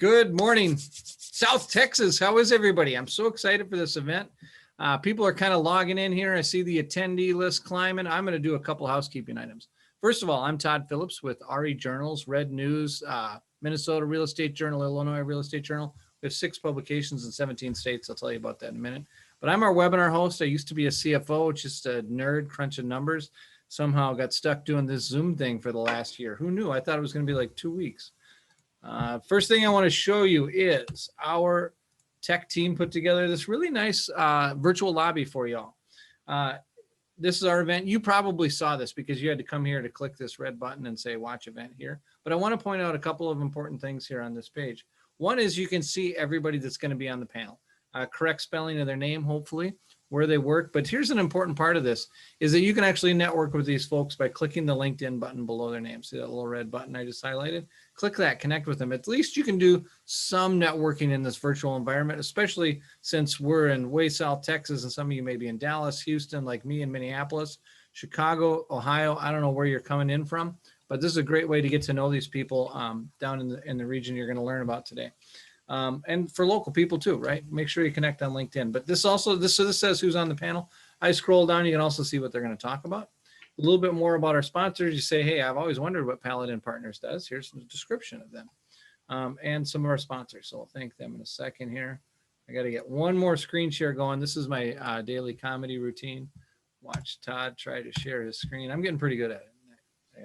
Good morning, South Texas. How is everybody? I'm so excited for this event. People are kind of logging in here. I see the attendee list climbing. I'm going to do a couple housekeeping items. First of all, I'm Todd Phillips with RE Journals, Red News, Minnesota Real Estate Journal, Illinois Real Estate Journal. We have 6 publications in 17 states. I'll tell you about that in a minute. But I'm our webinar host. I used to be a CFO, just a nerd crunching numbers. Somehow got stuck doing this Zoom thing for the last year. Who knew? I thought it was going to be like 2 weeks. First thing I want to show you is our tech team put together this really nice virtual lobby for y'all. This is our event. You probably saw this because you had to come here to click this red button and say watch event here. But I want to point out a couple of important things here on this page. One is you can see everybody that's going to be on the panel. Correct spelling of their name, hopefully, where they work. But here's an important part of this is that you can actually network with these folks by clicking the LinkedIn button below their name. See that little red button I just highlighted? Click that, connect with them. At least you can do some networking in this virtual environment, especially since we're in way South Texas and some of you may be in Dallas, Houston, like me in Minneapolis, Chicago, Ohio. I don't know where you're coming in from, but this is a great way to get to know these people down in the region you're going to learn about today. And for local people too, right? Make sure you connect on LinkedIn. But this also, this says who's on the panel. I scroll down, you can also see what they're going to talk about. A little bit more about our sponsors. You say, hey, I've always wondered what Paladin Partners does. Here's the description of them and some of our sponsors. So I'll thank them in a second here. I got to get one more screen share going. This is my daily comedy routine. Watch Todd try to share his screen. I'm getting pretty good at it.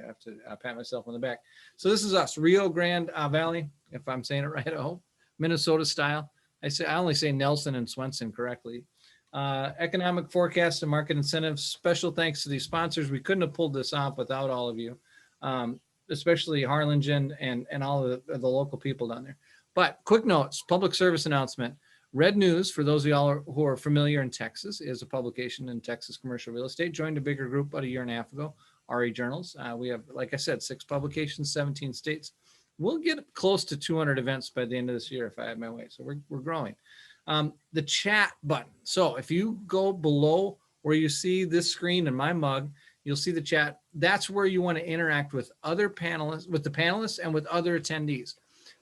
I have to pat myself on the back. So this is us, Rio Grande Valley, if I'm saying it right, I hope. Minnesota style. I only say Nelson and Swenson correctly. Economic forecast and market incentives. Special thanks to these sponsors. We couldn't have pulled this off without all of you, especially Harlingen and all of the local people down there. But quick notes, public service announcement. Red News, for those of y'all who are familiar in Texas, is a publication in Texas commercial real estate. Joined a bigger group about a year and a half ago, RE Journals. We have, like I said, 6 publications, 17 states. We'll get close to 200 events by the end of this year if I have my way. So we're growing. The chat button. So if you go below where you see this screen and my mug, you'll see the chat. That's where you want to interact with other panelists, with the panelists and with other attendees.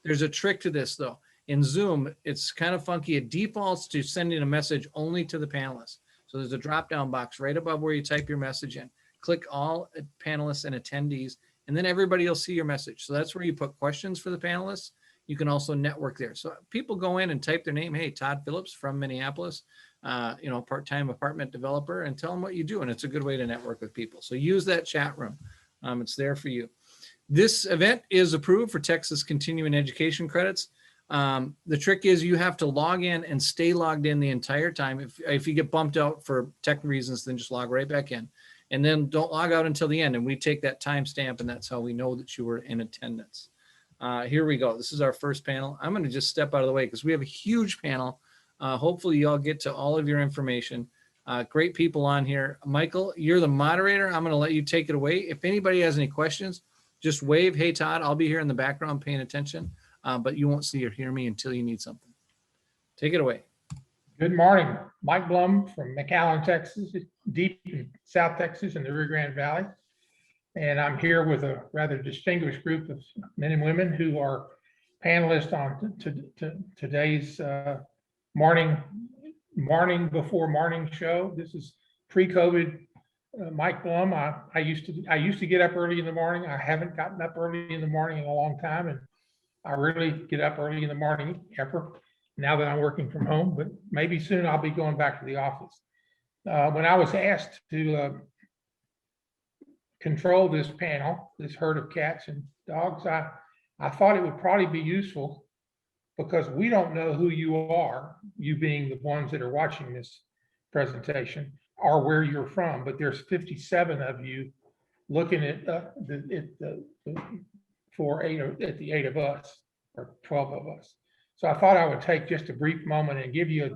There's a trick to this though. In Zoom, it's kind of funky. It defaults to sending a message only to the panelists. So there's a drop-down box right above where you type your message in. Click all panelists and attendees, and then everybody will see your message. So that's where you put questions for the panelists. You can also network there. So people go in and type their name. Hey, Todd Phillips from Minneapolis, part-time apartment developer, and tell them what you do. And it's a good way to network with people. So use that chat room. It's there for you. This event is approved for Texas continuing education credits. The trick is you have to log in and stay logged in the entire time. If you get bumped out for tech reasons, then just log right back in. And then don't log out until the end. And we take that timestamp, and that's how we know that you were in attendance. Here we go. This is our first panel. I'm going to just step out of the way because we have a huge panel. Hopefully you all get to all of your information. Great people on here. Michael, you're the moderator. I'm going to let you take it away. If anybody has any questions, just wave, hey, Todd, I'll be here in the background paying attention, but you won't see or hear me until you need something. Take it away. Good morning. Mike Blum from McAllen, Texas, deep in South Texas in the Rio Grande Valley. And I'm here with a rather distinguished group of men and women who are panelists on today's morning before morning show. This is pre-COVID. Mike Blum. I used to get up early in the morning. I haven't gotten up early in the morning in a long time, and I rarely get up early in the morning ever. Now that I'm working from home, but maybe soon I'll be going back to the office. When I was asked to control this panel, this herd of cats and dogs, I thought it would probably be useful because we don't know who you are, you being the ones that are watching this presentation, or where you're from, but there's 57 of you looking at the 8 of us, or 12 of us. So I thought I would take just a brief moment and give you a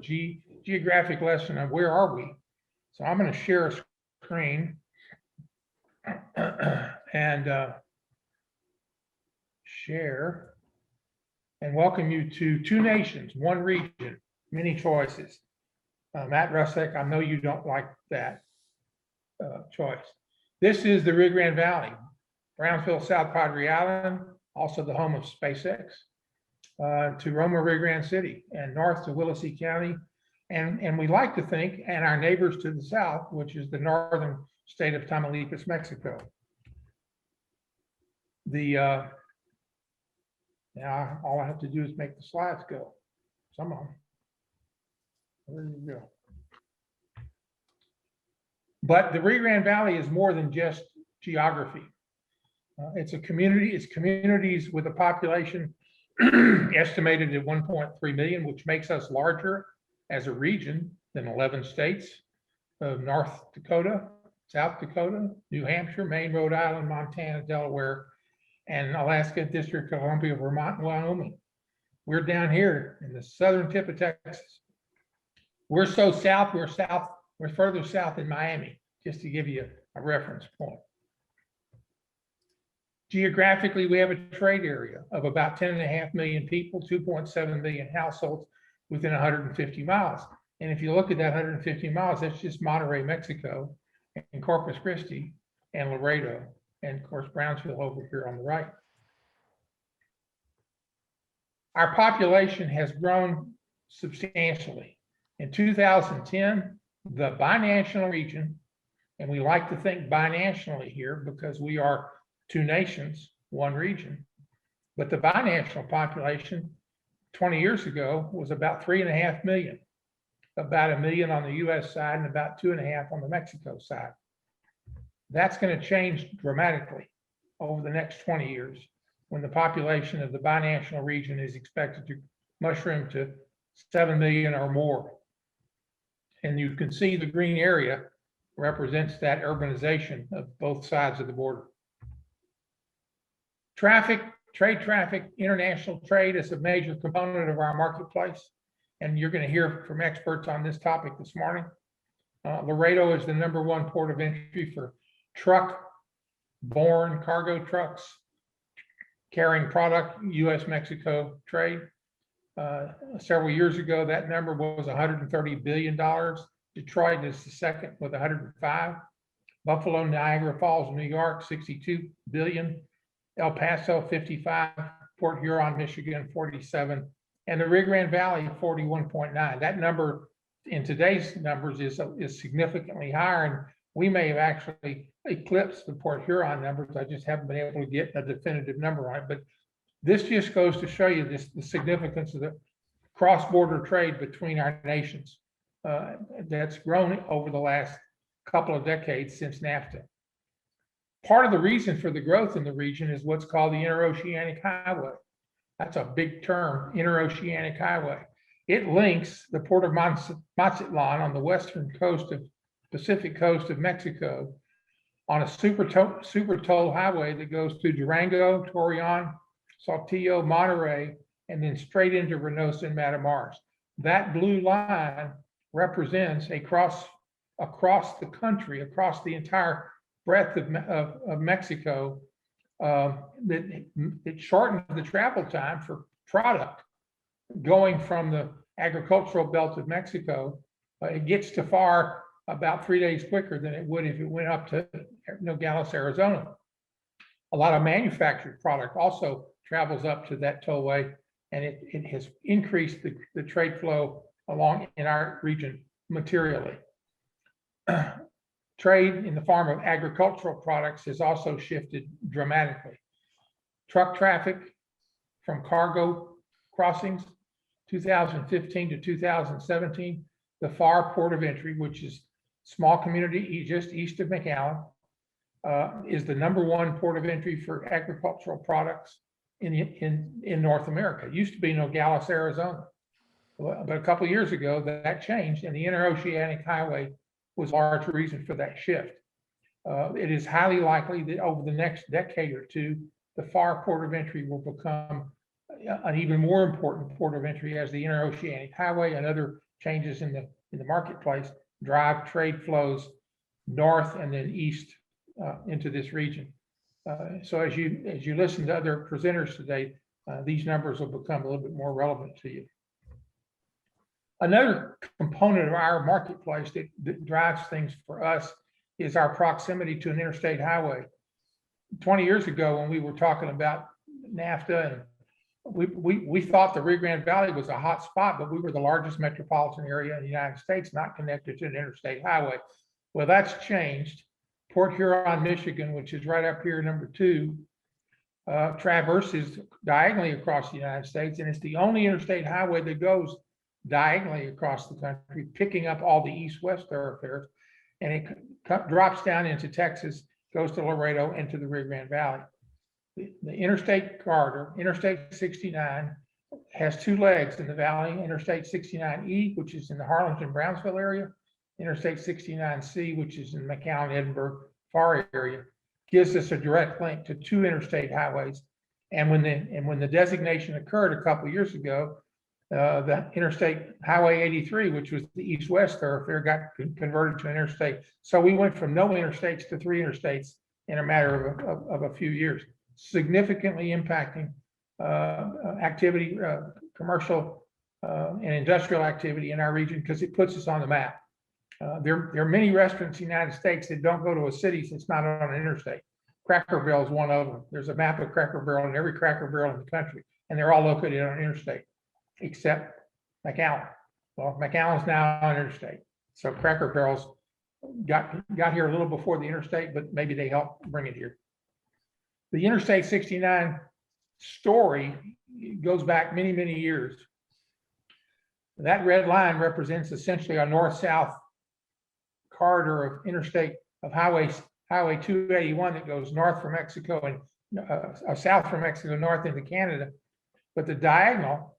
geographic lesson of where are we. So I'm going to share a screen and share and welcome you to 2 nations, 1 region, many choices. Matt Roussack, I know you don't like that choice. This is the Rio Grande Valley, Brownsville, South Padre Island, also the home of SpaceX. to Roma, Rio Grande City, and north to Willacy County. And we like to think, and our neighbors to the south, which is the northern state of Tamaulipas, Mexico. Now all I have to do is make the slides go. Some of them. There you go. But the Rio Grande Valley is more than just geography. It's a community. It's communities with a population estimated at 1.3 million, which makes us larger as a region than 11 states of North Dakota, South Dakota, New Hampshire, Maine, Rhode Island, Montana, Delaware, and Alaska, District of Columbia, Vermont, and Wyoming. We're down here in the southern tip of Texas. We're so south, we're further south than Miami, just to give you a reference point. Geographically, we have a trade area of about 10.5 million people, 2.7 million households within 150 miles. And if you look at that 150 miles, that's just Monterrey, Mexico, and Corpus Christi, and Laredo, and of course, Brownsville over here on the right. Our population has grown substantially. In 2010, the binational region, and we like to think binationally here because we are two nations, one region, but the binational population 20 years ago was about 3.5 million, about 1 million on the US side and about 2.5 on the Mexico side. That's going to change dramatically over the next 20 years when the population of the binational region is expected to mushroom to 7 million or more. And you can see the green area represents that urbanization of both sides of the border. Trade traffic, international trade is a major component of our marketplace. And you're going to hear from experts on this topic this morning. Laredo is the #1 port of entry for truck-borne cargo trucks carrying product, US-Mexico trade. Several years ago, that number was $130 billion. Detroit is the second with 105. Buffalo, Niagara Falls, New York, 62 billion. El Paso, 55. Port Huron, Michigan, 47. And the Rio Grande Valley, 41.9. That number in today's numbers is significantly higher. And we may have actually eclipsed the Port Huron numbers. I just haven't been able to get a definitive number on it. But this just goes to show you the significance of the cross-border trade between our nations that's grown over the last couple of decades since NAFTA. Part of the reason for the growth in the region is what's called the Interoceanic Highway. That's a big term, Interoceanic Highway. It links the port of Mazatlan on the western coast of Pacific coast of Mexico on a super toll highway that goes through Durango, Torreon, Saltillo, Monterrey, and then straight into Reynosa and Matamoros. That blue line represents across the country, across the entire breadth of Mexico, it shortens the travel time for product going from the agricultural belt of Mexico. It gets to FAR about 3 days quicker than it would if it went up to Nogales, Arizona. A lot of manufactured product also travels up to that tollway, and it has increased the trade flow along in our region materially. Trade in the form of agricultural products has also shifted dramatically. Truck traffic from cargo crossings, 2015 to 2017, the FAR port of entry, which is small community just east of McAllen, is the #1 port of entry for agricultural products in North America. It used to be Nogales, Arizona. But a couple of years ago, that changed, and the Interoceanic Highway was a large reason for that shift. It is highly likely that over the next decade or two, the FAR port of entry will become an even more important port of entry as the Interoceanic Highway and other changes in the marketplace drive trade flows north and then east into this region. So as you listen to other presenters today, these numbers will become a little bit more relevant to you. Another component of our marketplace that drives things for us is our proximity to an interstate highway. 20 years ago, when we were talking about NAFTA we thought the Rio Grande Valley was a hot spot, but we were the largest metropolitan area in the United States not connected to an interstate highway. Well, that's changed. Port Huron, Michigan, which is right up here, number 2, traverses diagonally across the United States, and it's the only interstate highway that goes diagonally across the country, picking up all the east-west thoroughfares, and it drops down into Texas, goes to Laredo, into the Rio Grande Valley. The interstate corridor, Interstate 69, has 2 legs in the valley, Interstate 69E, which is in the Harlingen, Brownsville area, Interstate 69C, which is in the McAllen, Edinburgh, Far area, gives us a direct link to 2 interstate highways. And when the designation occurred a couple of years ago, the Interstate Highway 83, which was the east-west thoroughfare, got converted to an interstate. So we went from no interstates to 3 interstates in a matter of a few years, significantly impacting activity, commercial and industrial activity in our region, because it puts us on the map. There are many restaurants in the United States that don't go to a city that's not on an interstate. Cracker Barrel is one of them. There's a map of Cracker Barrel in every Cracker Barrel in the country, and they're all located on an interstate, except McAllen. Well, McAllen's now on interstate. So Cracker Barrel's got here a little before the interstate, but maybe they helped bring it here. The Interstate 69 story goes back many, many years. That red line represents essentially a north-south corridor of interstate of Highway 281 that goes north from Mexico and south from Mexico north into Canada. But the diagonal,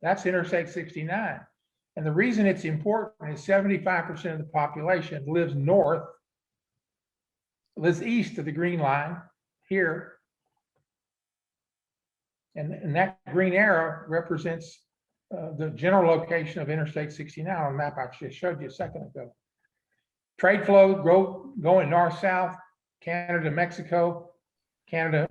that's Interstate 69. And the reason it's important is 75% of the population lives east of the green line here. And that green arrow represents the general location of Interstate 69 on the map I just showed you a second ago. Trade flow going north-south, Canada, Mexico, Canada,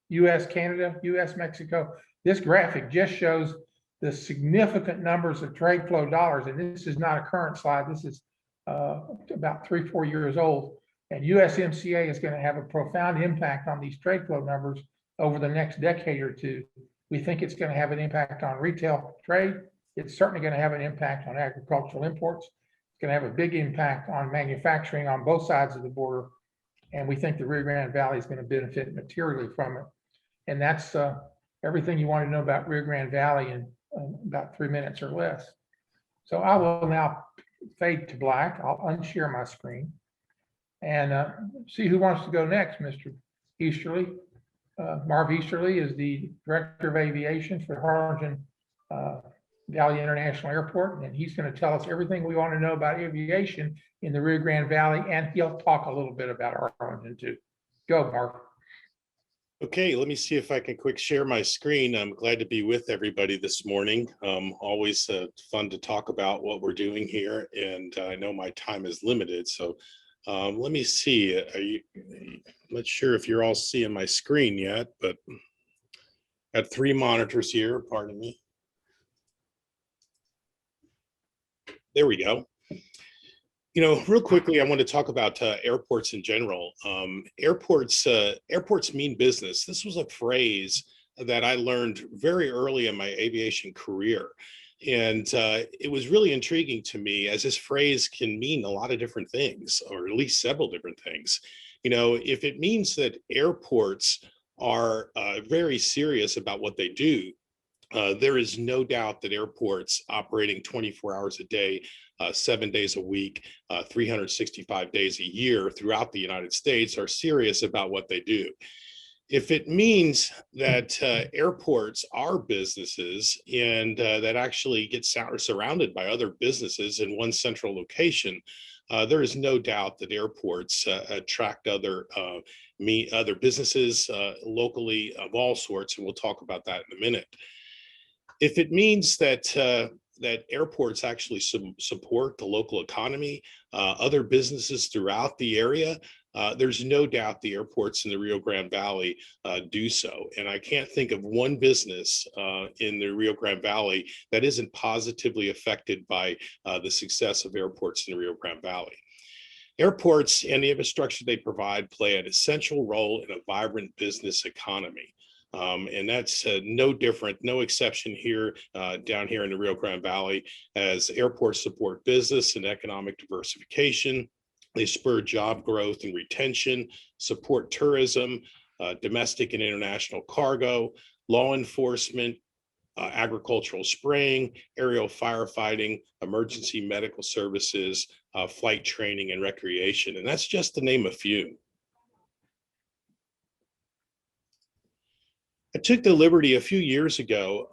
US, Canada, US, Mexico. This graphic just shows the significant numbers of trade flow dollars. And this is not a current slide. This is about 3-4 years old. And USMCA is going to have a profound impact on these trade flow numbers over the next decade or 2. We think it's going to have an impact on retail trade. It's certainly going to have an impact on agricultural imports. It's going to have a big impact on manufacturing on both sides of the border. And we think the Rio Grande Valley is going to benefit materially from it. And that's everything you want to know about Rio Grande Valley in about 3 minutes or less. So I will now fade to black. I'll unshare my screen and see who wants to go next, Mr. Esterly. Marv Esterly is the Director of Aviation for Harlingen Valley International Airport, and he's going to tell us everything we want to know about aviation in the Rio Grande Valley, and he'll talk a little bit about Harlingen too. Go, Marv. Okay, let me see if I can quick share my screen. I'm glad to be with everybody this morning. Always fun to talk about what we're doing here, and I know my time is limited, so let me see. I'm not sure if you're all seeing my screen yet, but I got 3 monitors here, pardon me. There we go. You know, real quickly, I want to talk about airports in general. Airports mean business. This was a phrase that I learned very early in my aviation career. And it was really intriguing to me, as this phrase can mean a lot of different things, or at least several different things. You know, if it means that airports are very serious about what they do, there is no doubt that airports operating 24 hours a day, 7 days a week, 365 days a year throughout the United States are serious about what they do. If it means that airports are businesses and that actually get surrounded by other businesses in one central location, there is no doubt that airports attract other businesses locally of all sorts, and we'll talk about that in a minute. If it means that that airports actually support the local economy, other businesses throughout the area, there's no doubt the airports in the Rio Grande Valley do so. And I can't think of one business in the Rio Grande Valley that isn't positively affected by the success of airports in the Rio Grande Valley. Airports and the infrastructure they provide play an essential role in a vibrant business economy. And that's no different, no exception here, down here in the Rio Grande Valley, as airports support business and economic diversification. They spur job growth and retention, support tourism, domestic and international cargo, law enforcement, agricultural spraying, aerial firefighting, emergency medical services, flight training, and recreation. And that's just to name a few. I took the liberty a few years ago,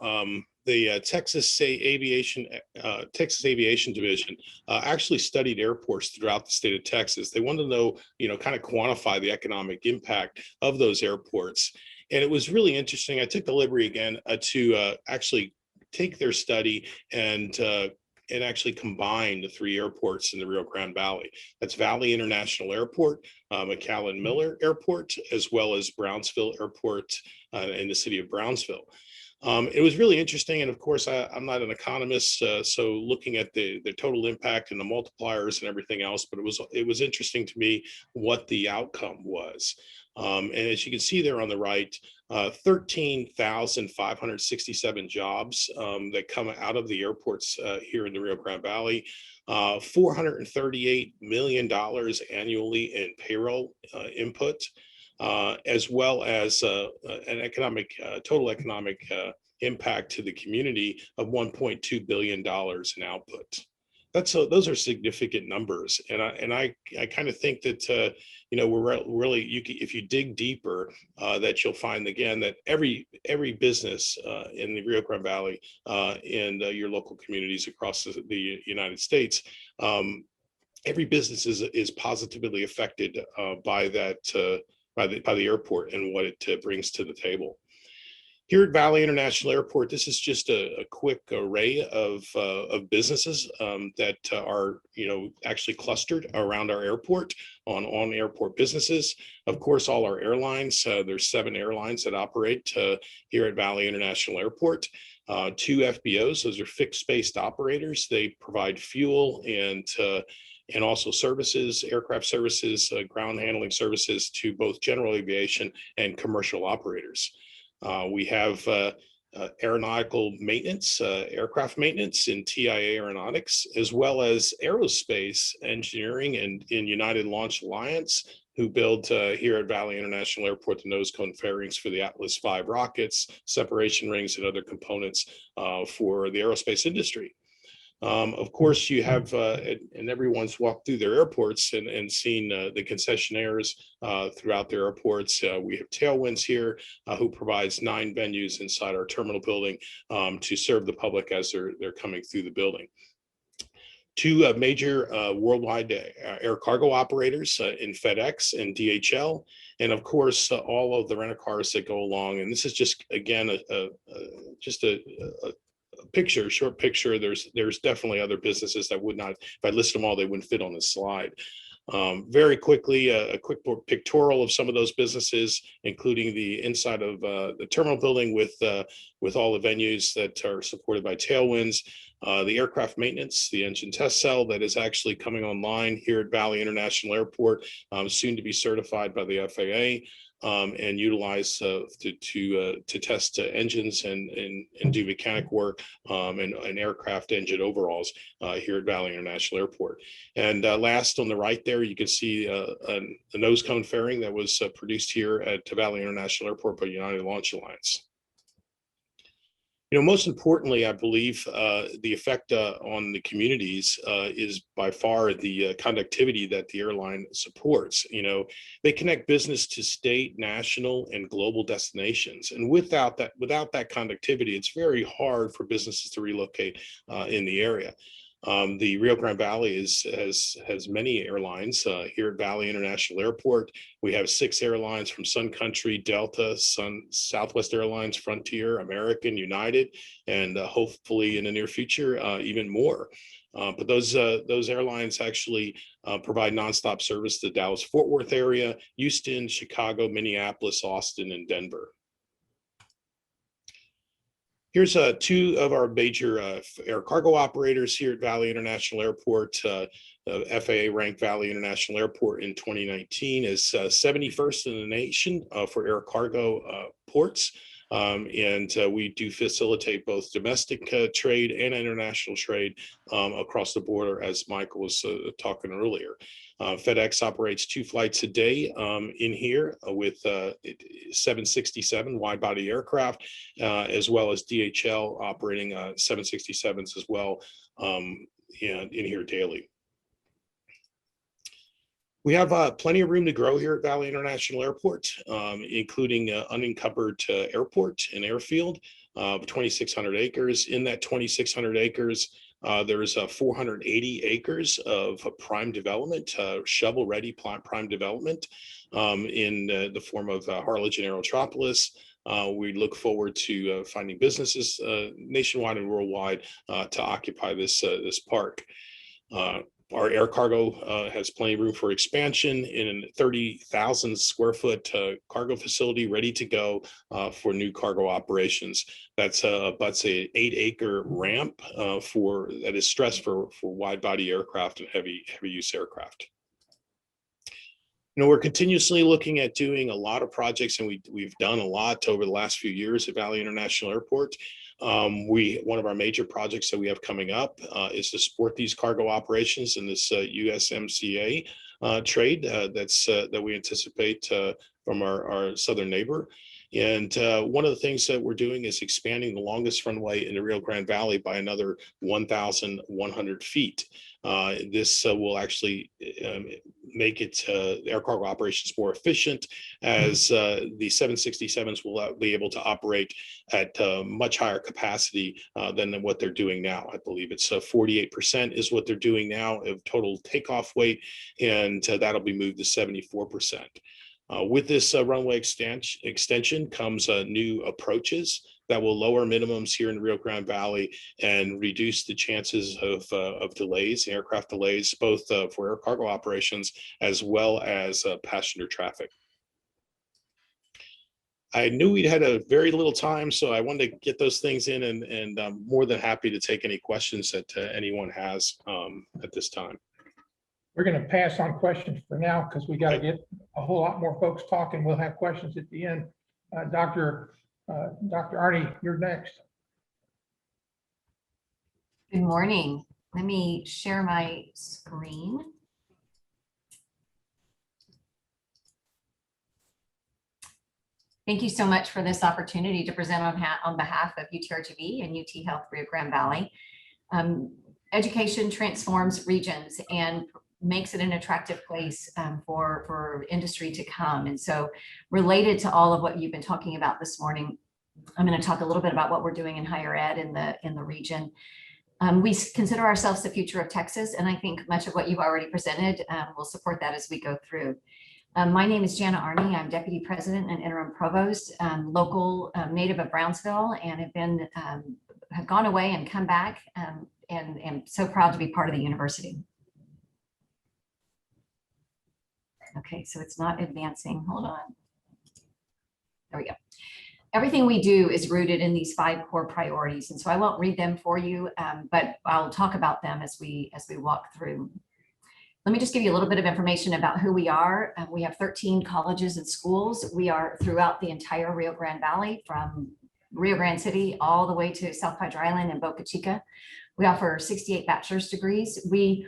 the Texas Aviation Division actually studied airports throughout the state of Texas. They wanted to know, kind of quantify the economic impact of those airports. And it was really interesting. I took the liberty again to actually take their study and actually combine the three airports in the Rio Grande Valley. That's Valley International Airport, McAllen Miller Airport, as well as Brownsville Airport in the city of Brownsville. It was really interesting. And of course, I'm not an economist, so looking at the total impact and the multipliers and everything else, but it was interesting to me what the outcome was. And as you can see there on the right, 13,567 jobs that come out of the airports here in the Rio Grande Valley, $438 million annually in payroll input, as well as an total economic impact to the community of $1.2 billion in output. Those are significant numbers, and I kind of think that we're really, if you dig deeper, that you'll find again that every business in the Rio Grande Valley and your local communities across the United States, every business is positively affected by that by the airport and what it brings to the table. Here at Valley International Airport, this is just a quick array of businesses that are, actually clustered around our airport on airport businesses. Of course, all our airlines, there's 7 airlines that operate here at Valley International Airport. 2 FBOs, those are fixed-based operators. They provide fuel and also services, aircraft services, ground handling services to both general aviation and commercial operators. We have aeronautical maintenance, aircraft maintenance in TIA Aeronautics, as well as aerospace engineering in United Launch Alliance, who build here at Valley International Airport the nose cone fairings for the Atlas V rockets, separation rings, and other components for the aerospace industry. Of course, you have, and everyone's walked through their airports and seen the concessionaires throughout their airports. We have Tailwinds here, who provides 9 venues inside our terminal building to serve the public as they're coming through the building. 2 major worldwide air cargo operators in FedEx and DHL, and of course all of the rental cars that go along. And this is just again just a short picture. There's definitely other businesses that would not, if I list them all, they wouldn't fit on this slide. Very quickly, a quick pictorial of some of those businesses, including the inside of the terminal building with all the venues that are supported by Tailwinds, the aircraft maintenance, the engine test cell that is actually coming online here at Valley International Airport, soon to be certified by the FAA. And utilize to test engines and do mechanic work and aircraft engine overhauls here at Valley International Airport. And last on the right there, you can see the nose cone fairing that was produced here at Valley International Airport by United Launch Alliance. Most importantly, I believe the effect on the communities is by far the conductivity that the airline supports. They connect business to state, national, and global destinations. And without that conductivity, it's very hard for businesses to relocate in the area. The Rio Grande Valley has many airlines. Here at Valley International Airport, we have 6 airlines from Sun Country, Delta, Southwest Airlines, Frontier, American, United, and hopefully in the near future, even more. But those airlines actually provide nonstop service to the Dallas-Fort Worth area, Houston, Chicago, Minneapolis, Austin, and Denver. Here's 2 of our major air cargo operators here at Valley International Airport. FAA ranked Valley International Airport in 2019 as 71st in the nation for air cargo ports. And we do facilitate both domestic trade and international trade across the border, as Michael was talking earlier. FedEx operates 2 flights a day in here with 767 wide-body aircraft, as well as DHL operating 767s as well in here daily. We have plenty of room to grow here at Valley International Airport, including unencumbered airport and airfield of 2,600 acres. In that 2,600 acres, there's 480 acres of prime development, shovel-ready prime development in the form of Halogen Aerotropolis. We look forward to finding businesses nationwide and worldwide to occupy this park. Our air cargo has plenty of room for expansion in a 30,000 square foot cargo facility ready to go for new cargo operations. That's butts a 8-acre ramp that is stressed for wide body aircraft and heavy use aircraft. You know, we're continuously looking at doing a lot of projects, and we've done a lot over the last few years at Valley International Airport. One of our major projects that we have coming up is to support these cargo operations in this USMCA trade that we anticipate from our southern neighbor. And one of the things that we're doing is expanding the longest runway in the Rio Grande Valley by another 1,100 feet. This will actually make it air cargo operations more efficient, as the 767s will be able to operate at much higher capacity than what they're doing now. I believe it's 48% is what they're doing now of total takeoff weight, and that'll be moved to 74%. With this runway extension comes new approaches that will lower minimums here in the Rio Grande Valley and reduce the chances of delays, aircraft delays, both for air cargo operations as well as passenger traffic. I knew we'd had a very little time, so I wanted to get those things in, and I'm more than happy to take any questions that anyone has at this time. We're going to pass on questions for now because we got to get a whole lot more folks talking. We'll have questions at the end. Dr. Arney, you're next. Good morning. Let me share my screen. Thank you so much for this opportunity to present on behalf of UTRGV and UT Health Rio Grande Valley. Education transforms regions and makes it an attractive place for industry to come. And so related to all of what you've been talking about this morning, I'm going to talk a little bit about what we're doing in higher ed in the region. We consider ourselves the future of Texas, and I think much of what you've already presented will support that as we go through. My name is Janna Arney. I'm Deputy President and Interim Provost, local native of Brownsville, and have gone away and come back, and am so proud to be part of the university. Okay, so it's not advancing. Hold on. There we go. Everything we do is rooted in these 5 core priorities, and so I won't read them for you, but I'll talk about them as we walk through. Let me just give you a little bit of information about who we are. We have 13 colleges and schools. We are throughout the entire Rio Grande Valley, from Rio Grande City all the way to South Padre Island and Boca Chica. We offer 68 bachelor's degrees. We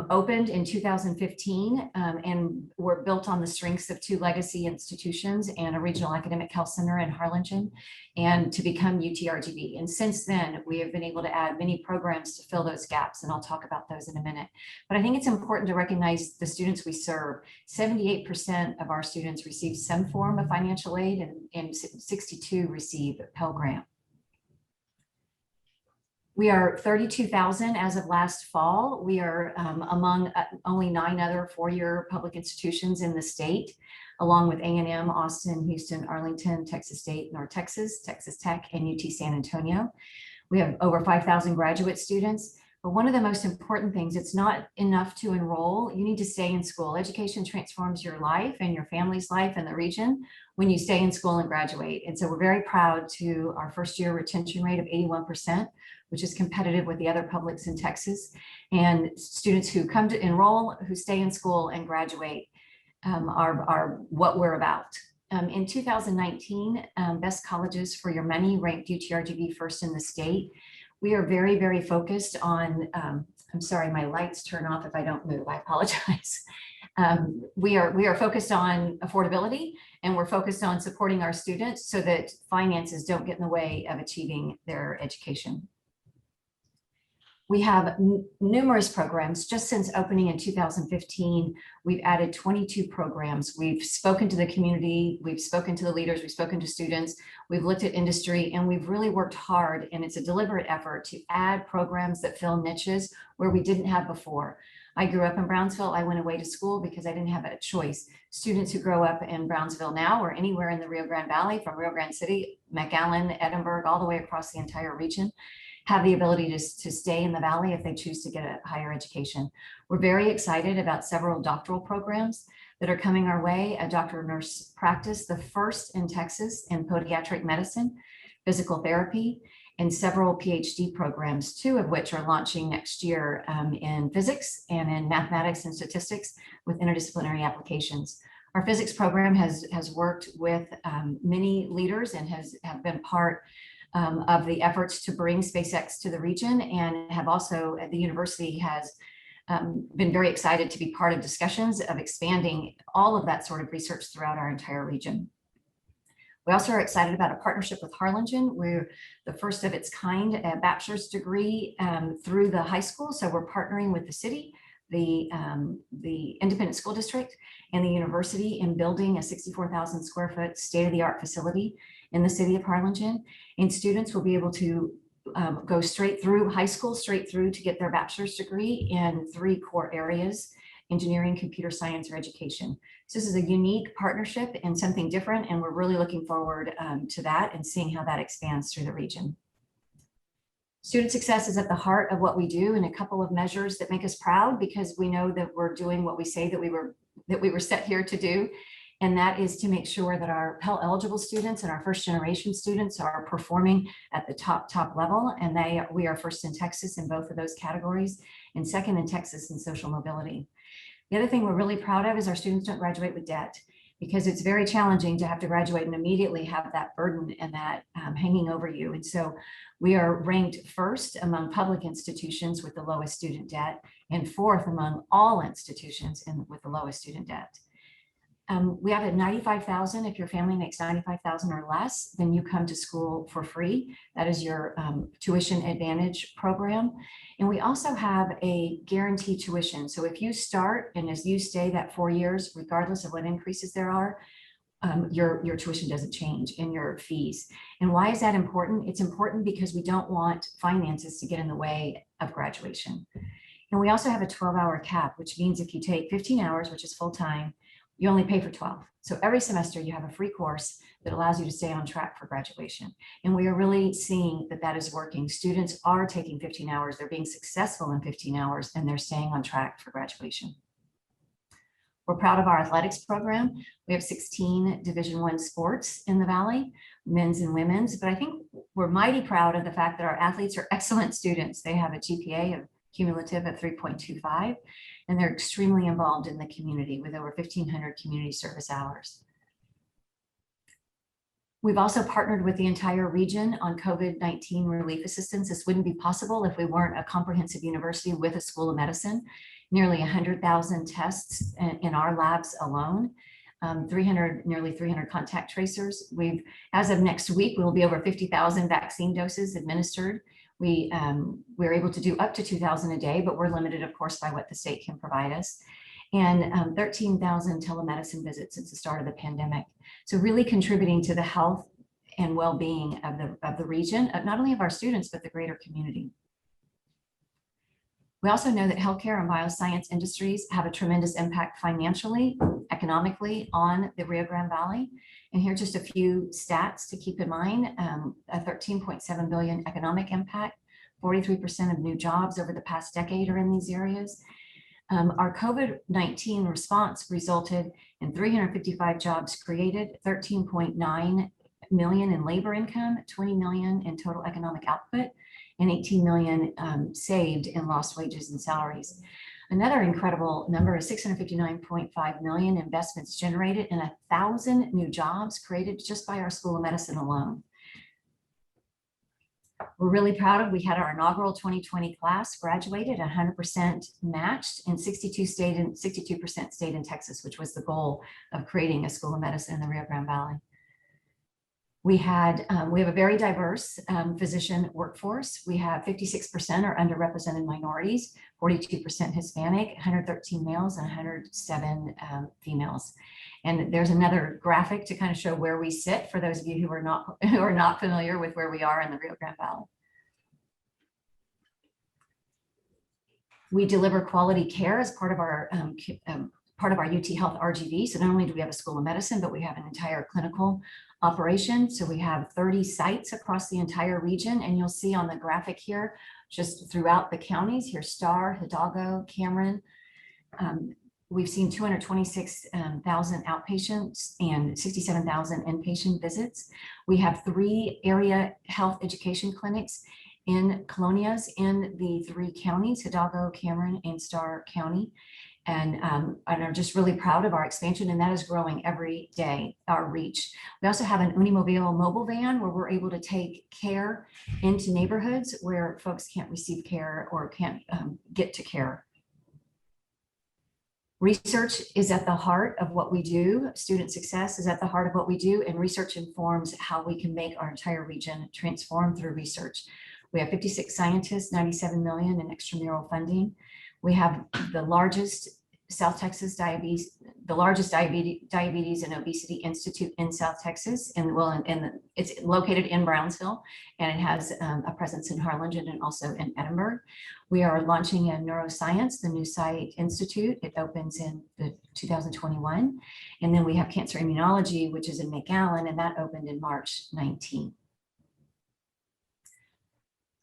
opened in 2015 and were built on the strengths of 2 legacy institutions and a regional academic health center in Harlingen, and to become UTRGV. And since then, we have been able to add many programs to fill those gaps, and I'll talk about those in a minute. But I think it's important to recognize the students we serve. 78% of our students receive some form of financial aid, and 62 receive a Pell Grant. We are 32,000 as of last fall. We are among only 9 other 4-year public institutions in the state, along with A&M, Austin, Houston, Arlington, Texas State, North Texas, Texas Tech, and UT San Antonio. We have over 5,000 graduate students. But one of the most important things, it's not enough to enroll. You need to stay in school. Education transforms your life and your family's life and the region when you stay in school and graduate. And so we're very proud to our first year retention rate of 81%, which is competitive with the other publics in Texas. And students who come to enroll, who stay in school and graduate are what we're about. In 2019, Best Colleges for Your Money ranked UTRGV first in the state. We are very, very focused on, I'm sorry, my lights turn off if I don't move, I apologize. We are focused on affordability, and we're focused on supporting our students so that finances don't get in the way of achieving their education. We have numerous programs. Just since opening in 2015, we've added 22 programs. We've spoken to the community, we've spoken to the leaders, we've spoken to students, we've looked at industry, and we've really worked hard, and it's a deliberate effort to add programs that fill niches where we didn't have before. I grew up in Brownsville. I went away to school because I didn't have a choice. Students who grow up in Brownsville now or anywhere in the Rio Grande Valley, from Rio Grande City, McAllen, Edinburgh, all the way across the entire region, have the ability to stay in the Valley if they choose to get a higher education. We're very excited about several doctoral programs that are coming our way. A doctor of nurse practice, the first in Texas in podiatric medicine, physical therapy, and several PhD programs, 2 of which are launching next year in physics and in mathematics and statistics with interdisciplinary applications. Our physics program has worked with many leaders and have been part of the efforts to bring SpaceX to the region, and have also, the university has been very excited to be part of discussions of expanding all of that sort of research throughout our entire region. We also are excited about a partnership with Harlingen. We're the first of its kind, a bachelor's degree through the high school. So we're partnering with the city, the independent school district, and the university in building a 64,000 square foot state-of-the-art facility in the city of Harlingen. And students will be able to go straight through high school, straight through to get their bachelor's degree in 3 core areas: engineering, computer science, or education. So this is a unique partnership and something different, and we're really looking forward to that and seeing how that expands through the region. Student success is at the heart of what we do, and a couple of measures that make us proud, because we know that we're doing what we say that we were set here to do. And that is to make sure that our Pell eligible students and our first generation students are performing at the top level. And we are first in Texas in both of those categories, and second in Texas in social mobility. The other thing we're really proud of is our students don't graduate with debt, because it's very challenging to have to graduate and immediately have that burden and that hanging over you. And so we are ranked first among public institutions with the lowest student debt, and 4th among all institutions with the lowest student debt. We have a 95,000. If your family makes 95,000 or less, then you come to school for free. That is your tuition advantage program. And we also have a guaranteed tuition. So if you start and as you stay that 4 years, regardless of what increases there are, your tuition doesn't change in your fees. And why is that important? It's important because we don't want finances to get in the way of graduation. And we also have a 12-hour cap, which means if you take 15 hours, which is full-time, you only pay for 12. So every semester you have a free course that allows you to stay on track for graduation. And we are really seeing that that is working. Students are taking 15 hours, they're being successful in 15 hours, and they're staying on track for graduation. We're proud of our athletics program. We have 16 Division I sports in the Valley, men's and women's, but I think we're mighty proud of the fact that our athletes are excellent students. They have a GPA of cumulative of 3.25, and they're extremely involved in the community with over 1,500 community service hours. We've also partnered with the entire region on COVID-19 relief assistance. This wouldn't be possible if we weren't a comprehensive university with a school of medicine. Nearly 100,000 tests in our labs alone, nearly 300 contact tracers. As of next week, we will be over 50,000 vaccine doses administered. We're able to do up to 2,000 a day, but we're limited, of course, by what the state can provide us. And 13,000 telemedicine visits since the start of the pandemic. So really contributing to the health and well-being of the region, not only of our students, but the greater community. We also know that healthcare and bioscience industries have a tremendous impact financially, economically on the Rio Grande Valley. And here are just a few stats to keep in mind. A $13.7 billion economic impact, 43% of new jobs over the past decade are in these areas. Our COVID-19 response resulted in 355 jobs created, 13.9 million in labor income, 20 million in total economic output, and 18 million saved in lost wages and salaries. Another incredible number is 659.5 million investments generated and 1,000 new jobs created just by our School of Medicine alone. We're really proud of, we had our inaugural 2020 class graduated 100% matched, and 62% stayed in Texas, which was the goal of creating a School of Medicine in the Rio Grande Valley. We have a very diverse physician workforce. We have 56% are underrepresented minorities, 42% Hispanic, 113 males, and 107 females. And there's another graphic to kind of show where we sit for those of you who are not familiar with where we are in the Rio Grande Valley. We deliver quality care as part of our UT Health RGV. So not only do we have a School of Medicine, but we have an entire clinical operation. So we have 30 sites across the entire region. And you'll see on the graphic here, just throughout the counties, here's Star, Hidalgo, Cameron. We've seen 226,000 outpatients and 67,000 inpatient visits. We have 3 area health education clinics in colonias in the 3 counties, Hidalgo, Cameron, and Star County. And are just really proud of our expansion, and that is growing every day, our reach. We also have an Unimobile mobile van where we're able to take care into neighborhoods where folks can't receive care or can't get to care. Research is at the heart of what we do. Student success is at the heart of what we do, and research informs how we can make our entire region transform through research. We have 56 scientists, 97 million in extramural funding. We have the largest South Texas diabetes and obesity institute in South Texas, and it's located in Brownsville, and it has a presence in Harlingen and also in Edinburgh. We are launching in neuroscience, the New Site Institute. It opens in 2021, and then we have cancer immunology, which is in McAllen, and that opened in March 19.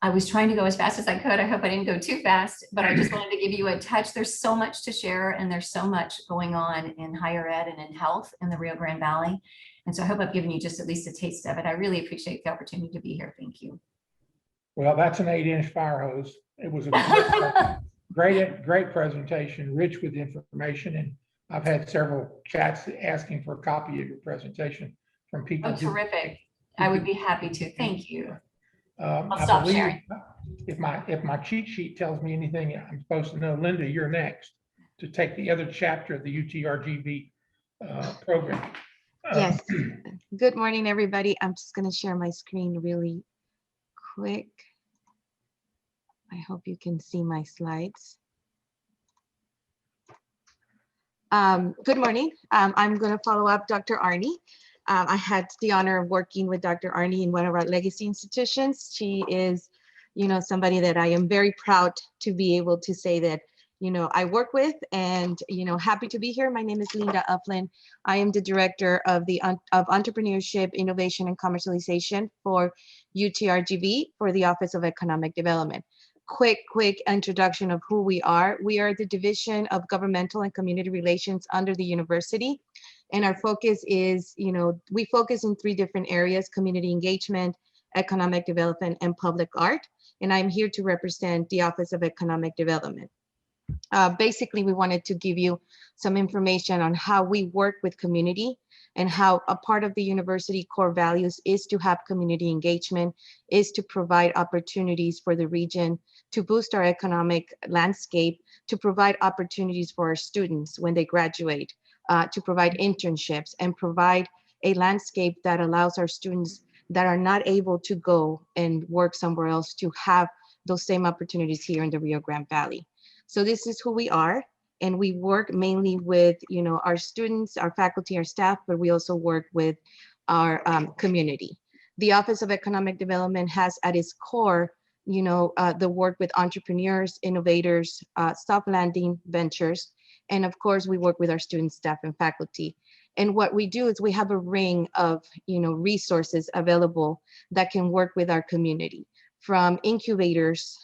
I was trying to go as fast as I could. I hope I didn't go too fast, but I just wanted to give you a touch. There's so much to share, and there's so much going on in higher ed and in health in the Rio Grande Valley. And so I hope I've given you just at least a taste of it. I really appreciate the opportunity to be here. Thank you. Well, that's an 8-inch fire hose. It was a great presentation, rich with information. And I've had several chats asking for a copy of your presentation from people. Oh, terrific. I would be happy to. Thank you. I'll I stop believe sharing. If my cheat sheet tells me anything I'm supposed to know, Linda, you're next to take the other chapter of the UTRGV program. Yes. Good morning, everybody. I'm just going to share my screen really quick. I hope you can see my slides. Good morning. I'm going to follow up Dr. Arney. I had the honor of working with Dr. Arney in one of our legacy institutions. She is, somebody that I am very proud to be able to say that, I work with, and, happy to be here. My name is Linda Upland. I am the director of Entrepreneurship, Innovation, and Commercialization for UTRGV for the Office of Economic Development. Quick introduction of who we are. We are the Division of Governmental and Community Relations under the university. And our focus is, we focus in 3 different areas: community engagement, economic development, and public art. And I'm here to represent the Office of Economic Development. Basically, we wanted to give you some information on how we work with community, and how a part of the university core values is to have community engagement, is to provide opportunities for the region, to boost our economic landscape, to provide opportunities for our students when they graduate, to provide internships, and provide a landscape that allows our students that are not able to go and work somewhere else to have those same opportunities here in the Rio Grande Valley. So this is who we are, and we work mainly with our students, our faculty, our staff, but we also work with our community. The Office of Economic Development has at its core the work with entrepreneurs, innovators, soft landing ventures. And of course, we work with our students, staff, and faculty. And what we do is we have a ring of resources available that can work with our community. from incubators.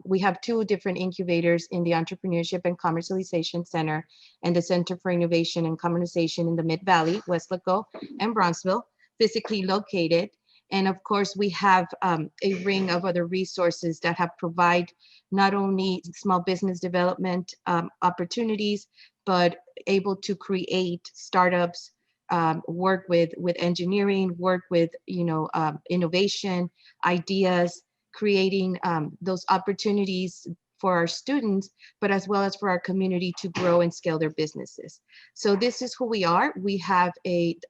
We have 2 different incubators in the Entrepreneurship and Commercialization Center and the Center for Innovation and Commercialization in the Mid-Valley, Weslaco and Bronxville, physically located. And of course, we have a ring of other resources that have provide not only small business development opportunities, but able to create startups, work with engineering, work with innovation, ideas, creating those opportunities for our students, but as well as for our community to grow and scale their businesses. So this is who we are. We have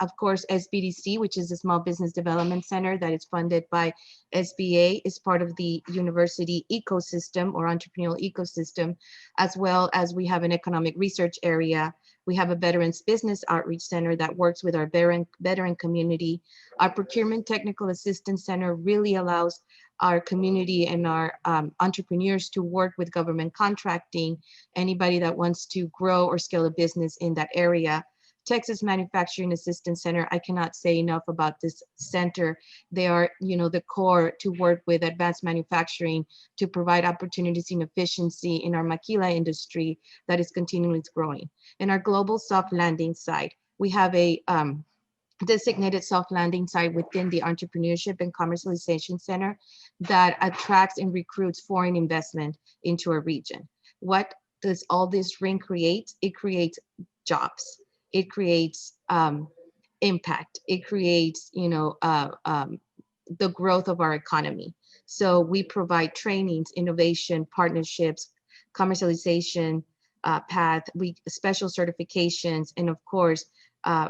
of course, SBDC, which is the Small Business Development Center that is funded by SBA, is part of the university ecosystem or entrepreneurial ecosystem, as well as we have an economic research area. We have a Veterans Business Outreach Center that works with our veteran community. Our Procurement Technical Assistance Center really allows our community and our entrepreneurs to work with government contracting, anybody that wants to grow or scale a business in that area. Texas Manufacturing Assistance Center, I cannot say enough about this center. They are, the core to work with advanced manufacturing to provide opportunities in efficiency in our maquila industry that is continually growing. In our global soft landing side, we have a designated soft landing site within the Entrepreneurship and Commercialization Center that attracts and recruits foreign investment into our region. What does all this ring create? It creates jobs. It creates impact. It creates, the growth of our economy. So we provide trainings, innovation, partnerships, commercialization path, special certifications, and of course,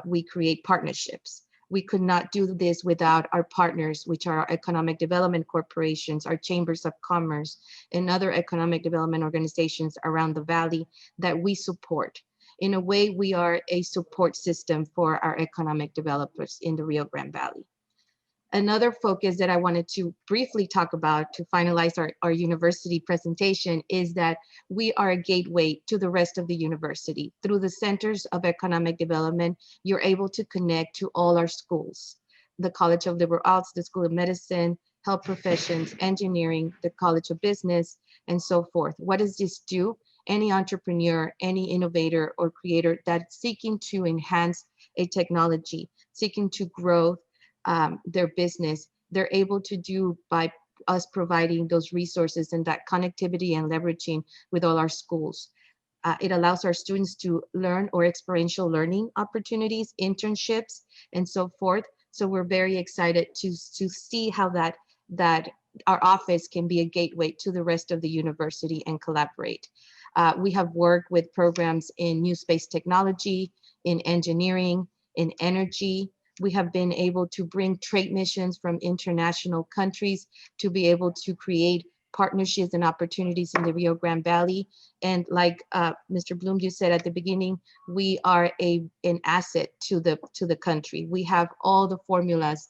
we create partnerships. We could not do this without our partners, which are our economic development corporations, our chambers of commerce, and other economic development organizations around the valley that we support. In a way, we are a support system for our economic developers in the Rio Grande Valley. Another focus that I wanted to briefly talk about to finalize our university presentation is that we are a gateway to the rest of the university. Through the Centers of Economic Development, you're able to connect to all our schools, the College of Liberal Arts, the School of Medicine, Health Professions, Engineering, the College of Business, and so forth. What does this do? Any entrepreneur, any innovator or creator that's seeking to enhance a technology, seeking to grow their business, they're able to do by us providing those resources and that connectivity and leveraging with all our schools. It allows our students to learn or experiential learning opportunities, internships, and so forth. So we're very excited to see how that our office can be a gateway to the rest of the university and collaborate. We have worked with programs in new space technology, in engineering, in energy. We have been able to bring trade missions from international countries to be able to create partnerships and opportunities in the Rio Grande Valley. And like Mr. Blum, you said at the beginning, we are an asset to the country. We have all the formulas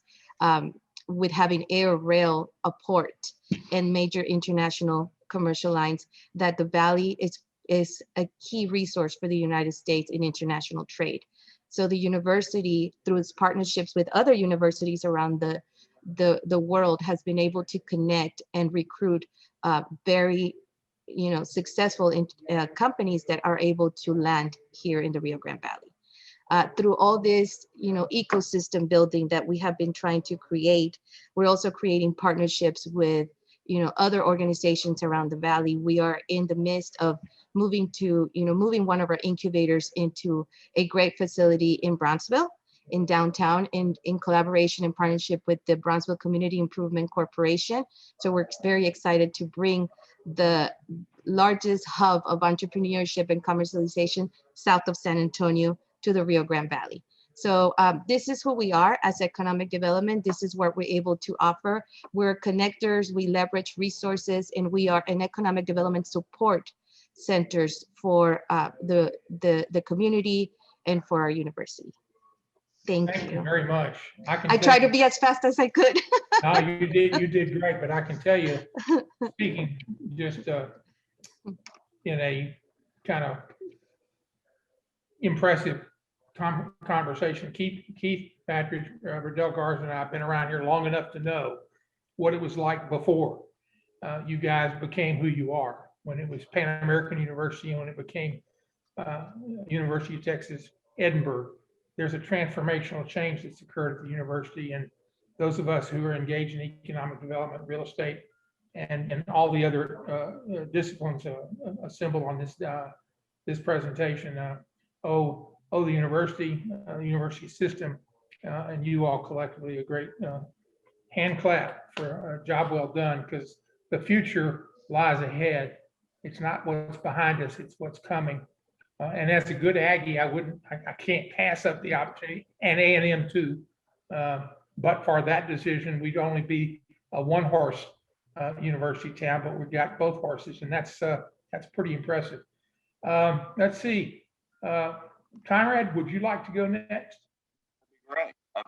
with having air, rail, a port, and major international commercial lines that the Valley is a key resource for the United States in international trade. So the university, through its partnerships with other universities around the world, has been able to connect and recruit very, successful companies that are able to land here in the Rio Grande Valley. Through all this, ecosystem building that we have been trying to create, we're also creating partnerships with, other organizations around the valley. We are in the midst of moving one of our incubators into a great facility in Bronxville, in downtown, in collaboration and partnership with the Bronxville Community Improvement Corporation. So we're very excited to bring the largest hub of entrepreneurship and commercialization south of San Antonio to the Rio Grande Valley. So this is who we are as economic development. This is what we're able to offer. We're connectors, we leverage resources, and we are an economic development support centers for the community and for our university. Thank you very much. I tried to be as fast as I could. No, you did great, but I can tell you, speaking just in a kind of impressive conversation, Keith Patrick, Riddell Garza, and I have been around here long enough to know what it was like before. you guys became who you are. When it was Pan American University and when it became University of Texas, Edinburgh, there's a transformational change that's occurred at the university. And those of us who are engaged in economic development, real estate, and all the other disciplines assembled on this presentation, owe the university system, and you all collectively a great hand clap for a job well done, because the future lies ahead. It's not what's behind us, it's what's coming. And as a good Aggie, I can't pass up the opportunity, and A&M too. But for that decision, we'd only be a one-horse university town, but we've got both horses, and that's pretty impressive. Let's see. Conrad, would you like to go next? Great. I'd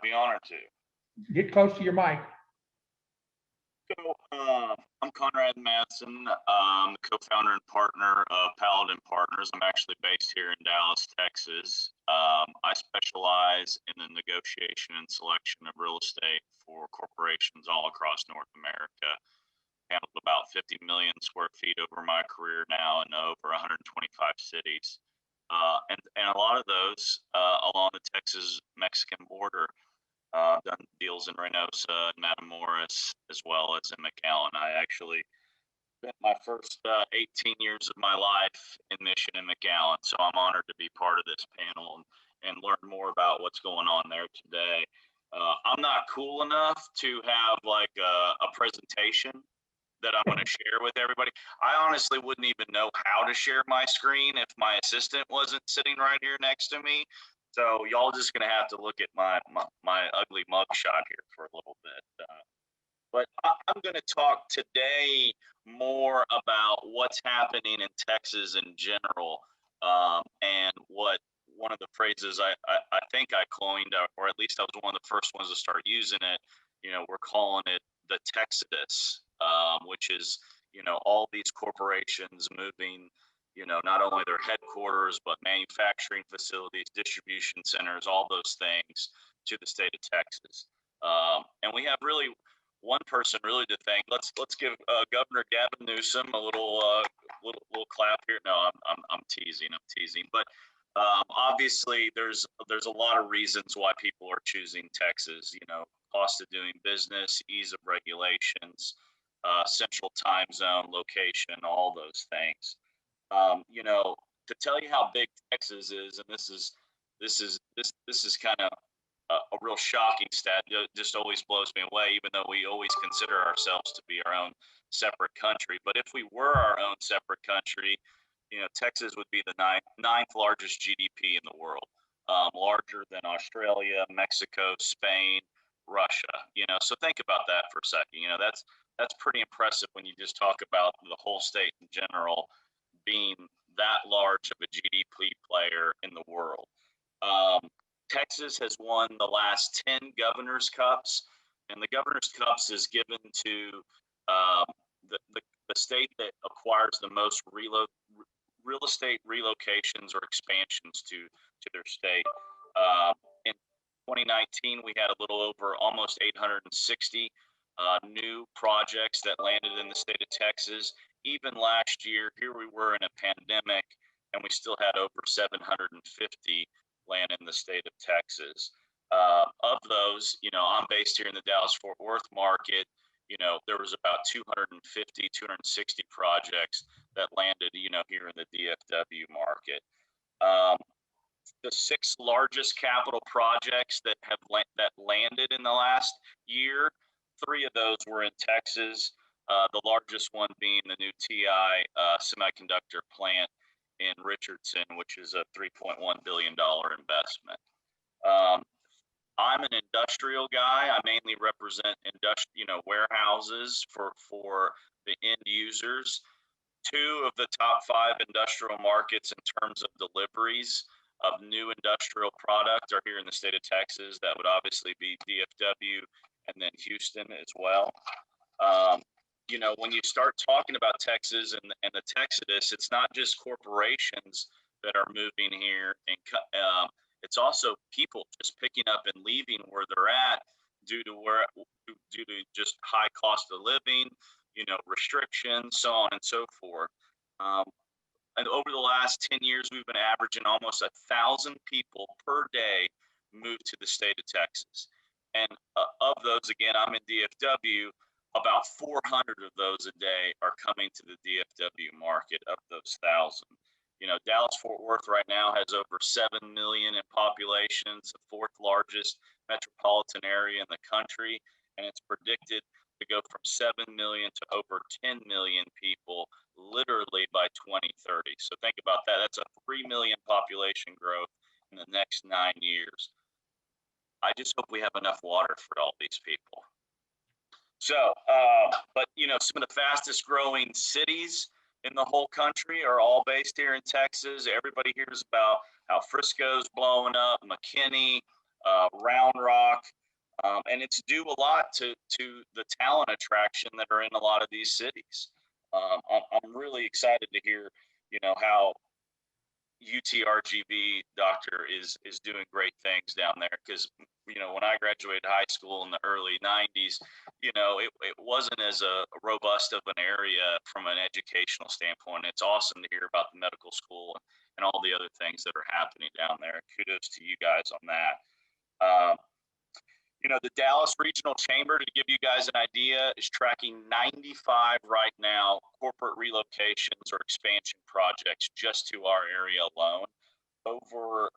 be honored to. Get close to your mic. So I'm Conrad Madison, the co-founder and partner of Paladin Partners. I'm actually based here in Dallas, Texas. I specialize in the negotiation and selection of real estate for corporations all across North America. Handled about 50 million square feet over my career now in over 125 cities. And a lot of those along the Texas-Mexican border. Done deals in Reynosa and Matamoros, as well as in McAllen. I actually spent my first 18 years of my life in Mission and McAllen, so I'm honored to be part of this panel and learn more about what's going on there today. I'm not cool enough to have like a presentation that I'm going to share with everybody. I honestly wouldn't even know how to share my screen if my assistant wasn't sitting right here next to me. So y'all just gonna have to look at my ugly mugshot here for a little bit. But I'm gonna talk today more about what's happening in Texas in general, and what one of the phrases I think I coined, or at least I was one of the first ones to start using it. You know, we're calling it the Texodus, which is, you know, all these corporations moving, you know, not only their headquarters, but manufacturing facilities, distribution centers, all those things to the state of Texas. And we have really one person really to thank. Let's give Governor Gavin Newsom a little clap here. No, I'm teasing. But obviously, there's a lot of reasons why people are choosing Texas. You know, cost of doing business, ease of regulations, central time zone, location, all those things. You know, to tell you how big Texas is, and this is kind of a real shocking stat. It just always blows me away, even though we always consider ourselves to be our own separate country. But if we were our own separate country, you know, Texas would be the ninth largest GDP in the world, larger than Australia, Mexico, Spain, Russia. You know, so think about that for a second. You know, that's pretty impressive when you just talk about the whole state in general being that large of a GDP player in the world. Texas has won the last 10 Governor's Cups, and the Governor's Cups is given to the state that acquires the most real estate relocations or expansions to their state. In 2019, we had a little over almost 860 new projects that landed in the state of Texas. Even last year, here we were in a pandemic, and we still had over 750 land in the state of Texas. Of those, you know, I'm based here in the Dallas-Fort Worth market. You know, there was about 250, 260 projects that landed, you know, here in the DFW market. The 6 largest capital projects that landed in the last year, 3 of those were in Texas. The largest one being the new TI semiconductor plant in Richardson, which is a $3.1 billion investment. I'm an industrial guy. I mainly represent warehouses for the end users. 2 of the top 5 industrial markets in terms of deliveries of new industrial product are here in the state of Texas. That would obviously be DFW and then Houston as well. You know, when you start talking about Texas and the Texodus, it's not just corporations that are moving here, and it's also people just picking up and leaving where they're at due to just high cost of living, restrictions, so on and so forth. And over the last 10 years, we've been averaging almost 1,000 people per day move to the state of Texas. And of those, again, I'm in DFW, about 400 of those a day are coming to the DFW market of those 1,000. Dallas-Fort Worth right now has over 7 million in population. It's the fourth largest metropolitan area in the country, and it's predicted to go from 7 million to over 10 million people literally by 2030. So think about that. That's a 3 million population growth in the next 9 years. I just hope we have enough water for all these people. So, but some of the fastest growing cities in the whole country are all based here in Texas. Everybody hears about how Frisco's blowing up, McKinney, Round Rock, and it's due a lot to the talent attraction that are in a lot of these cities. I'm really excited to hear, how UTRGV Doctor is doing great things down there, because when I graduated high school in the early 90s, it wasn't as a robust of an area from an educational standpoint. It's awesome to hear about the medical school and all the other things that are happening down there. Kudos to you guys on that. The Dallas Regional Chamber, to give you guys an idea, is tracking 95 right now corporate relocations or expansion projects just to our area alone. Over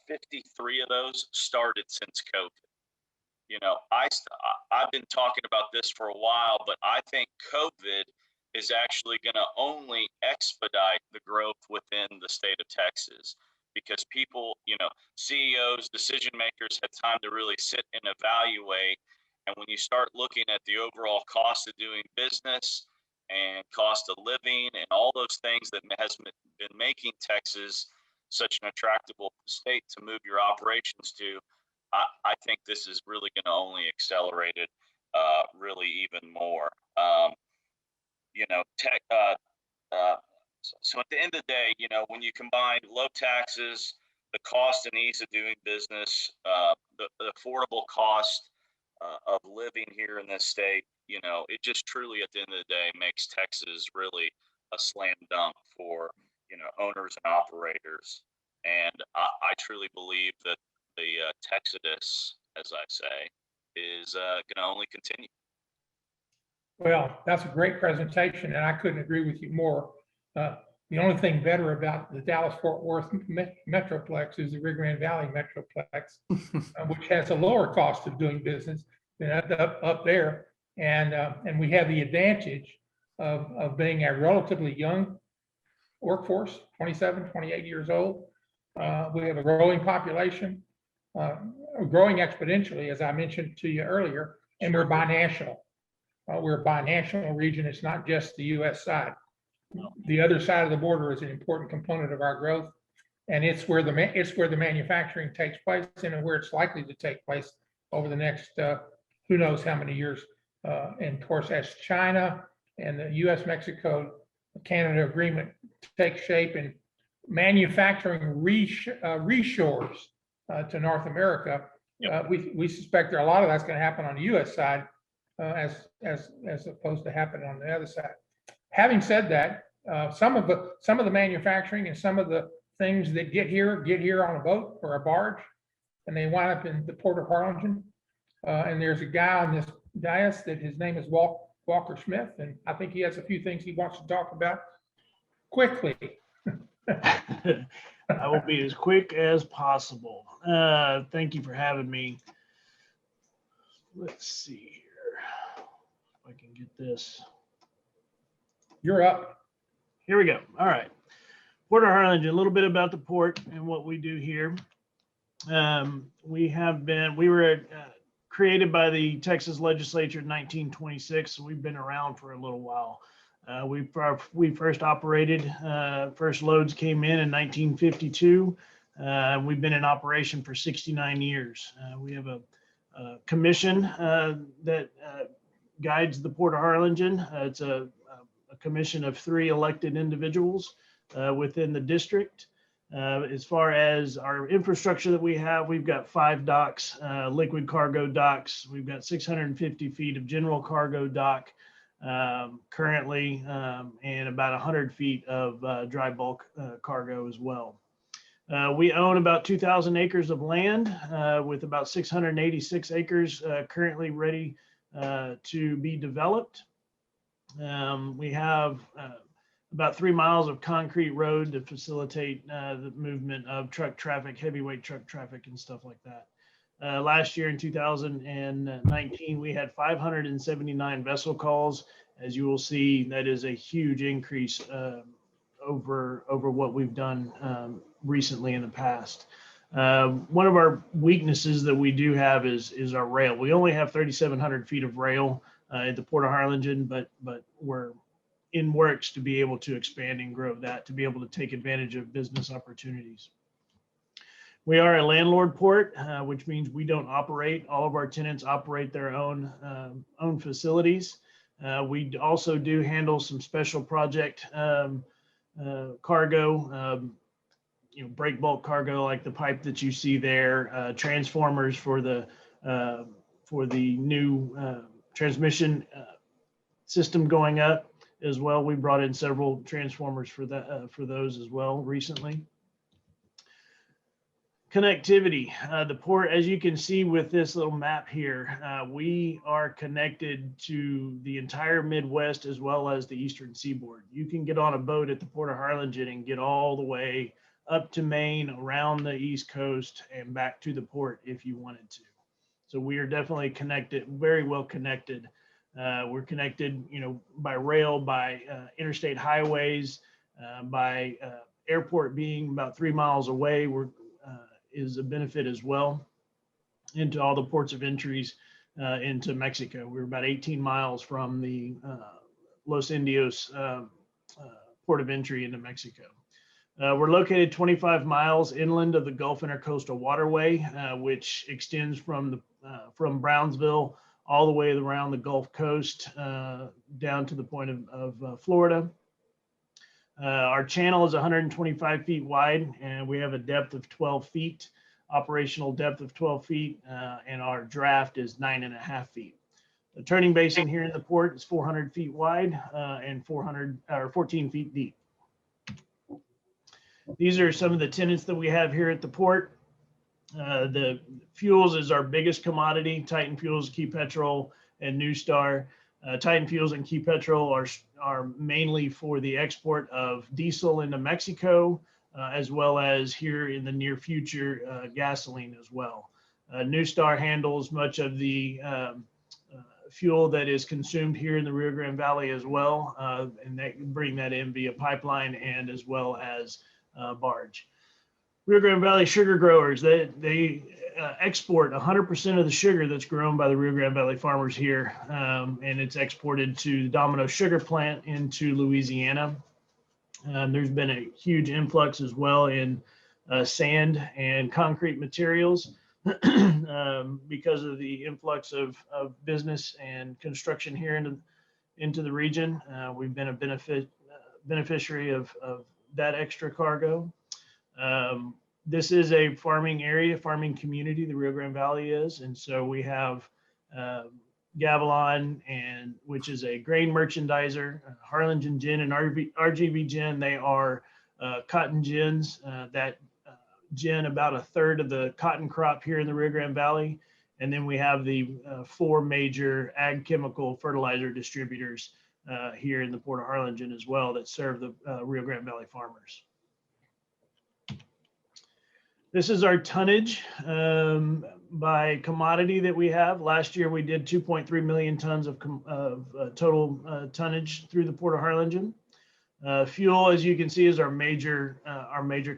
53 of those started since COVID. I've been talking about this for a while, but I think COVID is actually going to only expedite the growth within the state of Texas, because people, CEOs, decision makers had time to really sit and evaluate. And when you start looking at the overall cost of doing business and cost of living and all those things that has been making Texas such an attractive state to move your operations to, I think this is really going to only accelerate it really even more. So at the end of the day, when you combine low taxes, the cost and ease of doing business, the affordable cost of living here in this state, it just truly at the end of the day makes Texas really a slam dunk for, owners and operators. And I truly believe that the Texodus, as I say, is going to only continue. Well, that's a great presentation, and I couldn't agree with you more. The only thing better about the Dallas-Fort Worth Metroplex is the Rio Grande Valley Metroplex, which has a lower cost of doing business than up there. And we have the advantage of being a relatively young workforce, 27, 28 years old. We have a growing population, growing exponentially, as I mentioned to you earlier, and we're binational. We're a binational region. It's not just the U.S. side. The other side of the border is an important component of our growth, and it's where the manufacturing takes place and where it's likely to take place over the next who knows how many years. And of course, as China and the U.S.-Mexico Canada agreement takes shape and manufacturing reshores to North America, we suspect that a lot of that's going to happen on the U.S. side as opposed to happening on the other side. Having said that, some of the manufacturing and some of the things that get here on a boat or a barge, and they wind up in the port of Harlingen. And there's a guy on this dais that his name is Walker Smith, and I think he has a few things he wants to talk about quickly. I will be as quick as possible. Thank you for having me. Let's see here if I can get this. You're up. Here we go. All right. Port of Harlingen, a little bit about the port and what we do here. We were created by the Texas legislature in 1926, so we've been around for a little while. We first operated, first loads came in 1952. We've been in operation for 69 years. We have a commission that guides the Port of Harlingen. It's a commission of 3 elected individuals within the district. As far as our infrastructure that we have, we've got 5 docks, liquid cargo docks. We've got 650 feet of general cargo dock. currently, and about 100 feet of dry bulk cargo as well. We own about 2,000 acres of land with about 686 acres currently ready to be developed. We have about 3 miles of concrete road to facilitate the movement of truck traffic, heavyweight truck traffic and stuff like that. Last year in 2019, we had 579 vessel calls. As you will see, that is a huge increase over what we've done recently in the past. One of our weaknesses that we do have is our rail. We only have 3,700 feet of rail at the Port of Harlingen, but we're in works to be able to expand and grow that, to be able to take advantage of business opportunities. We are a landlord port, which means we don't operate. All of our tenants operate their own facilities. We also do handle some special project cargo, break bulk cargo like the pipe that you see there, transformers for the new transmission system going up as well. We brought in several transformers for that for those as well recently. Connectivity, the port, as you can see with this little map here, we are connected to the entire Midwest as well as the Eastern Seaboard. You can get on a boat at the Port of Harlingen and get all the way up to Maine, around the East Coast, and back to the port if you wanted to. So we are definitely connected, very well connected. We're connected, by rail, by interstate highways, by airport being about 3 miles away. Is a benefit as well into all the ports of entries into Mexico. We're about 18 miles from the Los Indios port of entry into Mexico. We're located 25 miles inland of the Gulf Intercoastal Waterway, which extends from Brownsville all the way around the Gulf Coast down to the point of Florida. Our channel is 125 feet wide, and we have a depth of 12 feet, operational depth of 12 feet, and our draft is 9.5 feet. The turning basin here in the port is 400 feet wide and 14 feet deep. These are some of the tenants that we have here at the port. The fuels is our biggest commodity: Titan Fuels, Key Petrol, and New Star. Titan Fuels and Key Petrol are mainly for the export of diesel into Mexico, as well as here in the near future, gasoline as well. New Star handles much of the fuel that is consumed here in the Rio Grande Valley as well, and they bring that in via pipeline and as well as barge. Rio Grande Valley sugar growers, they export 100% of the sugar that's grown by the Rio Grande Valley farmers here, and it's exported to the Domino Sugar Plant into Louisiana. There's been a huge influx as well in sand and concrete materials because of the influx of business and construction here into the region. We've been a beneficiary of that extra cargo. This is a farming area, farming community, the Rio Grande Valley is. And so we have Gavilon, which is a grain merchandiser, Harlingen Gin and RGV Gin. They are cotton gins that gin about a third of the cotton crop here in the Rio Grande Valley. And then we have the 4 major ag chemical fertilizer distributors here in the Port of Harlingen as well that serve the Rio Grande Valley farmers. This is our tonnage by commodity that we have. Last year, we did 2.3 million tons of total tonnage through the Port of Harlingen. Fuel, as you can see, is our major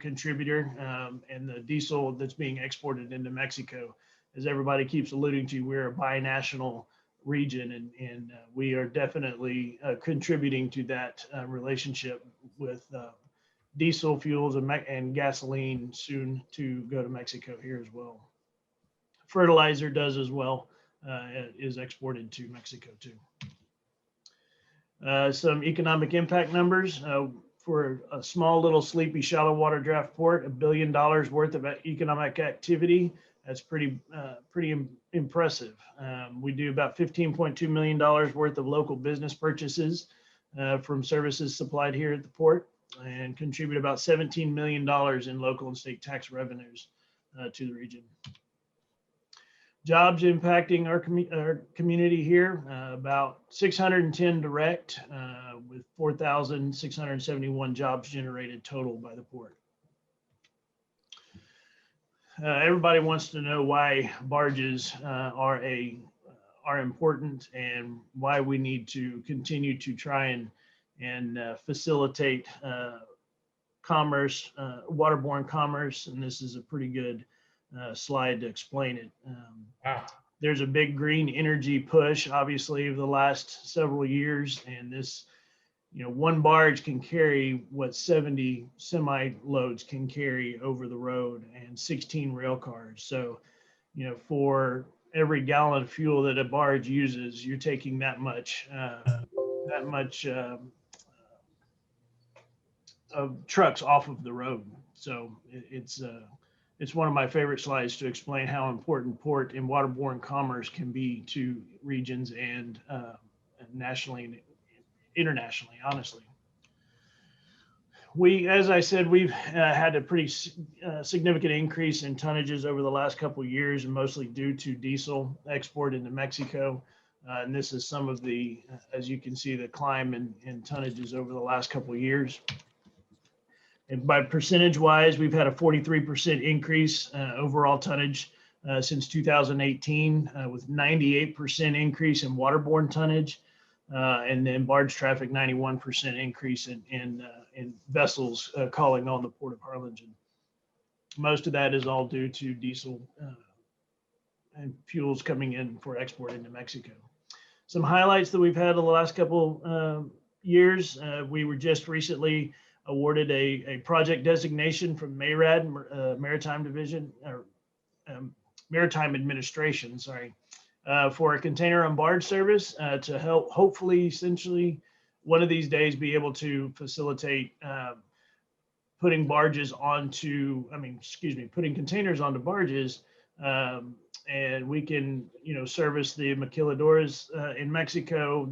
contributor, and the diesel that's being exported into Mexico. As everybody keeps alluding to, we're a binational region, and we are definitely contributing to that relationship with diesel fuels and gasoline soon to go to Mexico here as well. Fertilizer does as well, is exported to Mexico too. Some economic impact numbers for a small little sleepy shallow water draft port: $1 billion worth of economic activity That's pretty impressive. We do about $15.2 million worth of local business purchases from services supplied here at the port, and contribute about $17 million in local and state tax revenues to the region. Jobs impacting our community here, about 610 direct, with 4,671 jobs generated total by the port. Everybody wants to know why barges are important, and why we need to continue to try and facilitate commerce, waterborne commerce. And this is a pretty good slide to explain it. Wow. There's a big green energy push, obviously, over the last several years, and this, one barge can carry what 70 semi loads can carry over the road, and 16 rail cars. So, for every gallon of fuel that a barge uses, you're taking that much of trucks off of the road. So it's one of my favorite slides to explain how important port and waterborne commerce can be to regions and nationally and internationally, honestly. As I said, we've had a pretty significant increase in tonnages over the last couple of years, and mostly due to diesel export into Mexico. And this is some of the, as you can see, the climb in tonnages over the last couple of years. And by percentage wise, we've had a 43% increase overall tonnage since 2018, with 98% increase in waterborne tonnage, and then barge traffic 91% increase in vessels calling on the Port of Harlingen. Most of that is all due to diesel and fuels coming in for export into Mexico. Some highlights that we've had in the last couple years, we were just recently awarded a project designation from MARAD, Maritime Division, or Maritime Administration, sorry, for a container on barge service to help hopefully essentially one of these days be able to facilitate putting barges onto, putting containers onto barges, and we can, service the maquiladoras in Mexico,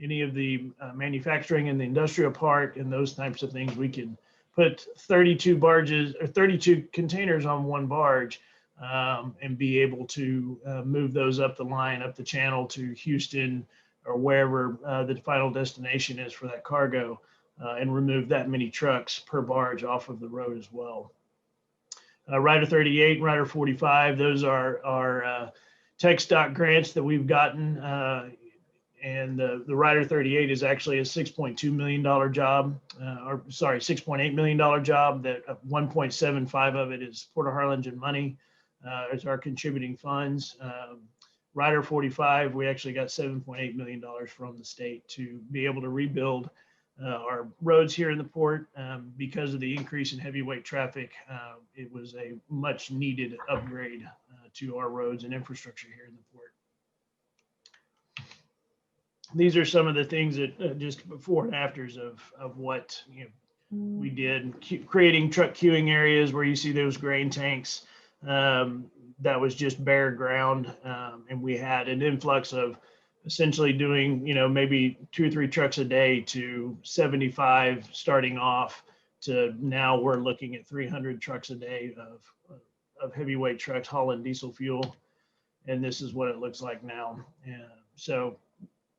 any of the manufacturing in the industrial park and those types of things. We can put 32 barges or 32 containers on one barge and be able to move those up the line, up the channel to Houston or wherever the final destination is for that cargo, and remove that many trucks per barge off of the road as well. Rider 38, Rider 45, those are our tech stock grants that we've gotten. And the Rider 38 is actually a $6.2 million job, $6.8 million job, that 1.75 of it is Port of Harlingen money as our contributing funds. Rider 45, we actually got $7.8 million from the state to be able to rebuild our roads here in the port. Because of the increase in heavyweight traffic, it was a much needed upgrade to our roads and infrastructure here in the port. These are some of the things that just before and afters of what we did, creating truck queuing areas where you see those grain tanks. That was just bare ground, and we had an influx of essentially doing maybe 2 or 3 trucks a day to 75 starting off, to now we're looking at 300 trucks a day of heavyweight trucks hauling diesel fuel, and this is what it looks like now. So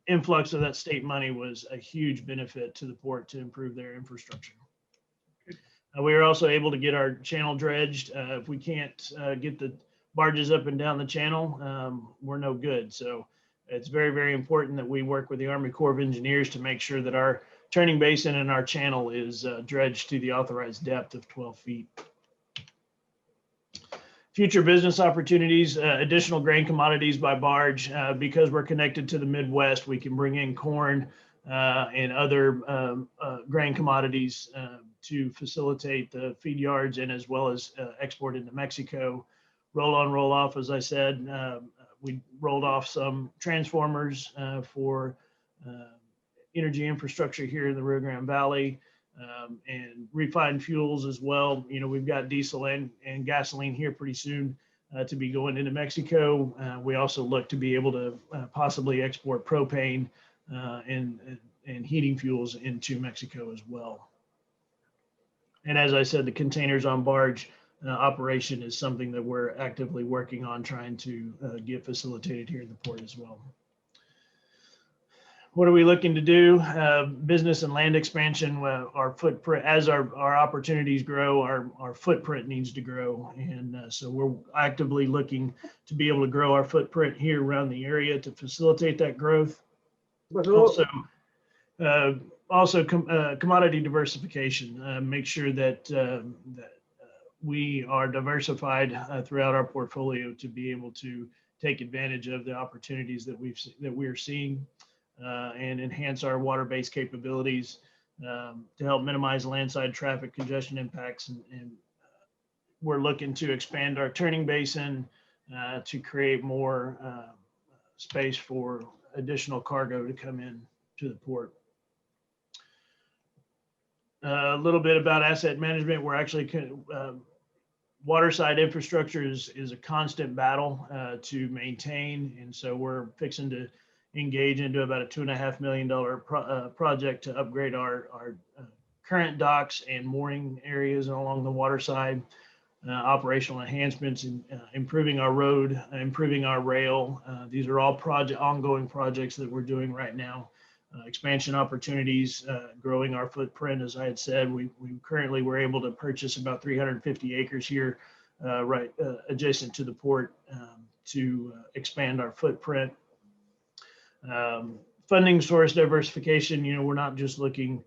influx of that state money was a huge benefit to the port to improve their infrastructure. We were also able to get our channel dredged. If we can't get the barges up and down the channel, we're no good. So it's very, very important that we work with the Army Corps of Engineers to make sure that our turning basin and our channel is dredged to the authorized depth of 12 feet. Future business opportunities, additional grain commodities by barge. Because we're connected to the Midwest, we can bring in corn and other grain commodities to facilitate the feed yards, and as well as export into Mexico. Roll on, roll off, as I said, we rolled off some transformers for energy infrastructure here in the Rio Grande Valley. and refined fuels as well. You know, we've got diesel and gasoline here pretty soon to be going into Mexico. We also look to be able to possibly export propane and heating fuels into Mexico as well. And as I said, the containers on barge operation is something that we're actively working on trying to get facilitated here in the port as well. What are we looking to do? Business and land expansion. Our footprint, as our opportunities grow, our footprint needs to grow. And so we're actively looking to be able to grow our footprint here around the area to facilitate that growth. But also commodity diversification, make sure that we are diversified throughout our portfolio to be able to take advantage of the opportunities that we're seeing. And enhance our water-based capabilities to help minimize landside traffic congestion impacts. And we're looking to expand our turning basin to create more space for additional cargo to come in to the port. A little bit about asset management. We're actually waterside infrastructure is a constant battle to maintain, and so we're fixing to engage into about a $2.5 million project to upgrade our current docks and mooring areas along the waterside, operational enhancements, and improving our road, improving our rail. These are all ongoing projects that we're doing right now. Expansion opportunities, growing our footprint. As I had said, we currently were able to purchase about 350 acres here, adjacent to the port, to expand our footprint. Funding source diversification. You know, we're not just looking,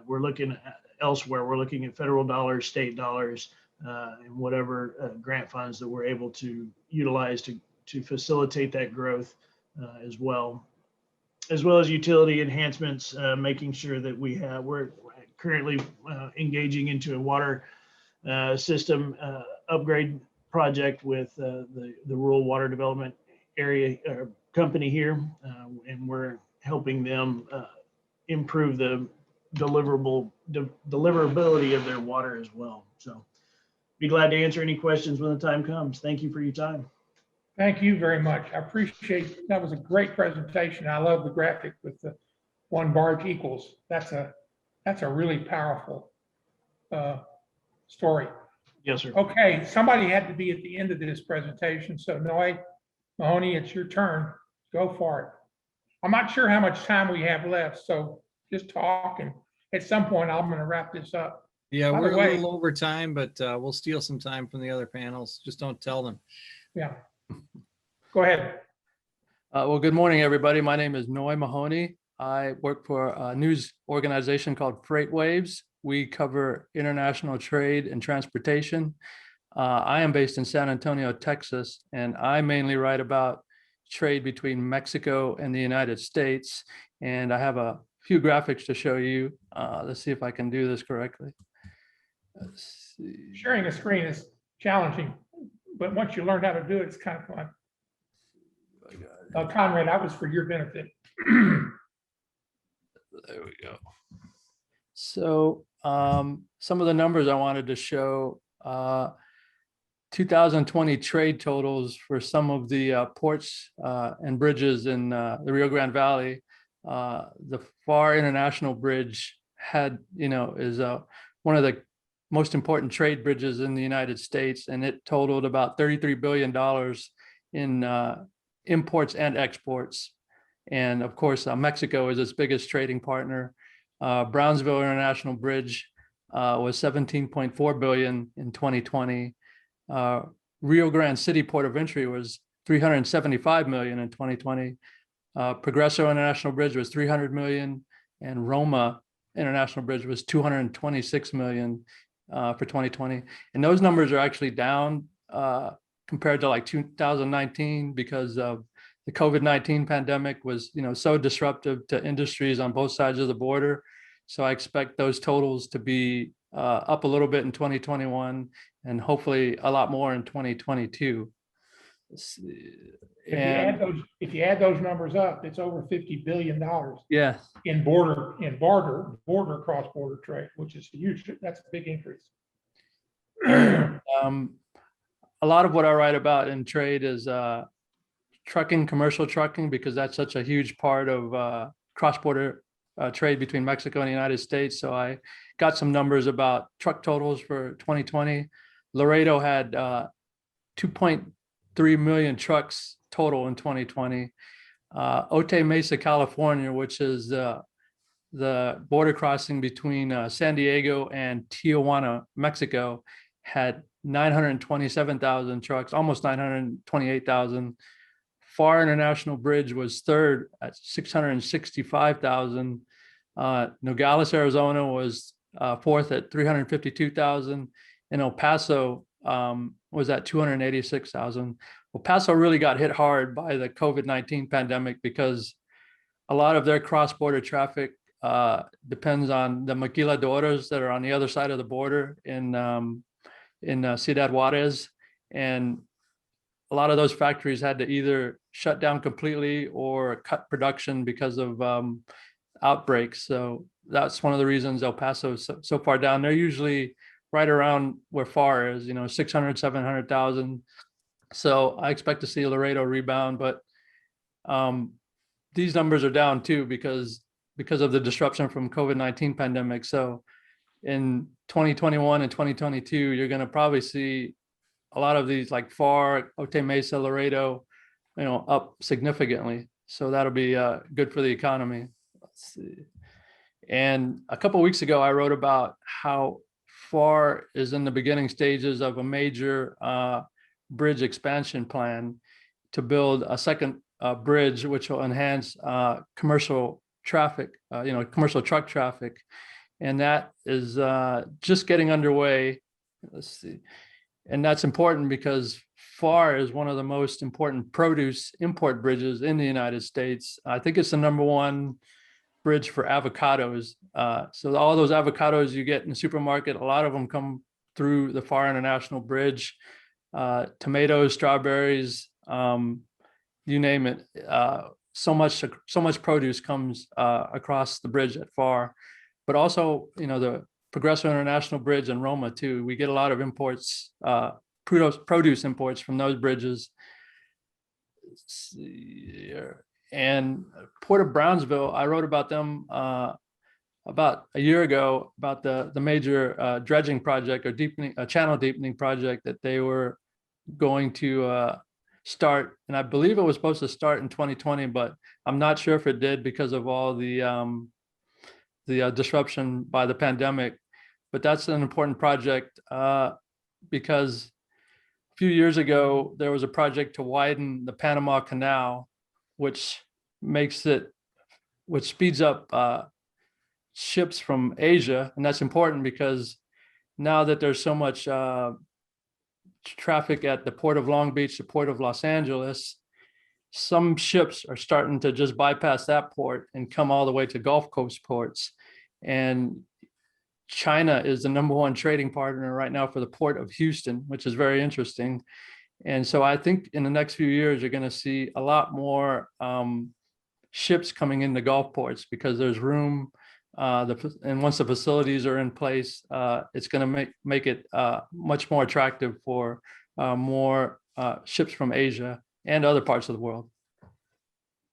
we're looking elsewhere. We're looking at federal dollars, state dollars, and whatever grant funds that we're able to utilize to facilitate that growth as well as utility enhancements, making sure that we're currently engaging into a water system upgrade project with the rural water development area company here, and we're helping them improve the deliverability of their water as well. So be glad to answer any questions when the time comes. Thank you for your time. Thank you very much. I appreciate, that was a great presentation. I love the graphic with the one barge equals. That's a really powerful story. Yes, sir. Okay, somebody had to be at the end of this presentation. So Noi Mahoney, it's your turn. Go for it. I'm not sure how much time we have left, so just talk, and at some point I'm going to wrap this up. Yeah, By we're the a way- little over time, but we'll steal some time from the other panels. Just don't tell them. Yeah. Go ahead. Well, good morning, everybody. My name is Noi Mahoney. I work for a news organization called Freight Waves. We cover international trade and transportation. I am based in San Antonio, Texas, and I mainly write about trade between Mexico and the United States. And I have a few graphics to show you. Let's see if I can do this correctly. Let's see. Sharing a screen is challenging, but once you learn how to do it, it's kind of fun. Conrad, that was for your benefit. There we go. So some of the numbers I wanted to show, 2020 trade totals for some of the ports and bridges in the Rio Grande Valley. The FAR International Bridge is one of the most important trade bridges in the United States, and it totaled about $33 billion in imports and exports. And of course, Mexico is its biggest trading partner. Brownsville International Bridge was $17.4 billion in 2020. Rio Grande City Port of Entry was $375 million in 2020. Progreso International Bridge was $300 million, and Roma International Bridge was $226 million for 2020. And those numbers are actually down compared to like 2019 because of the COVID-19 pandemic was, so disruptive to industries on both sides of the border. So I expect those totals to be up a little bit in 2021 and hopefully a lot more in 2022. Let's see. If you add And those, if you add those numbers up, it's over $50 billion yeah, in cross-border trade, which is huge. That's a big increase. um, a lot of what I write about in trade is trucking, commercial trucking, because that's such a huge part of cross-border trade between Mexico and the United States. So I got some numbers about truck totals for 2020. Laredo had 2.3 million trucks total in 2020. Otay Mesa, California, which is the border crossing between San Diego and Tijuana, Mexico, had 927,000 trucks, almost 928,000. FAR International Bridge was third at 665,000. Nogales, Arizona was fourth at 352,000. And El Paso was at 286,000. El Paso really got hit hard by the COVID-19 pandemic because a lot of their cross-border traffic depends on the maquiladoras that are on the other side of the border in Ciudad Juarez. And a lot of those factories had to either shut down completely or cut production because of outbreaks. So that's one of the reasons El Paso is so far down. They're usually right around where FAR is, 600, 700,000. So I expect to see Laredo rebound, but these numbers are down too because of the disruption from COVID-19 pandemic. So in 2021 and 2022, you're going to probably see a lot of these like FAR, Otay Mesa, Laredo, up significantly. So that'll be good for the economy. Let's see. And a couple of weeks ago, I wrote about how FAR is in the beginning stages of a major bridge expansion plan to build a second bridge, which will enhance commercial traffic, commercial truck traffic. And that is just getting underway. Let's see. And that's important because FAR is one of the most important produce import bridges in the United States. I think it's the #1 bridge for avocados. So all those avocados you get in the supermarket, a lot of them come through the FAR International Bridge. Tomatoes, strawberries, you name it. So much produce comes across the bridge at FAR, but also, the Progreso International Bridge and Roma too. We get a lot of imports, produce imports from those bridges. Let's see here. And Port of Brownsville, I wrote about them about a year ago about the major dredging project or channel deepening project that they were going to start. And I believe it was supposed to start in 2020, but I'm not sure if it did because of all the disruption by the pandemic. But that's an important project because a few years ago, there was a project to widen the Panama Canal, which speeds up ships from Asia. And that's important because now that there's so much traffic at the Port of Long Beach, the Port of Los Angeles, some ships are starting to just bypass that port and come all the way to Gulf Coast ports. And China is the #1 trading partner right now for the Port of Houston, which is very interesting. And so I think in the next few years, you're going to see a lot more ships coming into Gulf ports because there's room. And once the facilities are in place, it's going to make it much more attractive for more ships from Asia and other parts of the world.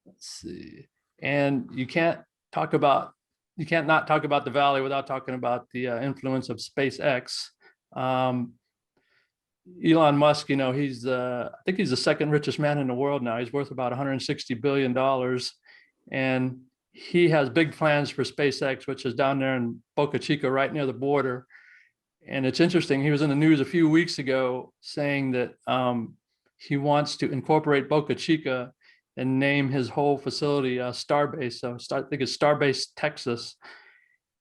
Let's see. And you can't not talk about the Valley without talking about the influence of SpaceX. Elon Musk, I think he's the second richest man in the world now. He's worth about $160 billion. And he has big plans for SpaceX, which is down there in Boca Chica, right near the border. And it's interesting. He was in the news a few weeks ago saying that he wants to incorporate Boca Chica and name his whole facility Starbase. So I think it's Starbase, Texas.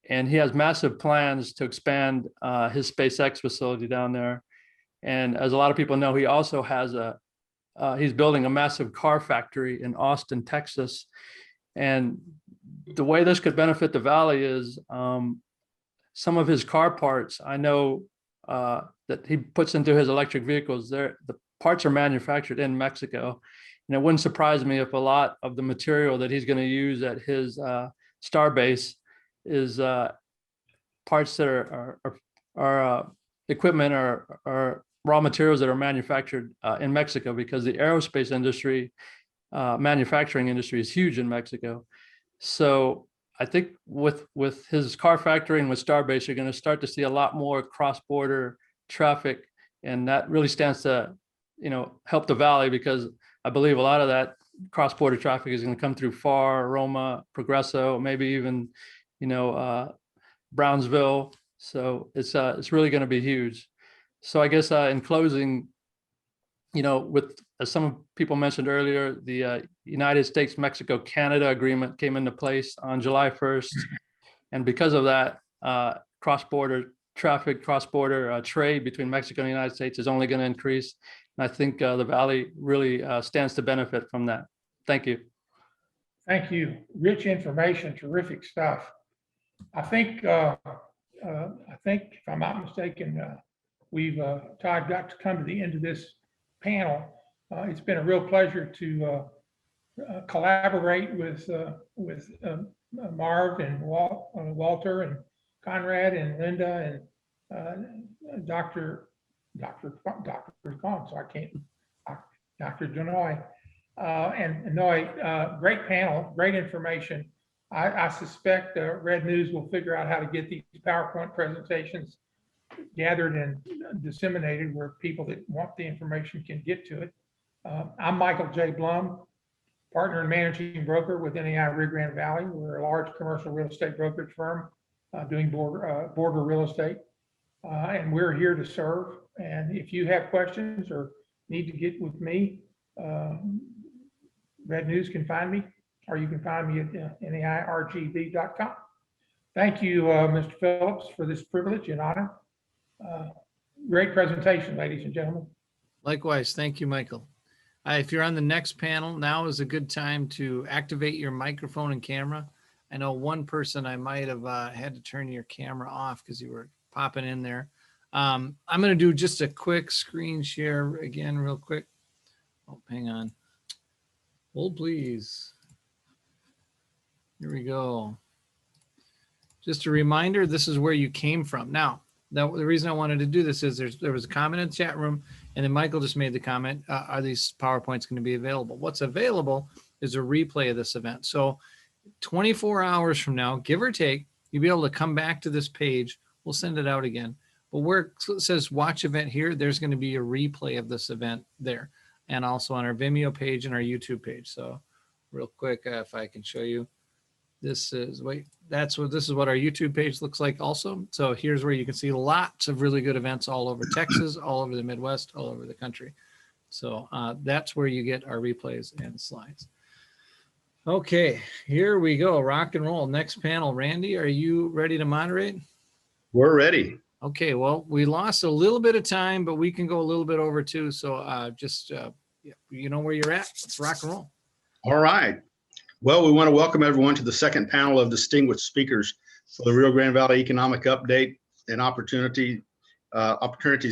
And he has massive plans to expand his SpaceX facility down there. And as a lot of people know, he also has he's building a massive car factory in Austin, Texas. And the way this could benefit the Valley is some of his car parts, I know that he puts into his electric vehicles, the parts are manufactured in Mexico. And it wouldn't surprise me if a lot of the material that he's going to use at his star base is parts that are equipment or raw materials that are manufactured in Mexico, because the aerospace industry, manufacturing industry is huge in Mexico. So I think with his car factory and with Starbase, you're going to start to see a lot more cross-border traffic, and that really stands to, help the valley, because I believe a lot of that cross-border traffic is going to come through FAR, Roma, Progreso, maybe even, Brownsville. So it's really going to be huge. So I guess in closing, with, as some people mentioned earlier, the United States, Mexico, Canada agreement came into place on July 1st. And because of that, cross-border traffic, cross-border trade between Mexico and the United States is only going to increase. And I think the Valley really stands to benefit from that. Thank you. Thank you. Rich information, terrific stuff. I think if I'm not mistaken, we've Todd got to come to the end of this panel. It's been a real pleasure to collaborate with Marv and Walter and Conrad and Linda and Dr. Kong, so I can't, Dr. Janna and Noi. Great panel, great information. I suspect Red News will figure out how to get these PowerPoint presentations gathered and disseminated where people that want the information can get to it. I'm Michael J. Blum, partner and managing broker with NAI Rio Grande Valley. We're a large commercial real estate brokerage firm doing border real estate. And we're here to serve. And if you have questions or need to get with me, Red News can find me, or you can find me at nairgv.com. Thank you, Mr. Phillips, for this privilege and honor. Great presentation, ladies and gentlemen. Likewise. Thank you, Michael. If you're on the next panel, now is a good time to activate your microphone and camera. I know one person I might have had to turn your camera off because you were popping in there. I'm going to do just a quick screen share again real quick. Oh, hang on. Hold, please. Here we go. Just a reminder, this is where you came from. Now, the reason I wanted to do this is there was a comment in the chat room, and then Michael just made the comment, are these PowerPoints going to be available? What's available is a replay of this event. So 24 hours from now, give or take, you'll be able to come back to this page. We'll send it out again. But where it says watch event here, there's going to be a replay of this event there, and also on our Vimeo page and our YouTube page. So real quick, if I can show you. This is this is what our YouTube page looks like also. So here's where you can see lots of really good events all over Texas, all over the Midwest, all over the country. So that's where you get our replays and slides. Okay, here we go. Rock and roll. Next panel. Randy, are you ready to moderate? We're ready. Okay, well, we lost a little bit of time, but we can go a little bit over too. So you know where you're at. Let's rock and roll. All right. Well, we want to welcome everyone to the second panel of distinguished speakers for the Rio Grande Valley Economic Update and Opportunities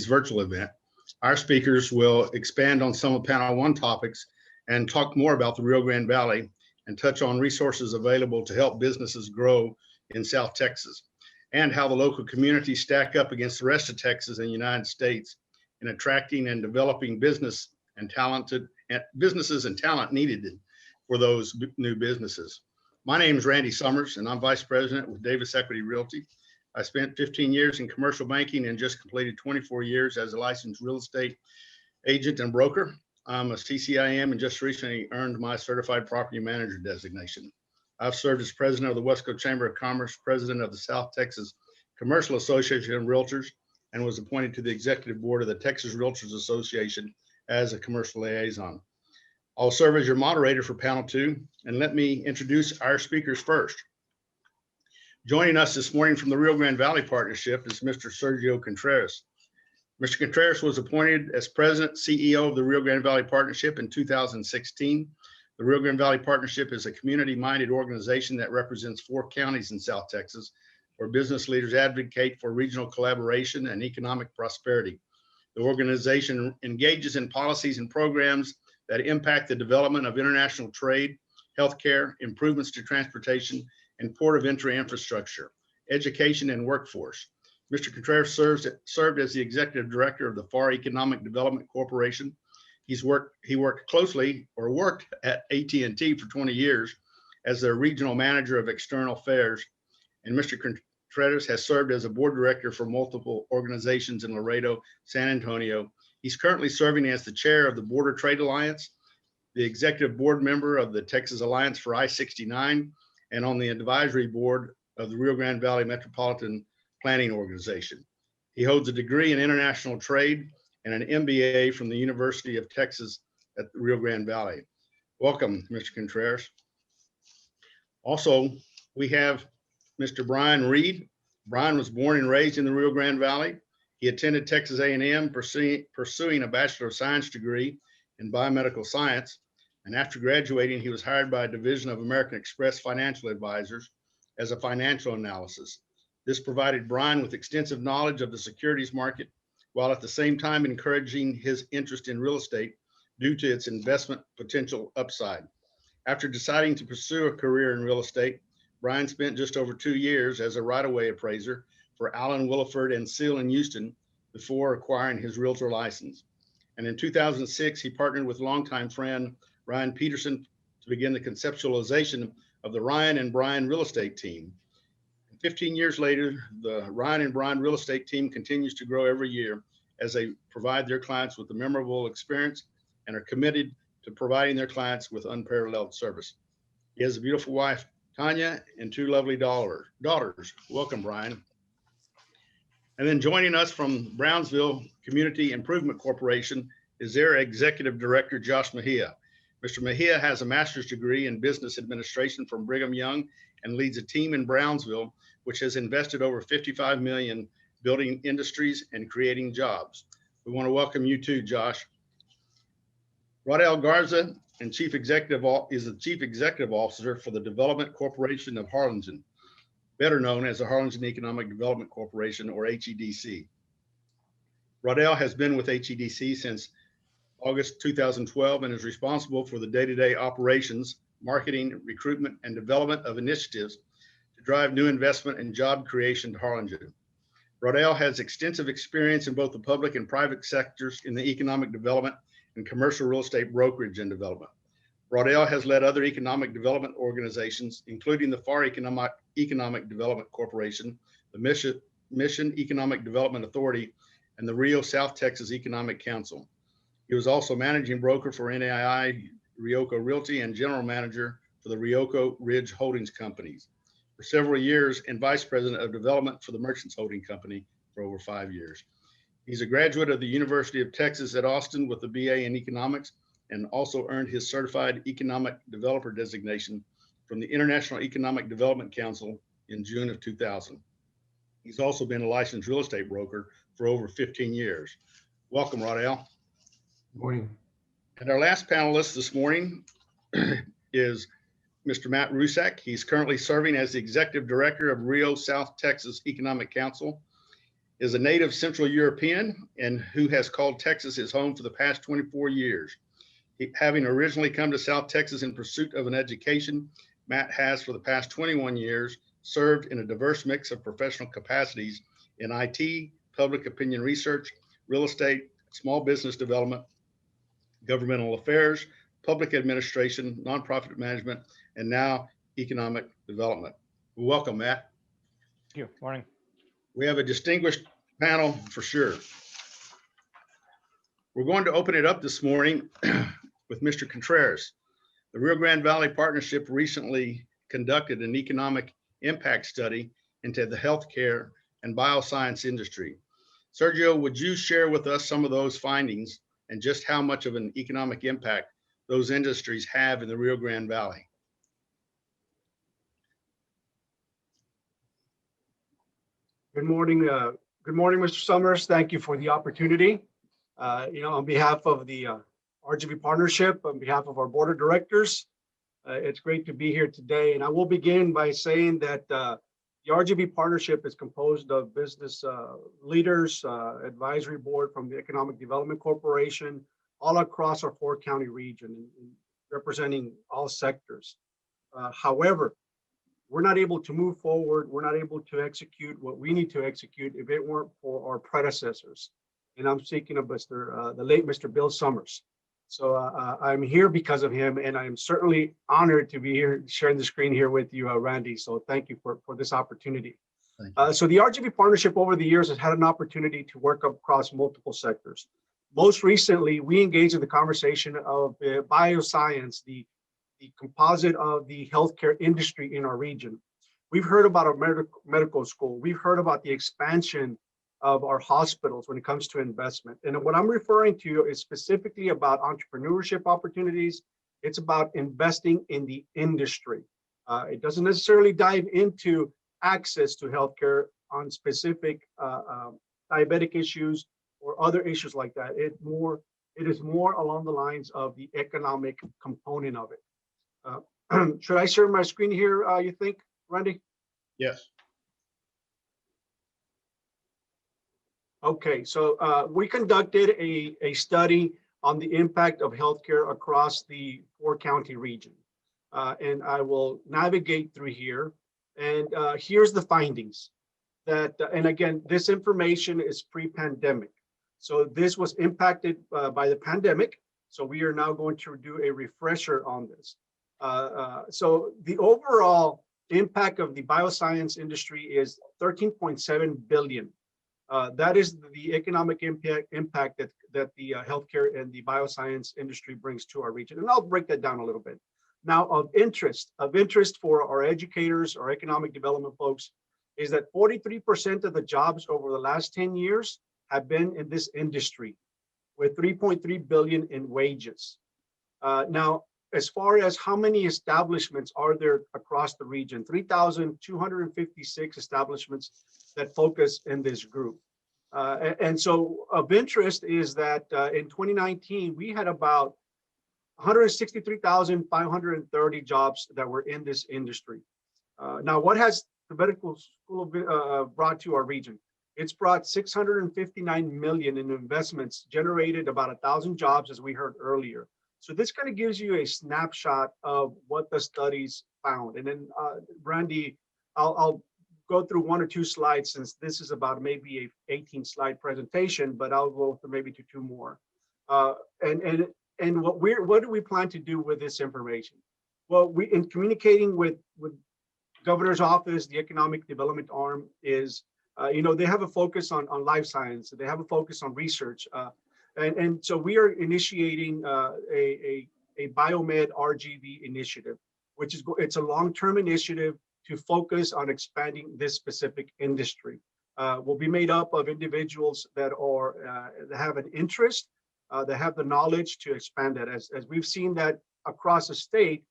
virtual event. Our speakers will expand on some of panel one topics and talk more about the Rio Grande Valley and touch on resources available to help businesses grow in South Texas and how the local communities stack up against the rest of Texas and the United States in attracting and developing businesses and talent needed for those new businesses. My name is Randy Summers, and I'm Vice President with Davis Equity Realty. I spent 15 years in commercial banking and just completed 24 years as a licensed real estate agent and broker. I'm a CCIM and just recently earned my Certified Property Manager designation. I've served as president of the West Coast Chamber of Commerce, president of the South Texas Commercial Association of Realtors, and was appointed to the executive board of the Texas Realtors Association as a commercial liaison. I'll serve as your moderator for panel two, and let me introduce our speakers first. Joining us this morning from the Rio Grande Valley Partnership is Mr. Sergio Contreras. Mr. Contreras was appointed as president, CEO of the Rio Grande Valley Partnership in 2016. The Rio Grande Valley Partnership is a community-minded organization that represents 4 counties in South Texas, where business leaders advocate for regional collaboration and economic prosperity. The organization engages in policies and programs that impact the development of international trade, healthcare, improvements to transportation, and port of entry infrastructure, education, and workforce. Mr. Contreras served as the executive director of the FAR Economic Development Corporation. He worked at AT&T for 20 years as their regional manager of external affairs. And Mr. Contreras has served as a board director for multiple organizations in Laredo, San Antonio. He's currently serving as the chair of the Border Trade Alliance, the executive board member of the Texas Alliance for I-69, and on the advisory board of the Rio Grande Valley Metropolitan Planning Organization. He holds a degree in international trade and an MBA from the University of Texas at the Rio Grande Valley. Welcome, Mr. Contreras. Also, we have Mr. Brian Reed. Brian was born and raised in the Rio Grande Valley. He attended Texas A&M pursuing a Bachelor of Science degree in biomedical science. And after graduating, he was hired by a division of American Express Financial Advisors as a financial analysis. This provided Brian with extensive knowledge of the securities market, while at the same time encouraging his interest in real estate due to its investment potential upside. After deciding to pursue a career in real estate, Brian spent just over 2 years as a right-of-way appraiser for Allen Williford and Seal in Houston before acquiring his realtor license. And in 2006, he partnered with longtime friend Ryan Peterson to begin the conceptualization of the Ryan and Brian real estate team. 15 years later, the Ryan and Brian real estate team continues to grow every year as they provide their clients with a memorable experience and are committed to providing their clients with unparalleled service. He has a beautiful wife, Tanya, and 2 lovely daughters. Welcome, Brian. And then joining us from Brownsville Community Improvement Corporation is their executive director, Josh Mejia. Mr. Mejia has a master's degree in business administration from Brigham Young and leads a team in Brownsville, which has invested over $55 million building industries and creating jobs. We want to welcome you too, Josh. Rodel Garza is the Chief Executive Officer for the Development Corporation of Harlingen, better known as the Harlingen Economic Development Corporation, or HEDC. Rodel has been with HEDC since August 2012 and is responsible for the day-to-day operations, marketing, recruitment, and development of initiatives to drive new investment and job creation to Harlingen. Rodel has extensive experience in both the public and private sectors in the economic development and commercial real estate brokerage and development. Rodel has led other economic development organizations, including the FAR Economic Development Corporation, the Mission Economic Development Authority, and the Rio South Texas Economic Council. He was also managing broker for NAI, Rioco Realty, and general manager for the Rioco Ridge Holdings Companies for several years, and vice president of development for the Merchants Holding Company for over 5 years. He's a graduate of the University of Texas at Austin with a BA in economics, and also earned his certified economic developer designation from the International Economic Development Council in June of 2000. He's also been a licensed real estate broker for over 15 years. Welcome, Rodel. Good morning. And our last panelist this morning is Mr. Matt Roussack. He's currently serving as the executive director of Rio South Texas Economic Council. Is a native Central European and who has called Texas his home for the past 24 years. Having originally come to South Texas in pursuit of an education, Matt has for the past 21 years served in a diverse mix of professional capacities in IT, public opinion research, real estate, small business development, governmental affairs, public administration, nonprofit management, and now economic development. Welcome, Matt. Thank you. Morning. We have a distinguished panel for sure. We're going to open it up this morning with Mr. Contreras. The Rio Grande Valley Partnership recently conducted an economic impact study into the healthcare and bioscience industry. Sergio, would you share with us some of those findings and just how much of an economic impact those industries have in the Rio Grande Valley? Good morning. Good morning, Mr. Summers. Thank you for the opportunity. On behalf of the RGV Partnership, on behalf of our board of directors, it's great to be here today. And I will begin by saying that The RGV partnership is composed of business leaders, advisory board from the Economic Development Corporation, all across our 4-county region, and representing all sectors. However, we're not able to move forward. We're not able to execute what we need to execute if it weren't for our predecessors. And I'm speaking of the late Mr. Bill Summers. So I'm here because of him, and I'm certainly honored to be here sharing the screen here with you, Randy. So thank you for this opportunity. So the RGV partnership over the years has had an opportunity to work across multiple sectors. Most recently, we engaged in the conversation of bioscience, the composite of the healthcare industry in our region. We've heard about our medical school. We've heard about the expansion of our hospitals when it comes to investment. And what I'm referring to is specifically about entrepreneurship opportunities. It's about investing in the industry. It doesn't necessarily dive into access to healthcare on specific diabetic issues or other issues like that. It is more along the lines of the economic component of it. Should I share my screen here, you think, Randy? Yes. Okay, so we conducted a study on the impact of healthcare across the 4-county region. And I will navigate through here. And here's the findings. And again, this information is pre-pandemic. So this was impacted by the pandemic. So we are now going to do a refresher on this. So the overall impact of the bioscience industry is 13.7 billion. That is the economic impact that the healthcare and the bioscience industry brings to our region. And I'll break that down a little bit. Now, of interest for our educators, our economic development folks, is that 43% of the jobs over the last 10 years have been in this industry, with 3.3 billion in wages. Now, as far as how many establishments are there across the region, 3,256 establishments that focus in this group. And so of interest is that in 2019, we had about 163,530 jobs that were in this industry. Now, what has the medical school brought to our region? It's brought 659 million in investments, generated about 1,000 jobs, as we heard earlier. So this kind of gives you a snapshot of what the studies found. And then, Randy, I'll go through 1 or 2 slides, since this is about maybe a 18-slide presentation, but I'll go through maybe to 2 more. And what do we plan to do with this information? Well, in communicating with governor's office, the economic development arm is, they have a focus on life science. They have a focus on research. And so we are initiating a biomed RGV initiative, which is it's a long-term initiative to focus on expanding this specific industry. Will be made up of individuals that have an interest, that have the knowledge to expand that. As we've seen that across the state,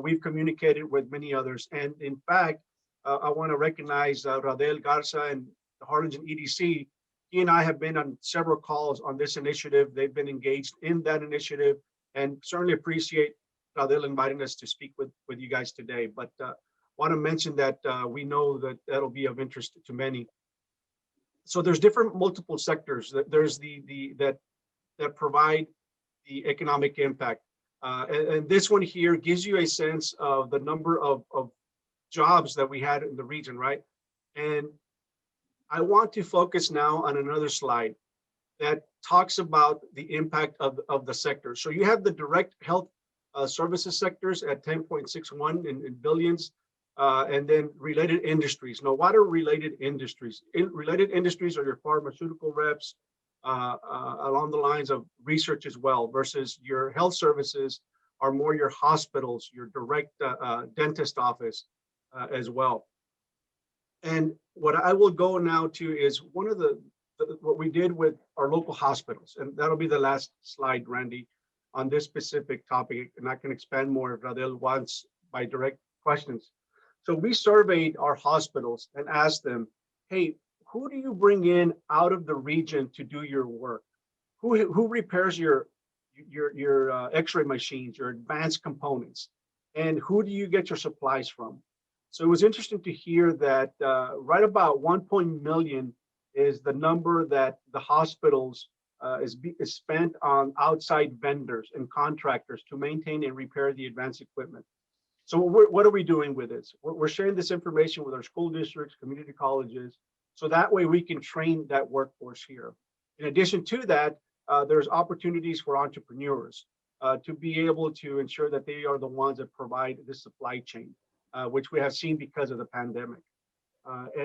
we've communicated with many others. And in fact, I want to recognize Radel Garza and the Harlingen EDC. He and I have been on several calls on this initiative. They've been engaged in that initiative, and certainly appreciate Radel inviting us to speak with you guys today. But want to mention that we know that that'll be of interest to many. So there's different multiple sectors. There's that provide the economic impact. And this one here gives you a sense of the number of jobs that we had in the region, right? And I want to focus now on another slide that talks about the impact of the sector. So you have the direct health services sectors at 10.61 in billions, and then related industries. Now, what are related industries? Related industries are your pharmaceutical reps, along the lines of research as well, versus your health services are more your hospitals, your direct dentist office as well. And what I will go now to is one of what we did with our local hospitals, and that'll be the last slide, Randy, on this specific topic, and I can expand more if Radel wants by direct questions. So we surveyed our hospitals and asked them, hey, who do you bring in out of the region to do your work? Who repairs your X-ray machines, your advanced components? And who do you get your supplies from? So it was interesting to hear that right about 1 million is the number that the hospitals is spent on outside vendors and contractors to maintain and repair the advanced equipment. So what are we doing with this? We're sharing this information with our school districts, community colleges, so that way we can train that workforce here. In addition to that, there's opportunities for entrepreneurs to be able to ensure that they are the ones that provide the supply chain, which we have seen because of the pandemic.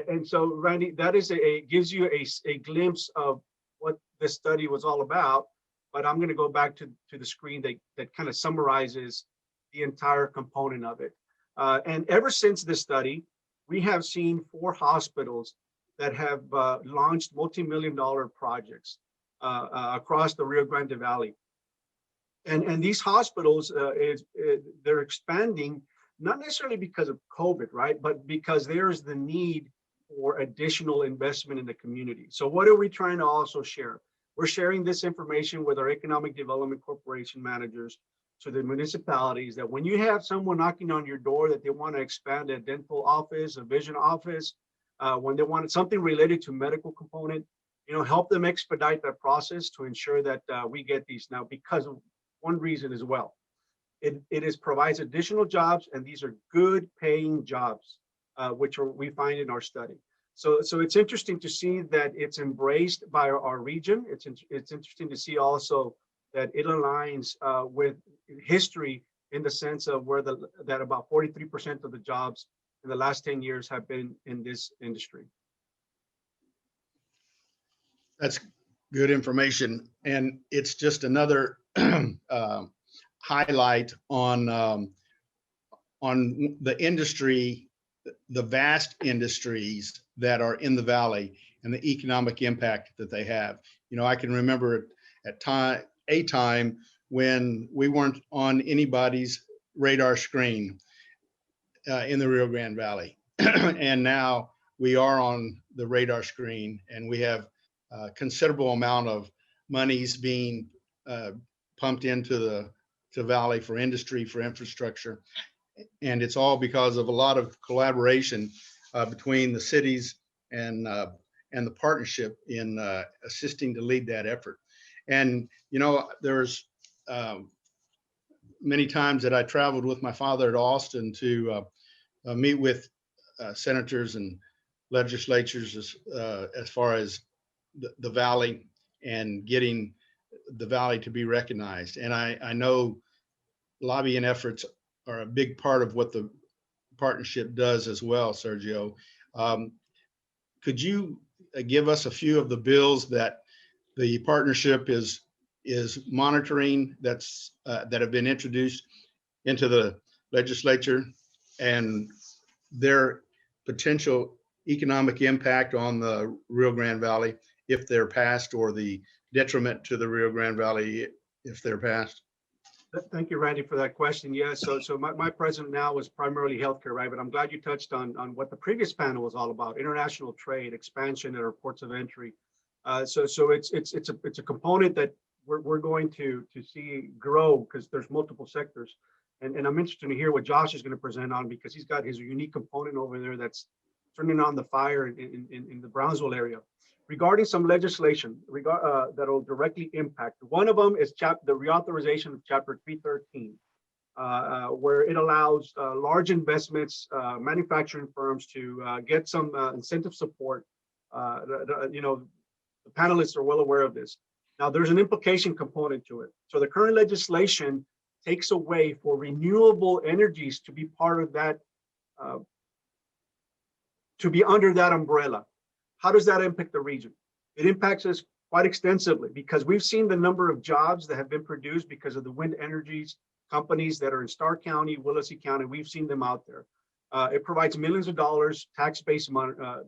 And so, Randy, that is gives you a glimpse of what this study was all about. But I'm going to go back to the screen that kind of summarizes the entire component of it. And ever since this study, we have seen 4 hospitals that have launched multi-million-dollar projects across the Rio Grande Valley. And these hospitals, they're expanding, not necessarily because of COVID, right? But because there's the need for additional investment in the community. So what are we trying to also share? We're sharing this information with our Economic Development Corporation managers to the municipalities, that when you have someone knocking on your door that they want to expand a dental office, a vision office, when they want something related to medical component, help them expedite that process to ensure that we get these now, because of one reason as well. It provides additional jobs, and these are good paying jobs, which we find in our study. So it's interesting to see that it's embraced by our region. It's interesting to see also that it aligns with history, in the sense of that about 43% of the jobs in the last 10 years have been in this industry. That's good information, and it's just another highlight on the industry, the vast industries that are in the valley, and the economic impact that they have. I can remember a time when we weren't on anybody's radar screen in the Rio Grande Valley, and now we are on the radar screen, and we have a considerable amount of monies being pumped into the valley for industry, for infrastructure. And it's all because of a lot of collaboration between the cities and the partnership in assisting to lead that effort. And, there's many times that I traveled with my father to Austin to meet with senators and legislatures as far as the valley and getting the valley to be recognized. And I know lobbying efforts are a big part of what the partnership does as well, Sergio. Could you give us a few of the bills that the partnership is monitoring that have been introduced into the legislature, and their potential economic impact on the Rio Grande Valley if they're passed, or the detriment to the Rio Grande Valley if they're passed? Thank you, Randy, for that question. Yeah, so my present now is primarily healthcare, right? But I'm glad you touched on what the previous panel was all about: international trade, expansion at our ports of entry. So it's a component that we're going to see grow, because there's multiple sectors. And I'm interested to hear what Josh is going to present on, because he's got his unique component over there that's turning on the fire in the Brownsville area. Regarding some legislation that will directly impact. One of them is the reauthorization of Chapter 313, where it allows large investments, manufacturing firms to get some incentive support. The panelists are well aware of this. Now, there's an implication component to it. So the current legislation takes away for renewable energies to be part of that, to be under that umbrella. How does that impact the region? It impacts us quite extensively, because we've seen the number of jobs that have been produced because of the wind energies companies that are in Starr County, Willacy County. We've seen them out there. It provides millions of dollars, tax-based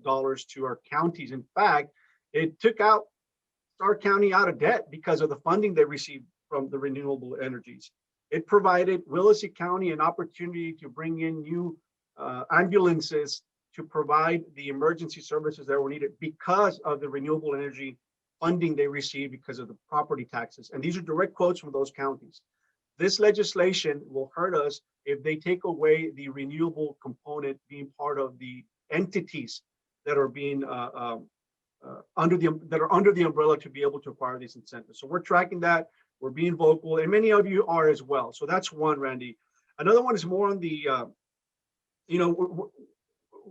dollars to our counties. In fact, it took out Starr County out of debt because of the funding they received from the renewable energies. It provided Willacy County an opportunity to bring in new ambulances to provide the emergency services that were needed because of the renewable energy funding they received because of the property taxes. And these are direct quotes from those counties. This legislation will hurt us if they take away the renewable component being part of the entities that are being under the umbrella to be able to acquire these incentives. So we're tracking that. We're being vocal, and many of you are as well. So that's one, Randy. Another one is more on the,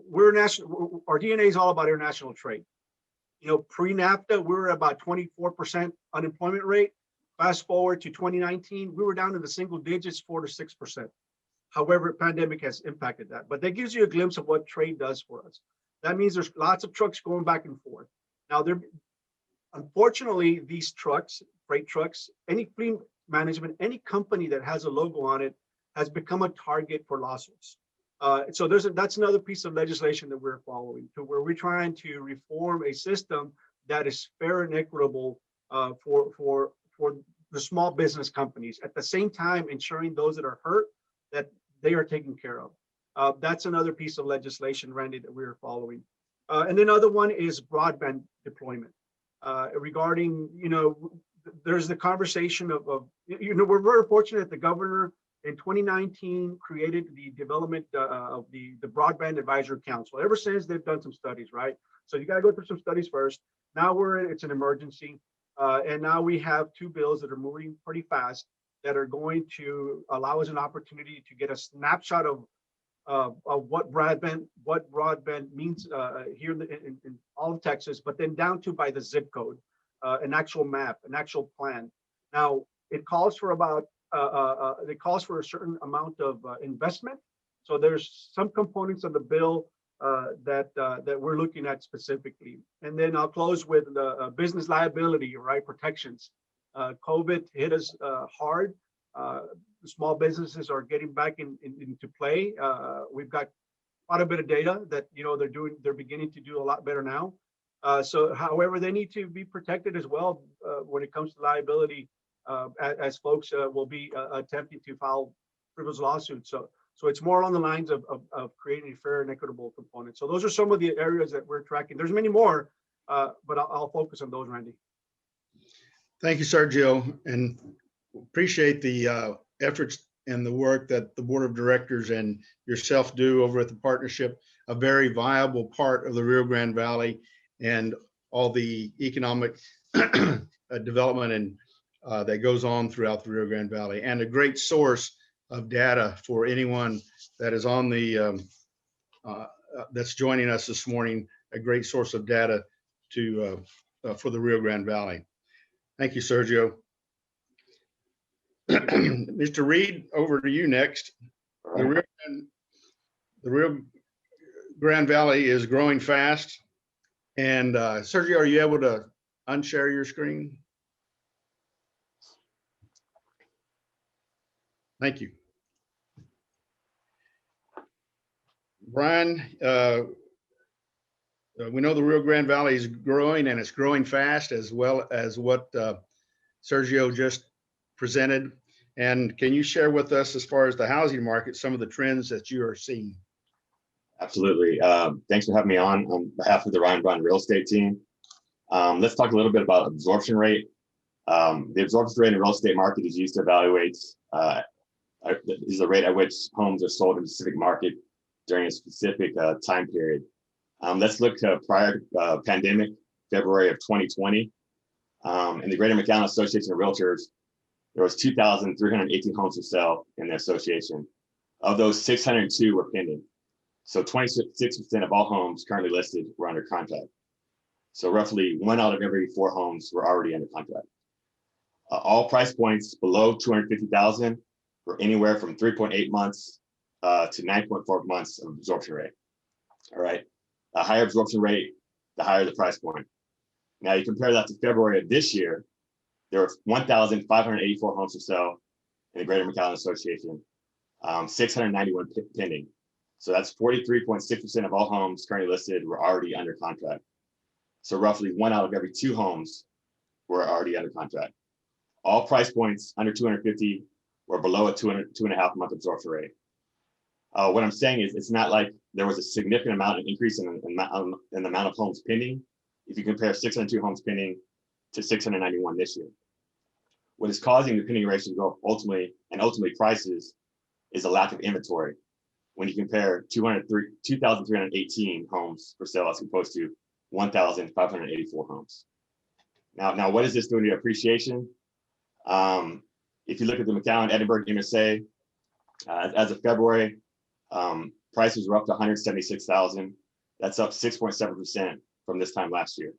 we're national. Our DNA is all about international trade. Pre-NAFTA, we were about 24% unemployment rate. Fast forward to 2019, we were down in the single digits, 4 to 6%. However, pandemic has impacted that. But that gives you a glimpse of what trade does for us. That means there's lots of trucks going back and forth. Now, unfortunately, these trucks, freight trucks, any fleet management, any company that has a logo on it has become a target for lawsuits. So that's another piece of legislation that we're following, to where we're trying to reform a system that is fair and equitable for the small business companies, at the same time ensuring those that are hurt, that they are taken care of. That's another piece of legislation, Randy, that we're following. And another one is broadband deployment. Regarding, there's the conversation of we're very fortunate that the governor in 2019 created the development of the Broadband Advisory Council. Ever since, they've done some studies, right? So you got to go through some studies first. Now it's an emergency. And now we have 2 bills that are moving pretty fast that are going to allow us an opportunity to get a snapshot of what broadband means here in all of Texas, but then down to by the zip code, an actual map, an actual plan. Now it calls for a certain amount of investment. So there's some components of the bill that we're looking at specifically. And then I'll close with the business liability, right? Protections. COVID hit us hard. Small businesses are getting back into play. We've got quite a bit of data that they're beginning to do a lot better now. So however, they need to be protected as well when it comes to liability, as folks will be attempting to file frivolous lawsuits. So it's more along the lines of creating a fair and equitable component. So those are some of the areas that we're tracking. There's many more, but I'll focus on those, Randy. Thank you, Sergio, and appreciate the efforts and the work that the board of directors and yourself do over at the partnership, a very viable part of the Rio Grande Valley and all the economic development and that goes on throughout the Rio Grande Valley, and a great source of data for anyone that is on the that's joining us this morning. A great source of data to for the Rio Grande Valley. Thank you, Sergio. Mr. Reed, over to you next. The Rio Grande Valley is growing fast. And Sergio, are you able to unshare your screen? Thank you. Brian, we know the Rio Grande Valley is growing, and it's growing fast, as well as what Sergio just presented. And can you share with us, as far as the housing market, some of the trends that you are seeing? Absolutely. Thanks for having me on behalf of the Ryan Brown real estate team. Let's talk a little bit about absorption rate. The absorption rate in the real estate market is used to evaluate is the rate at which homes are sold in a specific market during a specific time period. Let's look prior to pandemic, February of 2020. In the Greater McAllen Association of Realtors, there was 2,318 homes for sale in the association. Of those, 602 were pending. So 26% of all homes currently listed were under contract. So roughly 1 out of every 4 homes were already under contract. All price points below 250,000 were anywhere from 3.8 months to 9.4 months of absorption rate. All right, a higher absorption rate, the higher the price point. Now you compare that to February of this year, there were 1,584 homes for sale in the Greater McAllen Association, 691 pending. So that's 43.6% of all homes currently listed were already under contract. So roughly 1 out of every 2 homes were already under contract. All price points under 250 were below a 2.5 month absorption rate. What I'm saying is, it's not like there was a significant amount of increase in the amount of homes pending if you compare 602 homes pending to 691 this year. what is causing the pending ratio to go up ultimately prices is a lack of inventory. When you compare 2,318 homes for sale as opposed to 1,584 homes. Now, what is this doing to appreciation? If you look at the McAllen Edinburgh MSA, as of February, prices were up to 176,000. That's up 6.7% from this time last year.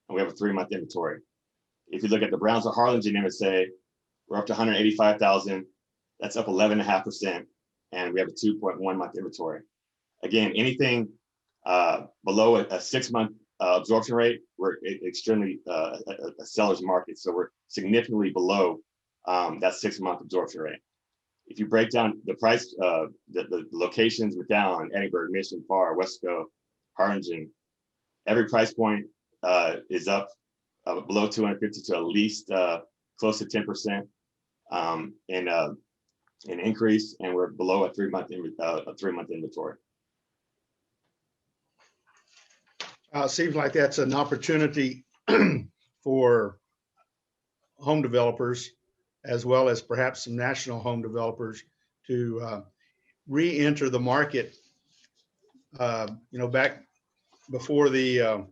And we have a 3-month inventory. If you look at the Brownsville Harlingen MSA, we're up to 185,000. That's up 11.5%. And we have a 2.1-month inventory. Again, anything below a 6-month absorption rate, we're extremely a seller's market. So we're significantly below that 6-month absorption rate. If you break down the price, the locations, McAllen, Edinburgh, Mission, Far, Wesco, Harlingen, every price point is up below 250 to at least close to 10% in increase, and we're below a 3-month inventory. Seems like that's an opportunity for home developers, as well as perhaps some national home developers, to re-enter the market. Back before the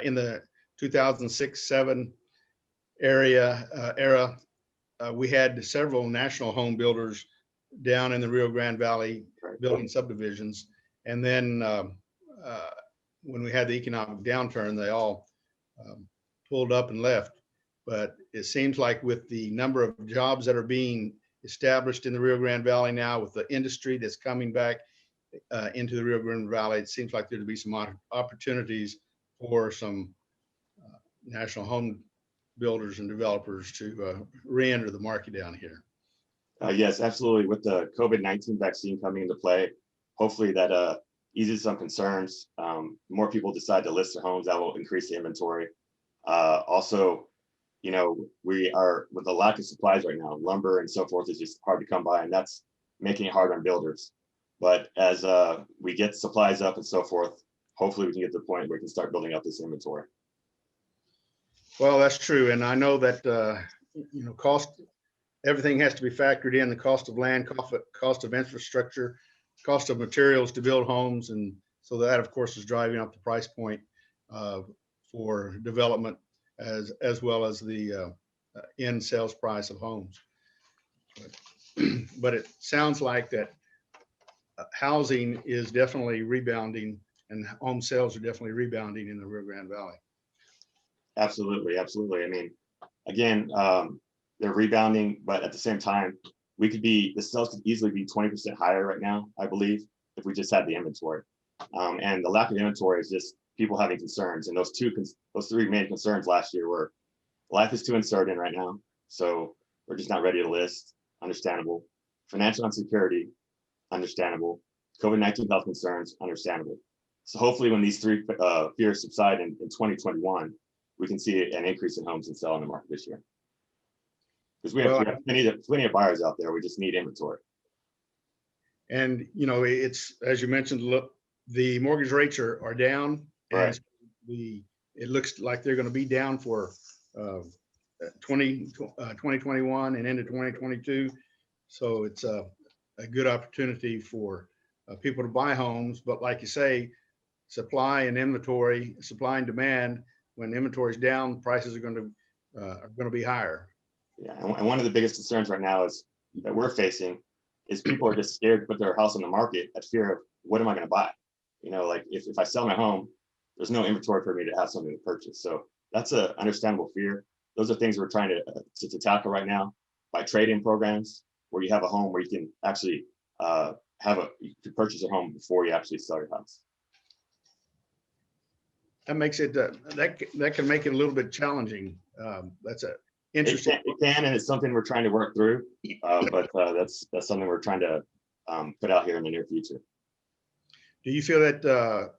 in the 2006-07 era, we had several national home builders down in the Rio Grande Valley building subdivisions, and then when we had the economic downturn, they all pulled up and left. But it seems like with the number of jobs that are being established in the Rio Grande Valley now, with the industry that's coming back into the Rio Grande Valley, it seems like there'd be some opportunities for some national home builders and developers to re-enter the market down here. Yes, absolutely. With the COVID-19 vaccine coming into play, hopefully that eases some concerns. More people decide to list their homes, that will increase the inventory. Also, we are, with the lack of supplies right now, lumber and so forth is just hard to come by, and that's making it hard on builders. But as we get supplies up and so forth, hopefully we can get to the point where we can start building up this inventory. Well, that's true. And I know that, cost, everything has to be factored in: the cost of land, cost of infrastructure, cost of materials to build homes. And so that, of course, is driving up the price point for development, as well as the end sales price of homes. But it sounds like that housing is definitely rebounding, and home sales are definitely rebounding in the Rio Grande Valley. Absolutely, absolutely. I mean, again, they're rebounding, but at the same time, the sales could easily be 20% higher right now, I believe, if we just had the inventory. And the lack of inventory is just people having concerns. And those 3 main concerns last year were: life is too uncertain right now, so we're just not ready to list, understandable; financial insecurity, understandable; COVID-19 health concerns, understandable. So hopefully when these 3 fears subside in 2021, we can see an increase in homes and sell in the market this year. Because we have plenty of buyers out there. We just need inventory. And, it's, as you mentioned, look, the mortgage rates are down. Right. And it looks like they're going to be down for 2021 and into 2022. So it's a good opportunity for people to buy homes. But like you say, supply and demand, when inventory is down, prices are going to be higher. Yeah, and one of the biggest concerns right now that we're facing is people are just scared to put their house on the market at fear of, what am I going to buy? Like if I sell my home, there's no inventory for me to have something to purchase. So that's an understandable fear. Those are things we're trying to tackle right now by trade-in programs, where you have a home where you can actually you can purchase a home before you actually sell your house. That makes it that can make it a little bit challenging. That's interesting. It can, and it's something we're trying to work through. But that's something we're trying to put out here in the near future. Do you feel that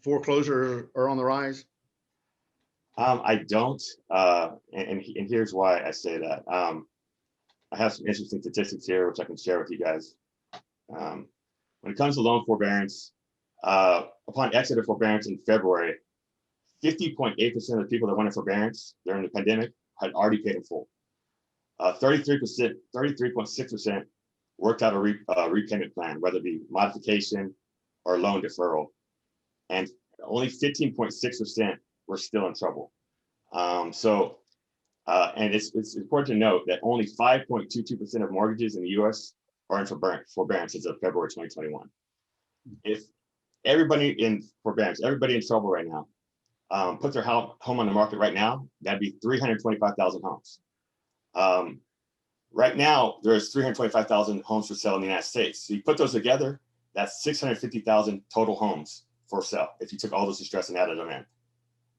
foreclosure are on the rise? I don't, and here's why I say that. I have some interesting statistics here, which I can share with you guys. When it comes to loan forbearance, upon exit of forbearance in February, 50.8% of the people that went in forbearance during the pandemic had already paid in full. 33.6% worked out a repayment plan, whether it be modification or loan deferral, and only 15.6% were still in trouble. And it's important to note that only 5.22% of mortgages in the U.S. are in forbearance as of February 2021. If everybody in forbearance, everybody in trouble right now, put their home on the market right now, that'd be 325,000 homes. Right now, there's 325,000 homes for sale in the United States. So you put those together, that's 650,000 total homes for sale if you took all those distress and added them in.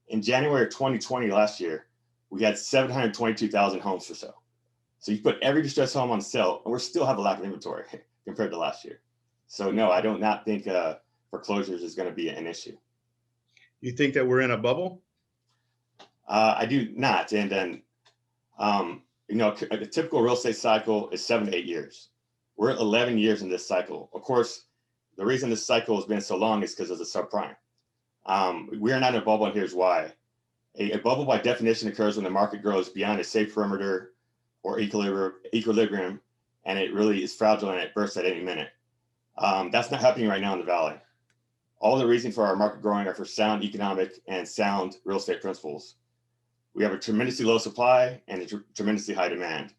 In January of 2020, last year, we had 722,000 homes for sale. So you put every distressed home on sale, and we still have a lack of inventory compared to last year. So no, I do not think foreclosures is going to be an issue. You think that we're in a bubble? I do not. And then, you know, a typical real estate cycle is 7 to 8 years. We're 11 years in this cycle. Of course, the reason this cycle has been so long is because of the subprime. We're not in a bubble, and here's why. A bubble by definition occurs when the market grows beyond a safe perimeter or equilibrium, and it really is fragile and it bursts at any minute. That's not happening right now in the Valley. All the reason for our market growing are for sound economic and sound real estate principles. We have a tremendously low supply and a tremendously high demand.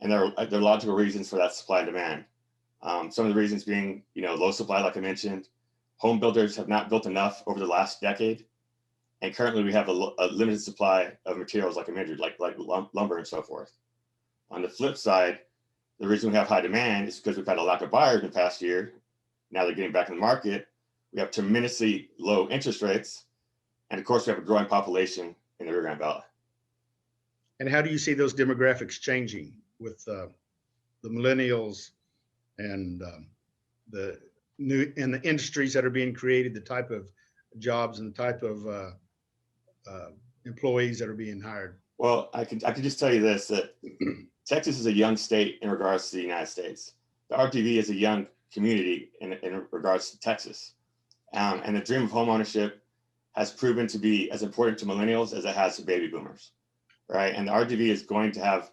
And there are logical reasons for that supply and demand. Some of the reasons being, you know, low supply, like I mentioned. Home builders have not built enough over the last decade. And currently we have a limited supply of materials, like I mentioned, like lumber and so forth. On the flip side, the reason we have high demand is because we've had a lack of buyers in the past year. Now they're getting back in the market. We have tremendously low interest rates. And of course, we have a growing population in the Rio Grande Valley. And how do you see those demographics changing with the millennials and the industries that are being created, the type of jobs and the type of employees that are being hired? Well, I can just tell you this, that Texas is a young state in regards to the United States. The RTV is a young community in regards to Texas. And the dream of home ownership has proven to be as important to millennials as it has to baby boomers, right? And the RTV is going to have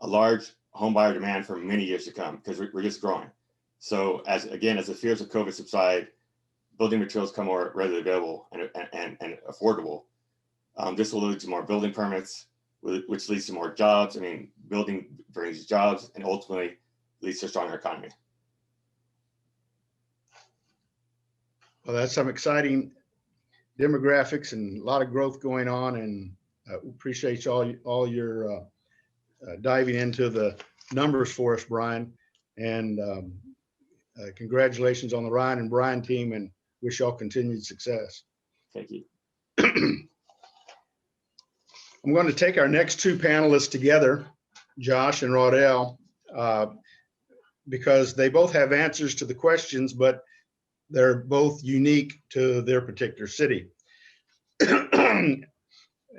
a large home buyer demand for many years to come because we're just growing. So as the fears of COVID subside, building materials come more readily available and affordable. This will lead to more building permits, which leads to more jobs. I mean, building brings jobs and ultimately leads to a stronger economy. Well, that's some exciting demographics and a lot of growth going on, and appreciate all your diving into the numbers for us, Brian. And congratulations on the Ryan and Brian team, and wish y'all continued success. Thank you. I'm going to take our next two panelists together, Josh and Rodell, because they both have answers to the questions, but they're both unique to their particular city. And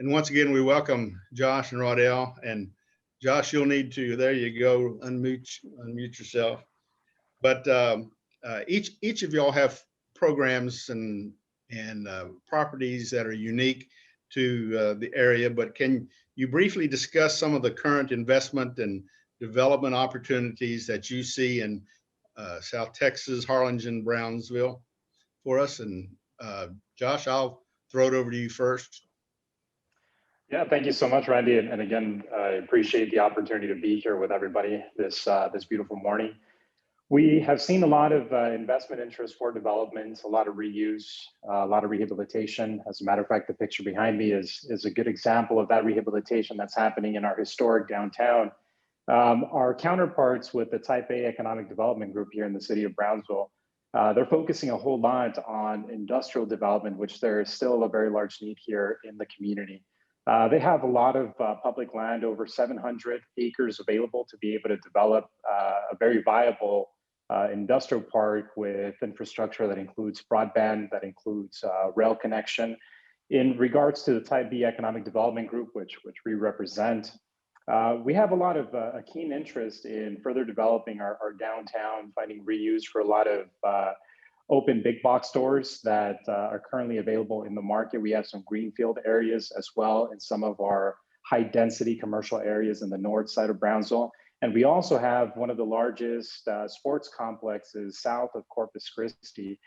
once again, we welcome Josh and Rodell. And Josh, you'll need to, there you go, unmute yourself. But each of y'all have programs and properties that are unique to the area, but can you briefly discuss some of the current investment and development opportunities that you see in South Texas, Harlingen, Brownsville for us? And Josh, I'll throw it over to you first. Yeah, thank you so much, Randy. And again, I appreciate the opportunity to be here with everybody this beautiful morning. We have seen a lot of investment interest for development, a lot of reuse, a lot of rehabilitation. As a matter of fact, the picture behind me is a good example of that rehabilitation that's happening in our historic downtown. Our counterparts with the Type A Economic Development Group here in the city of Brownsville, they're focusing a whole lot on industrial development, which there is still a very large need here in the community. They have a lot of public land, over 700 acres available to be able to develop a very viable industrial park with infrastructure that includes broadband, that includes rail connection. In regards to the Type B Economic Development Group, which we represent, we have a lot of a keen interest in further developing our downtown, finding reuse for a lot of open big box stores that are currently available in the market. We have some greenfield areas as well in some of our high density commercial areas in the north side of Brownsville. And we also have one of the largest sports complexes south of Corpus Christi,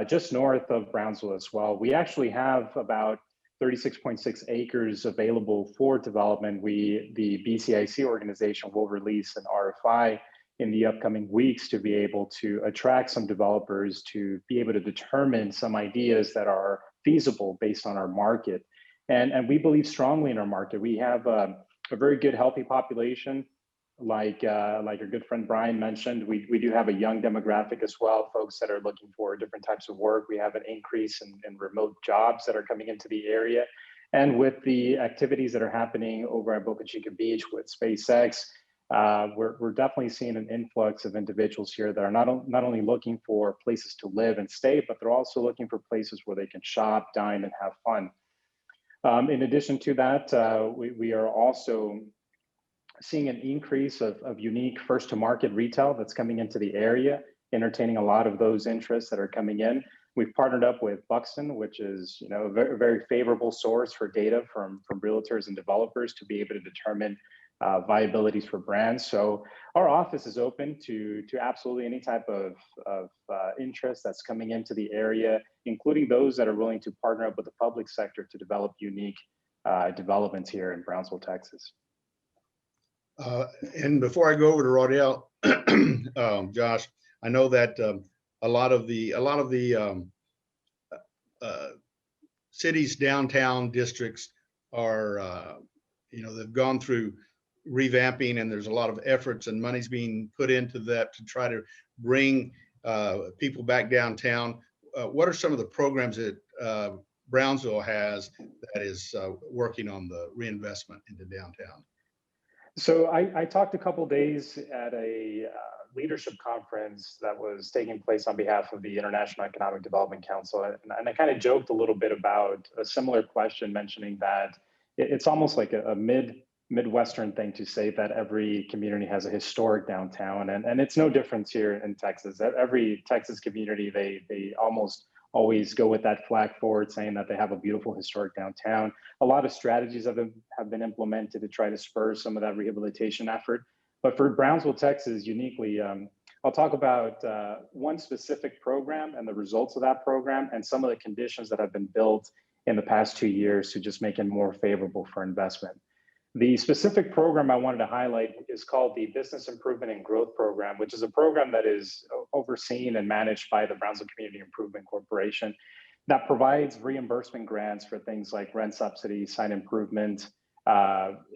just north of Brownsville as well. We actually have about 36.6 acres available for development. The BCIC organization will release an RFI in the upcoming weeks to be able to attract some developers to be able to determine some ideas that are feasible based on our market. And we believe strongly in our market. We have a very good, healthy population. Like our good friend Brian mentioned, we do have a young demographic as well, folks that are looking for different types of work. We have an increase in remote jobs that are coming into the area. And with the activities that are happening over at Boca Chica Beach with SpaceX, we're definitely seeing an influx of individuals here that are not only looking for places to live and stay, but they're also looking for places where they can shop, dine, and have fun. In addition to that, we are also seeing an increase of unique first to market retail that's coming into the area, entertaining a lot of those interests that are coming in. We've partnered up with Buxton, which is a very, very favorable source for data from realtors and developers to be able to determine viabilities for brands. So our office is open to absolutely any type of interest that's coming into the area, including those that are willing to partner up with the public sector to develop unique developments here in Brownsville, Texas. And before I go over to Rodell, Josh, I know that a lot of the cities' downtown districts are, they've gone through revamping, and there's a lot of efforts and money's being put into that to try to bring people back downtown. What are some of the programs that Brownsville has that is working on the reinvestment into downtown? So I talked a couple days at a leadership conference that was taking place on behalf of the International Economic Development Council. And I kind of joked a little bit about a similar question, mentioning that it's almost like a Midwestern thing to say that every community has a historic downtown. And it's no difference here in Texas. Every Texas community, they almost always go with that flag forward, saying that they have a beautiful historic downtown. A lot of strategies have been implemented to try to spur some of that rehabilitation effort. But for Brownsville, Texas, uniquely, I'll talk about one specific program and the results of that program and some of the conditions that have been built in the past 2 years to just make it more favorable for investment. The specific program I wanted to highlight is called the Business Improvement and Growth Program, which is a program that is overseen and managed by the Brownsville Community Improvement Corporation that provides reimbursement grants for things like rent subsidies, sign improvement,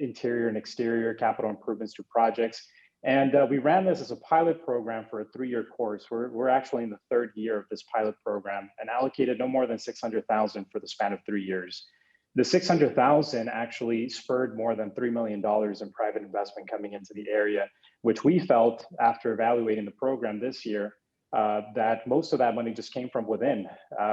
interior and exterior capital improvements to projects. And we ran this as a pilot program for a 3-year course. We're actually in the 3rd year of this pilot program and allocated no more than $600,000 for the span of 3 years. The $600,000 actually spurred more than $3 million in private investment coming into the area, which we felt after evaluating the program this year, that most of that money just came from within.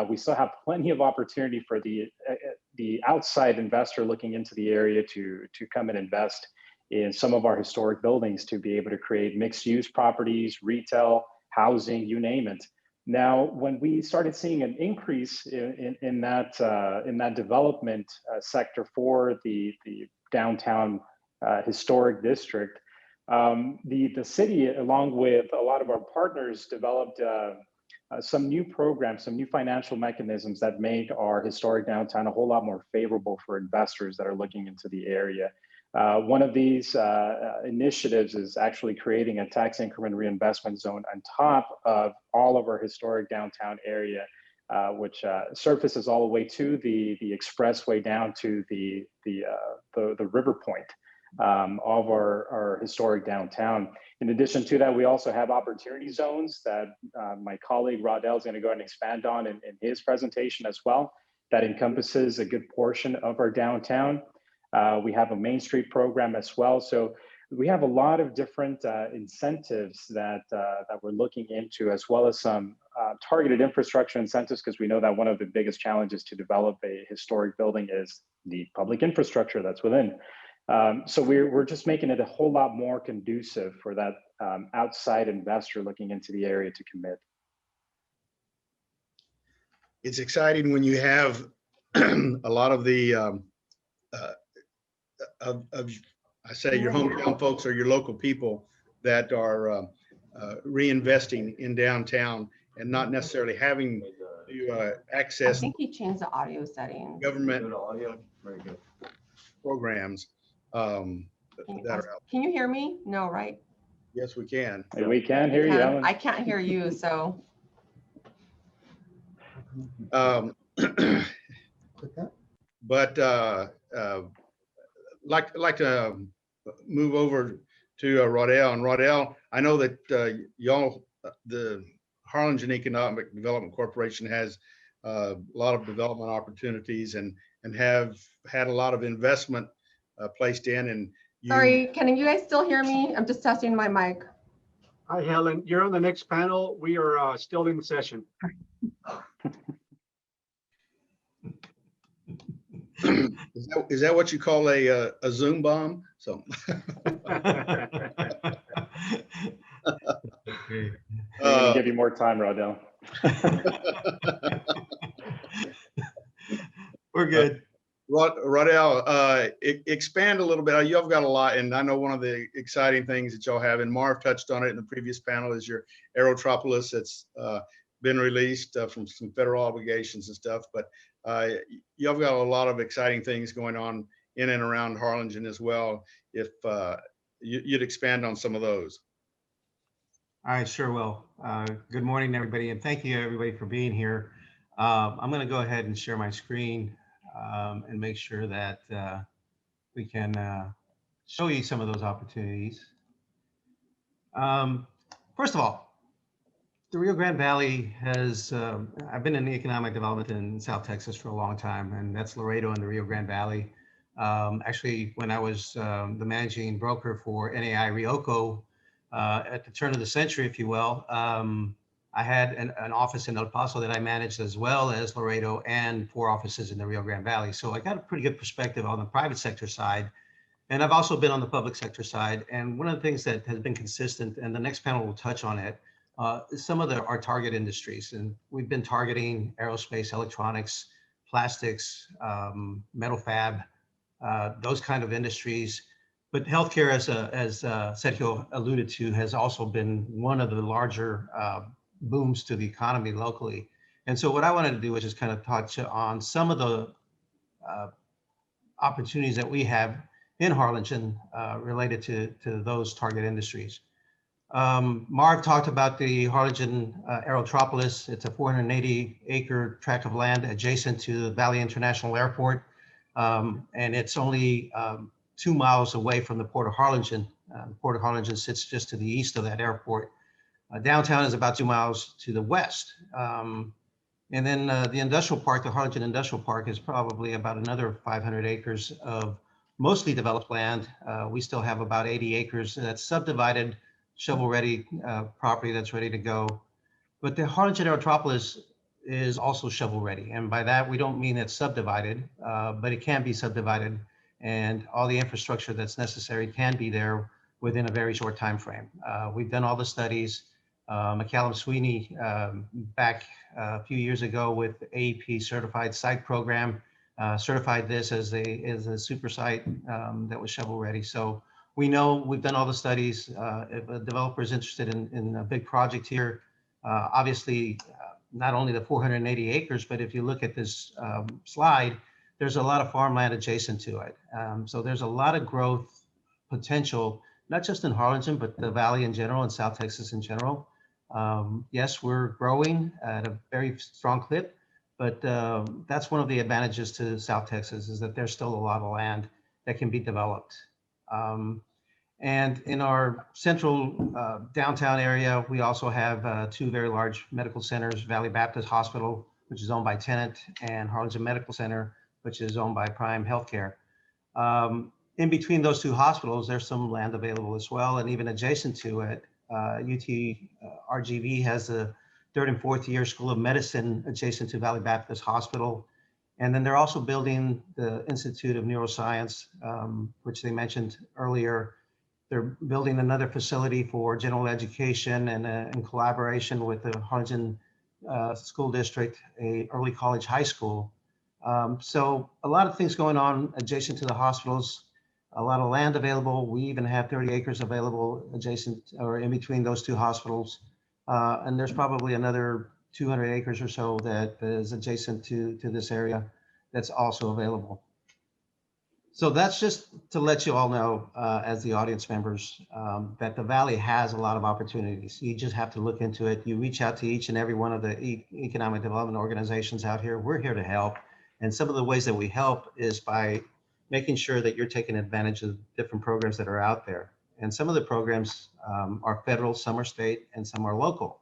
We still have plenty of opportunity for the outside investor looking into the area to come and invest in some of our historic buildings to be able to create mixed use properties, retail, housing, you name it. Now, when we started seeing an increase in that development sector for the downtown historic district, the city, along with a lot of our partners, developed some new programs, some new financial mechanisms that make our historic downtown a whole lot more favorable for investors that are looking into the area. One of these initiatives is actually creating a tax increment reinvestment zone on top of all of our historic downtown area, which surfaces all the way to the expressway down to the river point of our historic downtown. In addition to that, we also have opportunity zones that my colleague Rodell is going to go ahead and expand on in his presentation as well. That encompasses a good portion of our downtown. We have a Main Street program as well. So we have a lot of different incentives that we're looking into, as well as some targeted infrastructure incentives, because we know that one of the biggest challenges to develop a historic building is the public infrastructure that's within. So we're just making it a whole lot more conducive for that outside investor looking into the area to commit. It's exciting when you have a lot of the I say your hometown folks or your local people that are reinvesting in downtown and not necessarily having to I access think he changed the audio setting. government programs that are out. Can you hear me? No, right? Yes, we can. Hey, we can hear you, Ellen. I can't hear you, so. But like to move over to Rodell. And Rodell, I know that y'all, the Harlingen Economic Development Corporation has a lot of development opportunities and have had a lot of investment placed in. And Sorry, can you guys still hear me? I'm just testing my mic. Hi, Helen. You're on the next panel. We are still in session. Is that what you call a Zoom bomb? So. We're gonna give you more time, Rodell. We're good. Rodell, expand a little bit. Y'all got a lot, and I know one of the exciting things that y'all have, and Marv touched on it in the previous panel, is your Aerotropolis that's been released from some federal obligations and stuff. But y'all got a lot of exciting things going on in and around Harlingen as well. If you'd expand on some of those. All right, sure will. Good morning, everybody, and thank you, everybody, for being here. I'm going to go ahead and share my screen and make sure that we can show you some of those opportunities. First of all, the Rio Grande Valley has, I've been in economic development in South Texas for a long time, and that's Laredo and the Rio Grande Valley. Actually, when I was the managing broker for NAI Rioco at the turn of the century, if you will, I had an office in El Paso that I managed, as well as Laredo, and 4 offices in the Rio Grande Valley. So I got a pretty good perspective on the private sector side. And I've also been on the public sector side. And one of the things that has been consistent, and the next panel will touch on it, is some of our target industries. And we've been targeting aerospace, electronics, plastics, metal fab, those kind of industries. But healthcare, as Sergio alluded to, has also been one of the larger booms to the economy locally. And so what I wanted to do is just kind of touch on some of the opportunities that we have in Harlingen related to those target industries. Marv talked about the Halogen Aerotropolis. It's a 480-acre tract of land adjacent to the Valley International Airport. And it's only 2 miles away from the Port of Harlingen. The Port of Harlingen sits just to the east of that airport. Downtown is about 2 miles to the west. And then the industrial park, the Harlingen Industrial Park, is probably about another 500 acres of mostly developed land. We still have about 80 acres that's subdivided, shovel-ready property that's ready to go. But the Halogen Aerotropolis is also shovel-ready. And by that, we don't mean it's subdivided, but it can be subdivided, and all the infrastructure that's necessary can be there within a very short time frame. We've done all the studies. McCallum Sweeney, back a few years ago with AEP certified site program, certified this as a super site that was shovel ready. So we know, we've done all the studies. If a developer is interested in a big project here, obviously not only the 480 acres, but if you look at this slide, there's a lot of farmland adjacent to it. So there's a lot of growth potential, not just in Harlingen, but the Valley in general and South Texas in general. Yes, we're growing at a very strong clip, but that's one of the advantages to South Texas, is that there's still a lot of land that can be developed. And in our central downtown area, we also have 2 very large medical centers, Valley Baptist Hospital, which is owned by Tenet, and Harlingen Medical Center, which is owned by Prime Healthcare. In between those 2 hospitals, there's some land available as well, and even adjacent to it, UT RGV has a 3rd and 4th year School of Medicine adjacent to Valley Baptist Hospital. And then they're also building the Institute of Neuroscience, which they mentioned earlier. They're building another facility for general education, and in collaboration with the Harlingen School District, a early college high school. So a lot of things going on adjacent to the hospitals. a lot of land available. We even have 30 acres available adjacent or in between those two hospitals. And there's probably another 200 acres or so that is adjacent to this area that's also available. So that's just to let you all know, as the audience members, that the Valley has a lot of opportunities. You just have to look into it. You reach out to each and every one of the economic development organizations out here. We're here to help. And some of the ways that we help is by making sure that you're taking advantage of different programs that are out there. And some of the programs are federal, some are state, and some are local.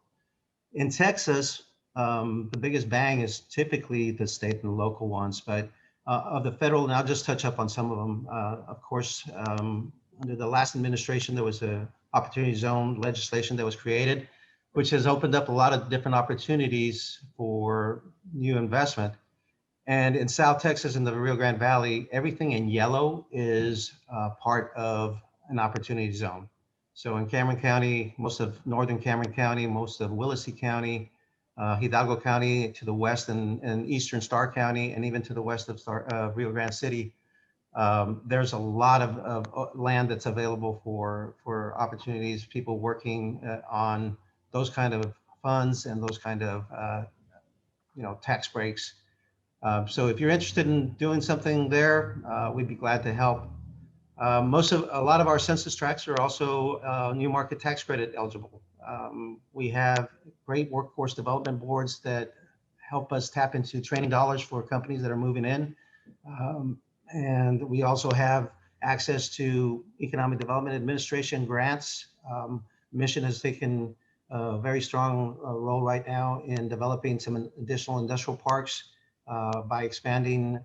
In Texas, the biggest bang is typically the state and local ones, but of the federal, and I'll just touch up on some of them. Of course, under the last administration, there was a opportunity zone legislation that was created, which has opened up a lot of different opportunities for new investment. And in South Texas and the Rio Grande Valley, everything in yellow is part of an opportunity zone. So in Cameron County, most of northern Cameron County, most of Willacy County, Hidalgo County to the west, and eastern Starr County, and even to the west of Rio Grande City, there's a lot of land that's available for opportunities, people working on those kind of funds and those kind of tax breaks. So if you're interested in doing something there, we'd be glad to help. A lot of our census tracts are also new market tax credit eligible. We have great workforce development boards that help us tap into training dollars for companies that are moving in. And we also have access to Economic Development Administration grants. Mission has taken a very strong role right now in developing some additional industrial parks by expanding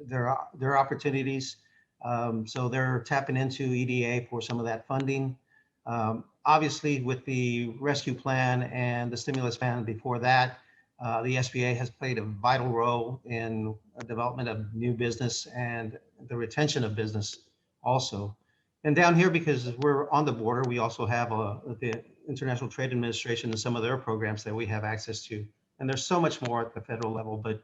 their opportunities. So they're tapping into EDA for some of that funding. Obviously, with the rescue plan and the stimulus plan before that, the SBA has played a vital role in the development of new business and the retention of business also. And down here, because we're on the border, we also have the International Trade Administration and some of their programs that we have access to. And there's so much more at the federal level, but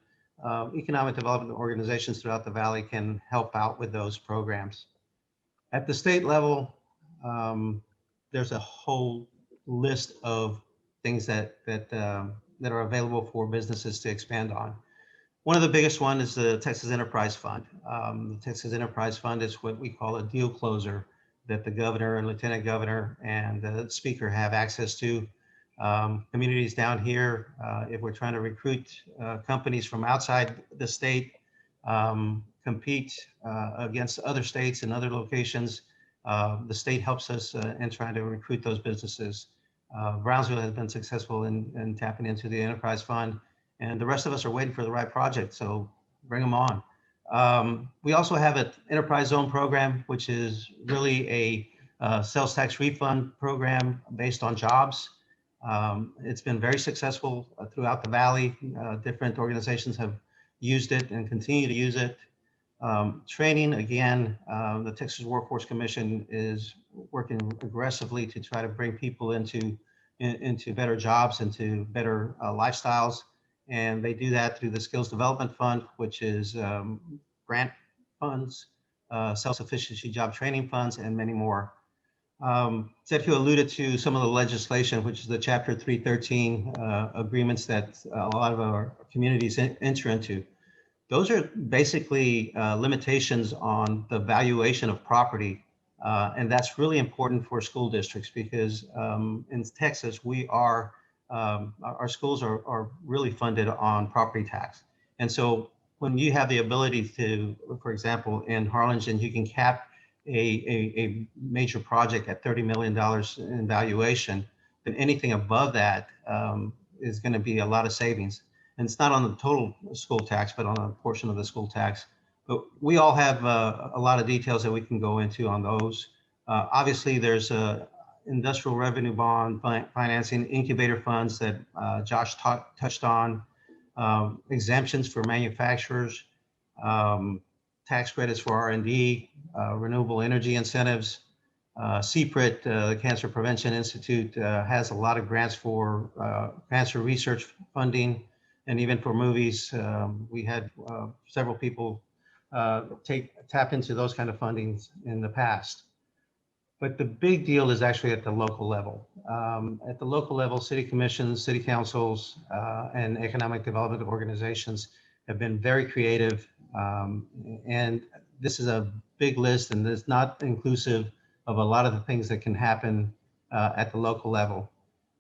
economic development organizations throughout the Valley can help out with those programs. At the state level, there's a whole list of things that are available for businesses to expand on. One of the biggest one is the Texas Enterprise Fund. The Texas Enterprise Fund is what we call a deal closer that the governor and lieutenant governor and the speaker have access to. Communities down here, if we're trying to recruit companies from outside the state, compete against other states and other locations, the state helps us in trying to recruit those businesses. Brownsville has been successful in tapping into the Enterprise Fund, and the rest of us are waiting for the right project, so bring them on. We also have an Enterprise Zone program, which is really a sales tax refund program based on jobs. It's been very successful throughout the Valley. Different organizations have used it and continue to use it. Training, again, the Texas Workforce Commission is working aggressively to try to bring people into better jobs, into better lifestyles. And they do that through the Skills Development Fund, which is grant funds, self-sufficiency job training funds, and many more. Sergio alluded to some of the legislation, which is the Chapter 313 agreements that a lot of our communities enter into. Those are basically limitations on the valuation of property. And that's really important for school districts because in Texas, our schools are really funded on property tax. And so when you have the ability to, for example, in Harlingen, you can cap a major project at $30 million in valuation, then anything above that is going to be a lot of savings. And it's not on the total school tax, but on a portion of the school tax. But we all have a lot of details that we can go into on those. Obviously, there's a industrial revenue bond financing, incubator funds that Josh touched on, exemptions for manufacturers, tax credits for R&D, renewable energy incentives. CPRIT, the Cancer Prevention Institute, has a lot of grants for cancer research funding, and even for movies. We had several people tap into those kind of fundings in the past. But the big deal is actually at the local level. At the local level, city commissions, city councils, and economic development organizations have been very creative. And this is a big list, and it's not inclusive of a lot of the things that can happen at the local level.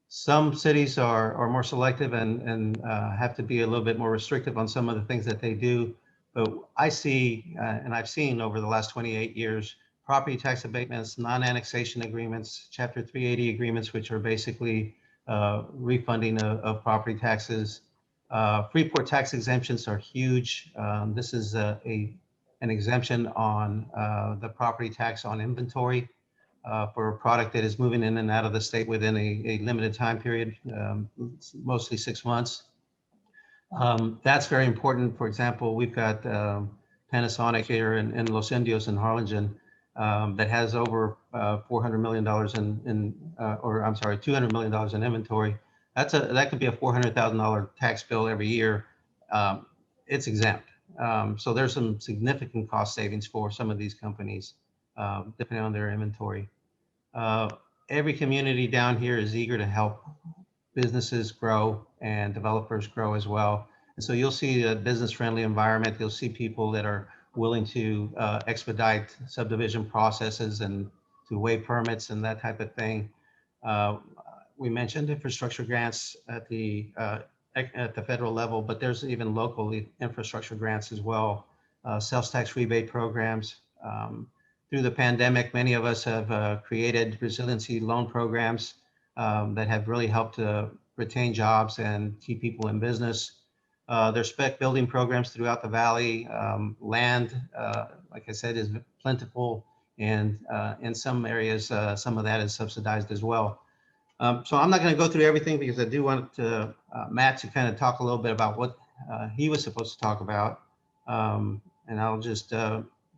Some cities are more selective and have to be a little bit more restrictive on some of the things that they do. But I see, and I've seen over the last 28 years, property tax abatements, non-annexation agreements, Chapter 380 agreements, which are basically refunding of property taxes. Freeport tax exemptions are huge. This is an exemption on the property tax on inventory for a product that is moving in and out of the state within a limited time period, mostly 6 months. That's very important. For example, we've got Panasonic here in Los Indios in Harlingen that has over $400 million $200 million in inventory. That could be a $400,000 tax bill every year. It's exempt. So there's some significant cost savings for some of these companies, depending on their inventory. Every community down here is eager to help businesses grow and developers grow as well. And so you'll see a business-friendly environment. You'll see people that are willing to expedite subdivision processes and to waive permits and that type of thing. We mentioned infrastructure grants at the federal level, but there's even local infrastructure grants as well, sales tax rebate programs. Through the pandemic, many of us have created resiliency loan programs that have really helped to retain jobs and keep people in business. There's spec building programs throughout the valley. Land, like I said, is plentiful, and in some areas, some of that is subsidized as well. So I'm not going to go through everything because I do want Matt to kind of talk a little bit about what he was supposed to talk about. And I'll just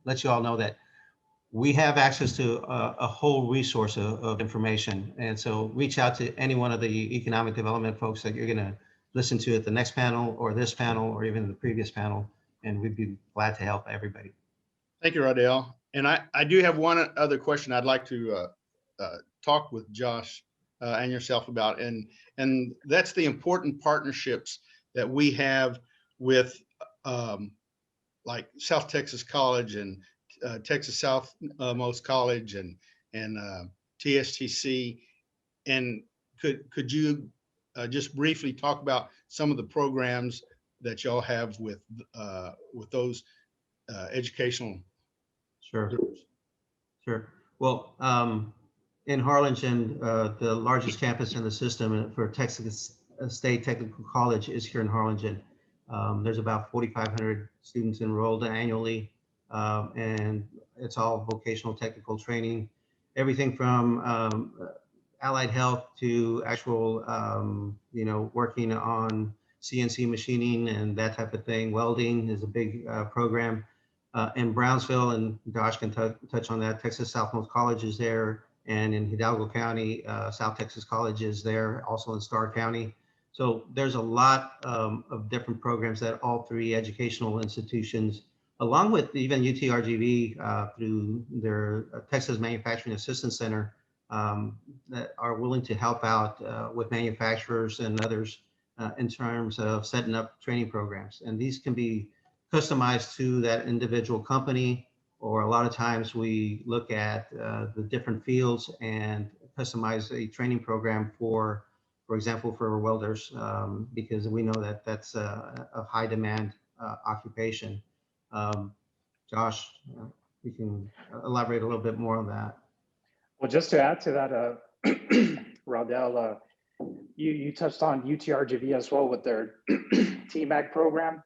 let you all know that we have access to a whole resource of information. And so reach out to any one of the economic development folks that you're going to listen to at the next panel or this panel or even the previous panel, and we'd be glad to help everybody. Thank you, Rodell. And I do have one other question I'd like to talk with Josh and yourself about, and that's the important partnerships that we have with like South Texas College and Texas Southmost College and TSTC. And could you just briefly talk about some of the programs that y'all have with those educational? Sure. Well, in Harlingen, the largest campus in the system for Texas State Technical College is here in Harlingen. There's about 4,500 students enrolled annually, and it's all vocational technical training, everything from allied health to actual, working on CNC machining and that type of thing. Welding is a big program. In Brownsville, and Josh can touch on that, Texas Southmost College is there. And in Hidalgo County, South Texas College is there, also in Starr County. So there's a lot of different programs that all three educational institutions, along with even UTRGV through their Texas Manufacturing Assistance Center, that are willing to help out with manufacturers and others in terms of setting up training programs. And these can be customized to that individual company, or a lot of times we look at the different fields and customize a training program for example, for welders, because we know that that's a high demand occupation. Josh, you can elaborate a little bit more on that. Well, just to add to that, Rodell, you touched on UTRGV as well with their TMAC program.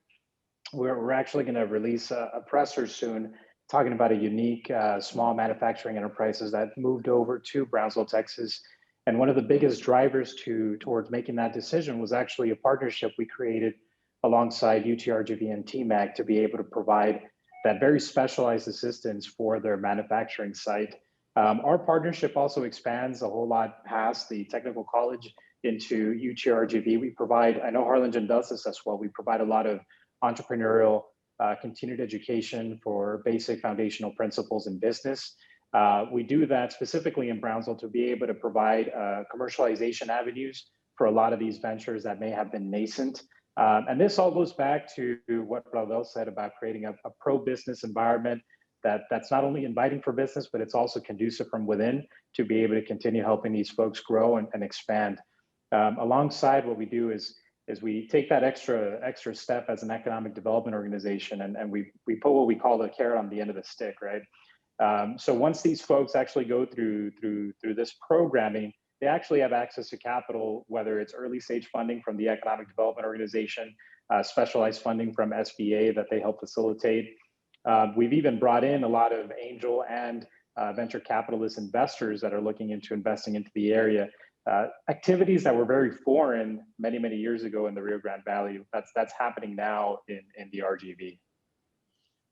We're actually going to release a presser soon talking about a unique small manufacturing enterprises that moved over to Brownsville, Texas. And one of the biggest drivers towards making that decision was actually a partnership we created alongside UTRGV and TMAC to be able to provide that very specialized assistance for their manufacturing site. Our partnership also expands a whole lot past the technical college into UTRGV. We provide, I know Harlingen does this as well, we provide a lot of entrepreneurial continued education for basic foundational principles in business. We do that specifically in Brownsville to be able to provide commercialization avenues for a lot of these ventures that may have been nascent. And this all goes back to what Raul said about creating a pro-business environment that's not only inviting for business, but it's also conducive from within to be able to continue helping these folks grow and expand. Alongside what we do is we take that extra step as an economic development organization, and we put what we call the carrot on the end of the stick, right? So once these folks actually go through this programming, they actually have access to capital, whether it's early stage funding from the economic development organization, specialized funding from SBA that they help facilitate. We've even brought in a lot of angel and venture capitalist investors that are looking into investing into the area. Activities that were very foreign many, many years ago in the Rio Grande Valley, that's happening now in the RGV.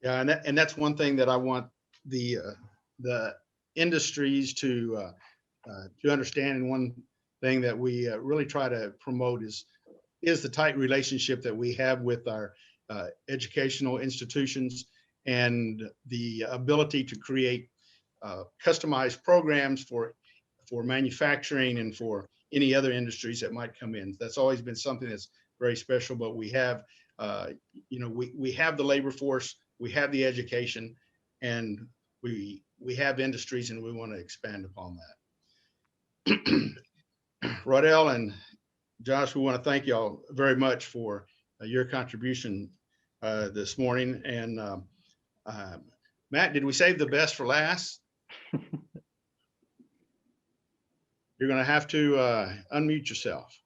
Yeah, and that's one thing that I want the industries to understand, and one thing that we really try to promote is the tight relationship that we have with our educational institutions, and the ability to create customized programs for manufacturing and for any other industries that might come in. That's always been something that's very special. But we have, we have the labor force, we have the education, and we have industries, and we want to expand upon that. Rodell and Josh, we want to thank y'all very much for your contribution this morning. And Matt, did we save the best for last? You're going to have to unmute yourself.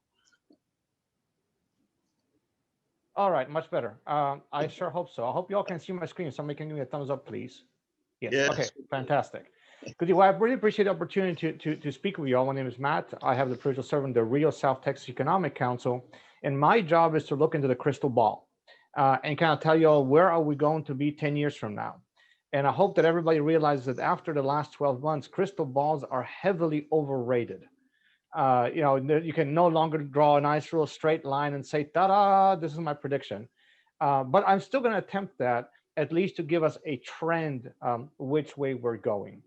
All right, much better. I sure hope so. I hope you all can see my screen. Somebody can give me a thumbs up, please. Yes. Okay, fantastic. Good. Well, I really appreciate the opportunity to speak with you all. My name is Matt. I have the privilege of serving the Rio South Texas Economic Council, and my job is to look into the crystal ball and kind of tell you all where are we going to be 10 years from now. And I hope that everybody realizes that after the last 12 months, crystal balls are heavily overrated. You can no longer draw a nice real straight line and say, ta-da, this is my prediction. But I'm still going to attempt that, at least to give us a trend which way we're going.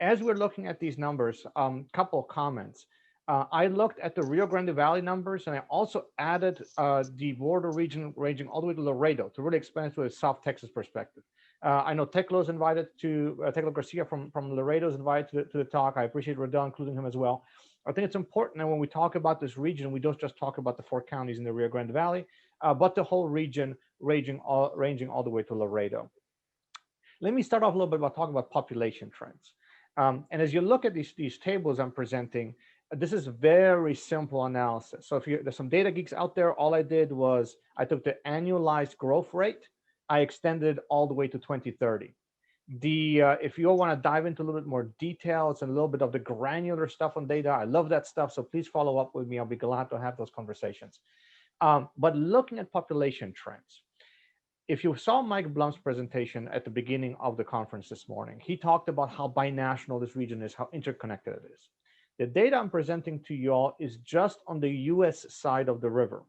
As we're looking at these numbers, couple of comments. I looked at the Rio Grande Valley numbers, and I also added the border region ranging all the way to Laredo to really expand it to a South Texas perspective. I know Teclo Garcia from Laredo is invited to the talk. I appreciate Rodell including him as well. I think it's important that when we talk about this region, we don't just talk about the 4 counties in the Rio Grande Valley, but the whole region ranging all the way to Laredo. Let me start off a little bit about talking about population trends. And as you look at these tables I'm presenting, this is very simple analysis. So if there's some data geeks out there, all I did was I took the annualized growth rate, I extended all the way to 2030. If you all want to dive into a little bit more details and a little bit of the granular stuff on data, I love that stuff. So please follow up with me. I'll be glad to have those conversations. But looking at population trends, if you saw Mike Blum's presentation at the beginning of the conference this morning, he talked about how binational this region is, how interconnected it is. The data I'm presenting to you all is just on the US side of the river.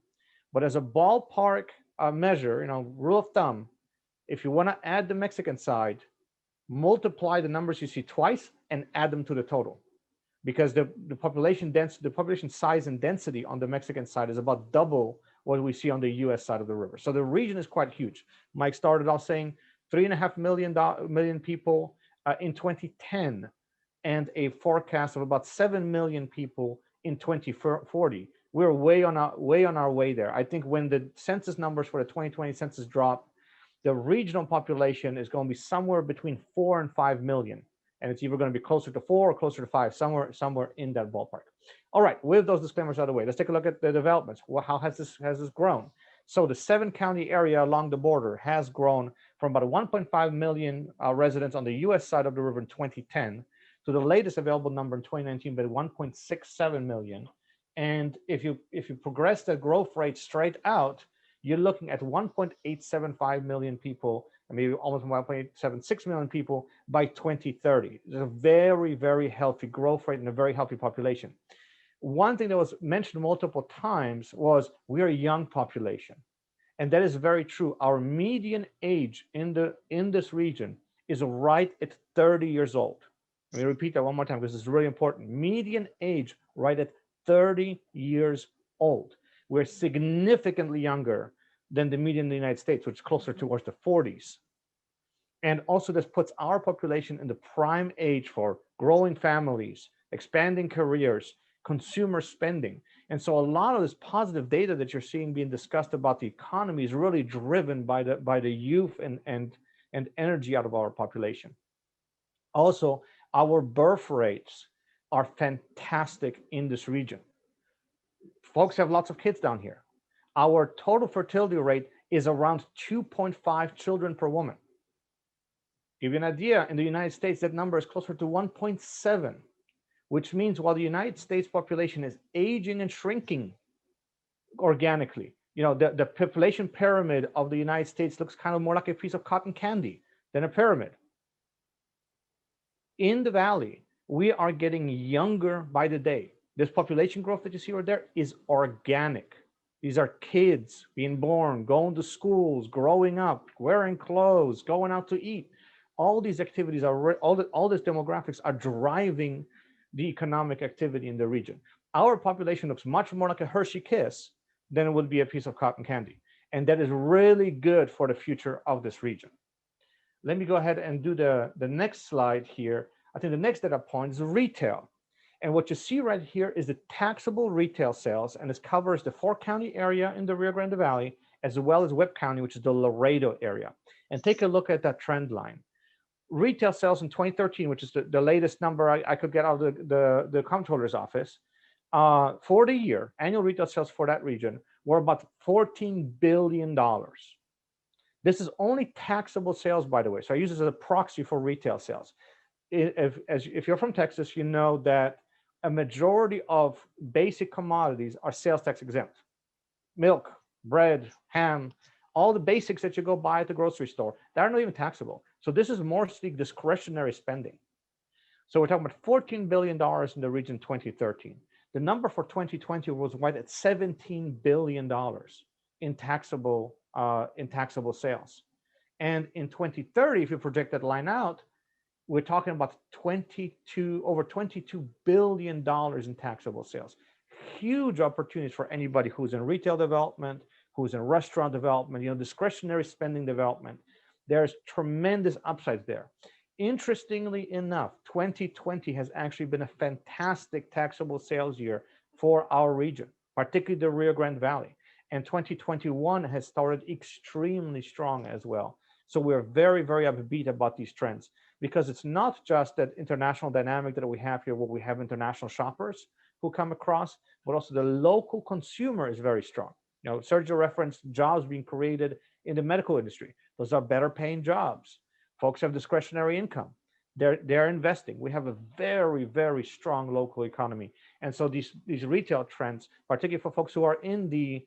But as a ballpark measure, rule of thumb, if you want to add the Mexican side, multiply the numbers you see twice and add them to the total, because the population size and density on the Mexican side is about double what we see on the US side of the river. So the region is quite huge. Mike started off saying 3.5 million people in 2010, and a forecast of about 7 million people in 2040. We're way on our way there. I think when the census numbers for the 2020 census drop, the regional population is going to be somewhere between 4 and 5 million. And it's either going to be closer to 4 or closer to 5, somewhere in that ballpark. All right, with those disclaimers out of the way, let's take a look at the developments. Well, how has this grown? So the 7-county area along the border has grown from about 1.5 million residents on the US side of the river in 2010 to the latest available number in 2019, but 1.67 million. And if you progress the growth rate straight out, you're looking at 1.875 million people, and maybe almost 1.76 million people by 2030. It's a very, very healthy growth rate and a very healthy population. One thing that was mentioned multiple times was we're a young population. And that is very true. Our median age in this region is right at 30 years old. Let me repeat that one more time because it's really important. Median age right at 30 years old. We're significantly younger than the median in the United States, which is closer towards the 40s. And also this puts our population in the prime age for growing families, expanding careers, consumer spending. And so a lot of this positive data that you're seeing being discussed about the economy is really driven by the youth and energy out of our population. Also, our birth rates are fantastic in this region. Folks have lots of kids down here. Our total fertility rate is around 2.5 children per woman. Give you an idea, in the United States, that number is closer to 1.7, which means while the United States population is aging and shrinking organically, you know, the population pyramid of the United States looks kind of more like a piece of cotton candy than a pyramid. In the Valley, we are getting younger by the day. This population growth that you see right there is organic. These are kids being born, going to schools, growing up, wearing clothes, going out to eat. All these activities are, all these demographics are driving the economic activity in the region. Our population looks much more like a Hershey Kiss than it would be a piece of cotton candy. And that is really good for the future of this region. Let me go ahead and do the next slide here. I think the next data point is retail. And what you see right here is the taxable retail sales, and this covers the 4-county area in the Rio Grande Valley, as well as Webb County, which is the Laredo area. And take a look at that trend line. Retail sales in 2013, which is the latest number I could get out of the comptroller's office, for the year, annual retail sales for that region were about $14 billion. This is only taxable sales, by the way. So I use this as a proxy for retail sales. If you're from Texas, you know that a majority of basic commodities are sales tax exempt. Milk, bread, ham, all the basics that you go buy at the grocery store, they're not even taxable. So this is mostly discretionary spending. So we're talking about $14 billion in the region 2013. The number for 2020 was right at $17 billion in taxable sales. And in 2030, if you project that line out, we're talking about over $22 billion in taxable sales. Huge opportunities for anybody who's in retail development, who's in restaurant development, you know, discretionary spending development. There's tremendous upsides there. Interestingly enough, 2020 has actually been a fantastic taxable sales year for our region, particularly the Rio Grande Valley. And 2021 has started extremely strong as well. So we're very, very upbeat about these trends, because it's not just that international dynamic that we have here, where we have international shoppers who come across, but also the local consumer is very strong. You know, Sergio referenced jobs being created in the medical industry. Those are better paying jobs. Folks have discretionary income. They're investing. We have a very, very strong local economy. And so these retail trends, particularly for folks who are in the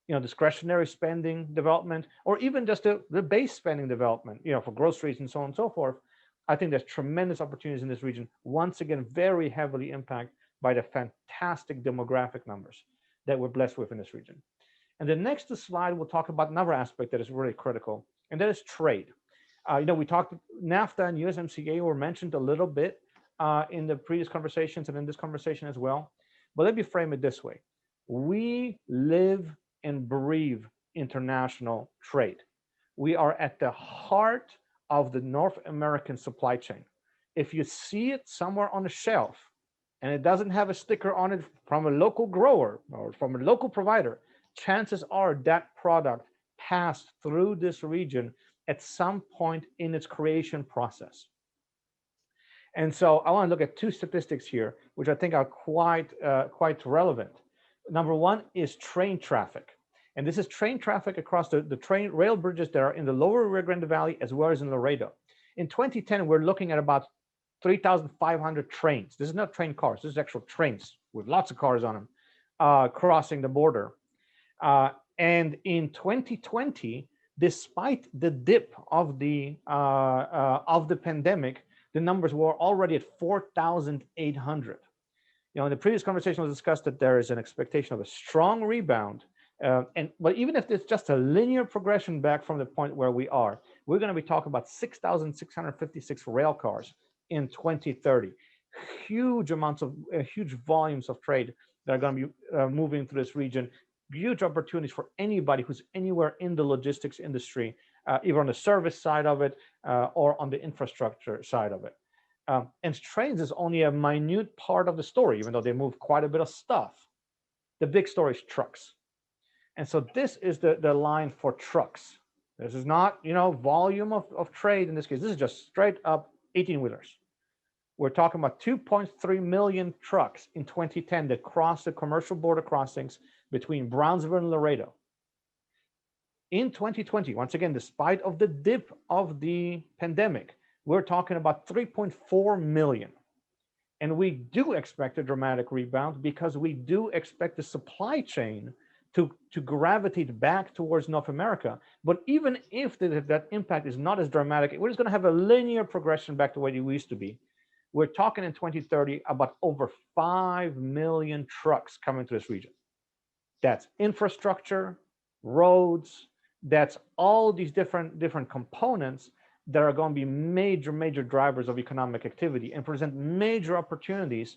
discretionary spending development, or even just the base spending development, for groceries and so on and so forth, I think there's tremendous opportunities in this region. Once again, very heavily impacted by the fantastic demographic numbers that we're blessed with in this region. And the next slide, we'll talk about another aspect that is really critical, and that is trade. We talked, NAFTA and USMCA were mentioned a little bit in the previous conversations and in this conversation as well. But let me frame it this way. We live and breathe international trade. We are at the heart of the North American supply chain. If you see it somewhere on a shelf and it doesn't have a sticker on it from a local grower or from a local provider, chances are that product passed through this region at some point in its creation process. And so I want to look at two statistics here, which I think are quite relevant. Number one is train traffic. And this is train traffic across the train rail bridges that are in the lower Rio Grande Valley as well as in Laredo. In 2010, we're looking at about 3,500 trains. This is not train cars. This is actual trains with lots of cars on them crossing the border. And in 2020, despite the dip of the pandemic, the numbers were already at 4,800. In the previous conversation was discussed that there is an expectation of a strong rebound But even if it's just a linear progression back from the point where we are, we're going to be talking about 6,656 rail cars in 2030. Huge amounts of huge volumes of trade that are going to be moving through this region. Huge opportunities for anybody who's anywhere in the logistics industry, either on the service side of it or on the infrastructure side of it. And trains is only a minute part of the story, even though they move quite a bit of stuff. The big story is trucks. And so this is the line for trucks. This is not, volume of trade in this case. This is just straight up 18-wheelers. We're talking about 2.3 million trucks in 2010 that crossed the commercial border crossings between Brownsville and Laredo. In 2020, once again, despite of the dip of the pandemic, we're talking about 3.4 million. And we do expect a dramatic rebound because we do expect the supply chain to gravitate back towards North America. But even if that impact is not as dramatic, we're just going to have a linear progression back to where we used to be. We're talking in 2030 about over 5 million trucks coming to this region. That's infrastructure, roads, that's all these different components that are going to be major drivers of economic activity and present major opportunities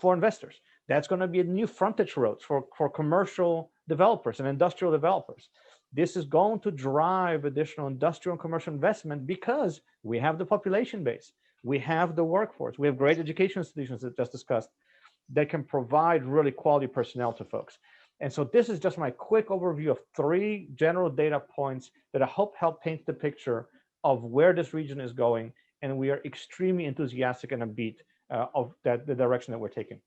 for investors. That's going to be a new frontage roads for commercial developers and industrial developers. This is going to drive additional industrial and commercial investment because we have the population base, we have the workforce, we have great education institutions that just discussed that can provide really quality personnel to folks. And so this is just my quick overview of 3 general data points that I hope help paint the picture of where this region is going. And we are extremely enthusiastic and upbeat of the direction that we're taking.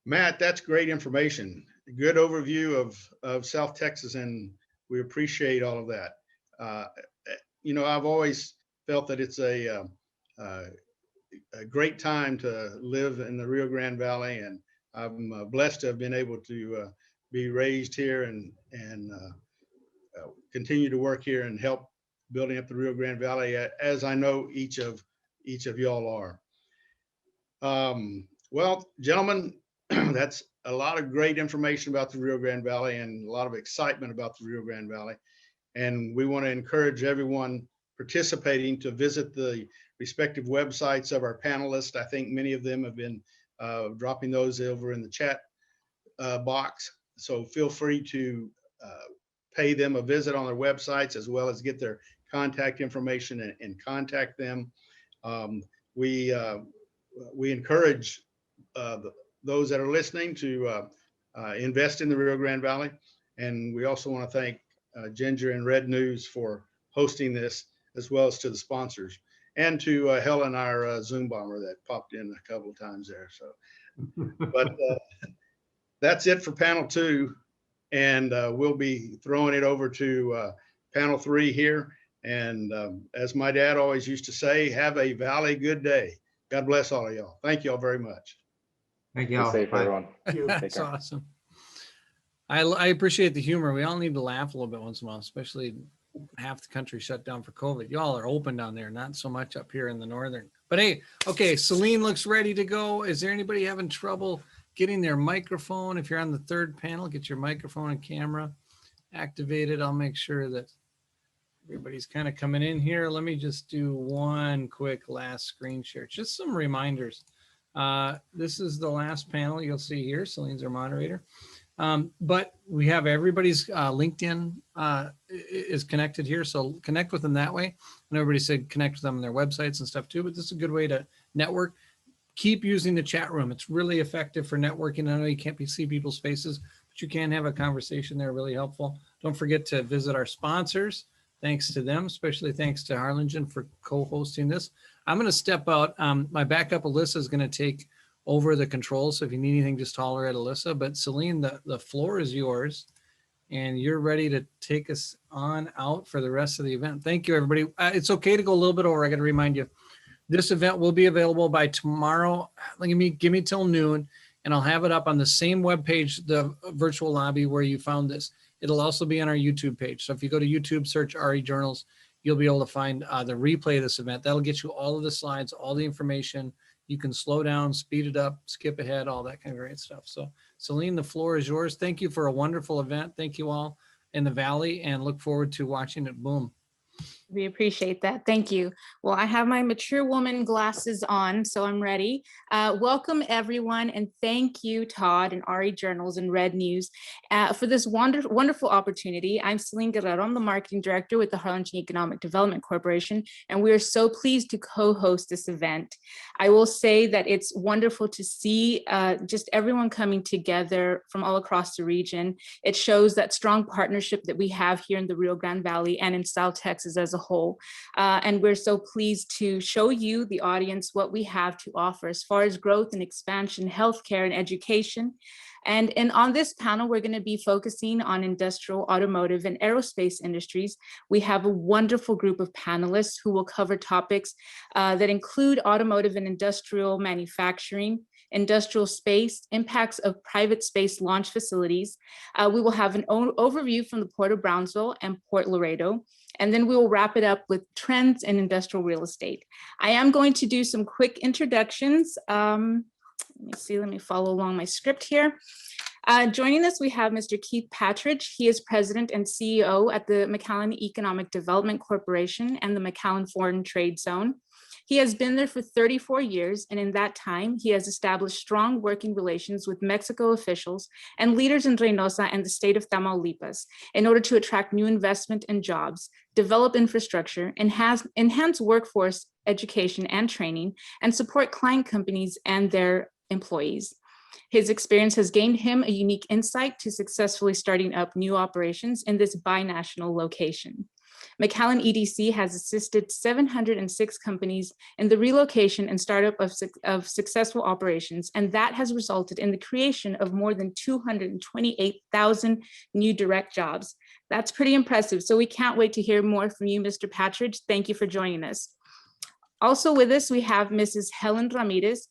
Matt, that's great information. Good overview of South Texas, and we appreciate all of that. I've always felt that it's a great time to live in the Rio Grande Valley, and I'm blessed to have been able to be raised here and continue to work here and help building up the Rio Grande Valley, as I know each of y'all are. Well, gentlemen, that's a lot of great information about the Rio Grande Valley and a lot of excitement about the Rio Grande Valley. And we want to encourage everyone participating to visit the respective websites of our panelists. I think many of them have been dropping those over in the chat box. So feel free to pay them a visit on their websites, as well as get their contact information and contact them. We encourage those that are listening to invest in the Rio Grande Valley. And we also want to thank Ginger and Red News for hosting this, as well as to the sponsors, and to Helen, our Zoom bomber that popped in a couple of times there. So, but that's it for panel 2. And we'll be throwing it over to panel 3 here. And as my dad always used to say, have a valley good day. God bless all of y'all. Thank you all very much. Thank you all. Stay safe, everyone. That's awesome. I appreciate the humor. We all need to laugh a little bit once in a while, especially half the country shut down for COVID. Y'all are open down there, not so much up here in the northern. But hey, okay, Celine looks ready to go. Is there anybody having trouble getting their microphone? If you're on the 3rd panel, get your microphone and camera activated. I'll make sure that everybody's kind of coming in here. Let me just do one quick last screen share. Just some reminders. This is the last panel you'll see here. Celine's our moderator. But we have everybody's LinkedIn is connected here. So connect with them that way. And everybody said connect with them on their websites and stuff too, but this is a good way to network. Keep using the chat room. It's really effective for networking. I know you can't see people's faces, but you can have a conversation there, really helpful. Don't forget to visit our sponsors. Thanks to them, especially thanks to Harlingen for co-hosting this. I'm going to step out. My backup, Alyssa, is going to take over the controls. So if you need anything, just holler at Alyssa. But Celine, the floor is yours, and you're ready to take us on out for the rest of the event. Thank you, everybody. It's okay to go a little bit over. I got to remind you, this event will be available by tomorrow. Give me till noon, and I'll have it up on the same webpage, the virtual lobby where you found this. It'll also be on our YouTube page. So if you go to YouTube, search RE Journals, you'll be able to find the replay of this event. That'll get you all of the slides, all the information. You can slow down, speed it up, skip ahead, all that kind of great stuff. So Celine, the floor is yours. Thank you for a wonderful event. Thank you all in the Valley and look forward to watching it boom. We appreciate that. Thank you. Well, I have my mature woman glasses on, so I'm ready. Welcome everyone, and thank you, Todd and RE Journals and Red News for this wonderful opportunity. I'm Celine Guerrero. I'm the Marketing Director with the Harlingen Economic Development Corporation, and we are so pleased to co-host this event. I will say that it's wonderful to see just everyone coming together from all across the region. It shows that strong partnership that we have here in the Rio Grande Valley and in South Texas as a whole. And we're so pleased to show you, the audience, what we have to offer as far as growth and expansion, healthcare and education. And on this panel, we're going to be focusing on industrial, automotive, and aerospace industries. We have a wonderful group of panelists who will cover topics that include automotive and industrial manufacturing, industrial space, impacts of private space launch facilities. We will have an overview from the Port of Brownsville and Port Laredo, and then we will wrap it up with trends in industrial real estate. I am going to do some quick introductions. Let me follow along my script here. Joining us, we have Mr. Keith Patridge. He is President and CEO at the McAllen Economic Development Corporation and the McAllen Foreign Trade Zone. He has been there for 34 years, and in that time, he has established strong working relations with Mexico officials and leaders in Reynosa and the state of Tamaulipas in order to attract new investment and jobs, develop infrastructure, enhance workforce education and training, and support client companies and their employees. His experience has gained him a unique insight to successfully starting up new operations in this binational location. McAllen EDC has assisted 706 companies in the relocation and startup of successful operations, and that has resulted in the creation of more than 228,000 new direct jobs. That's pretty impressive, so we can't wait to hear more from you, Mr. Patridge. Thank you for joining us. Also with us, we have Mrs. Helen Ramirez.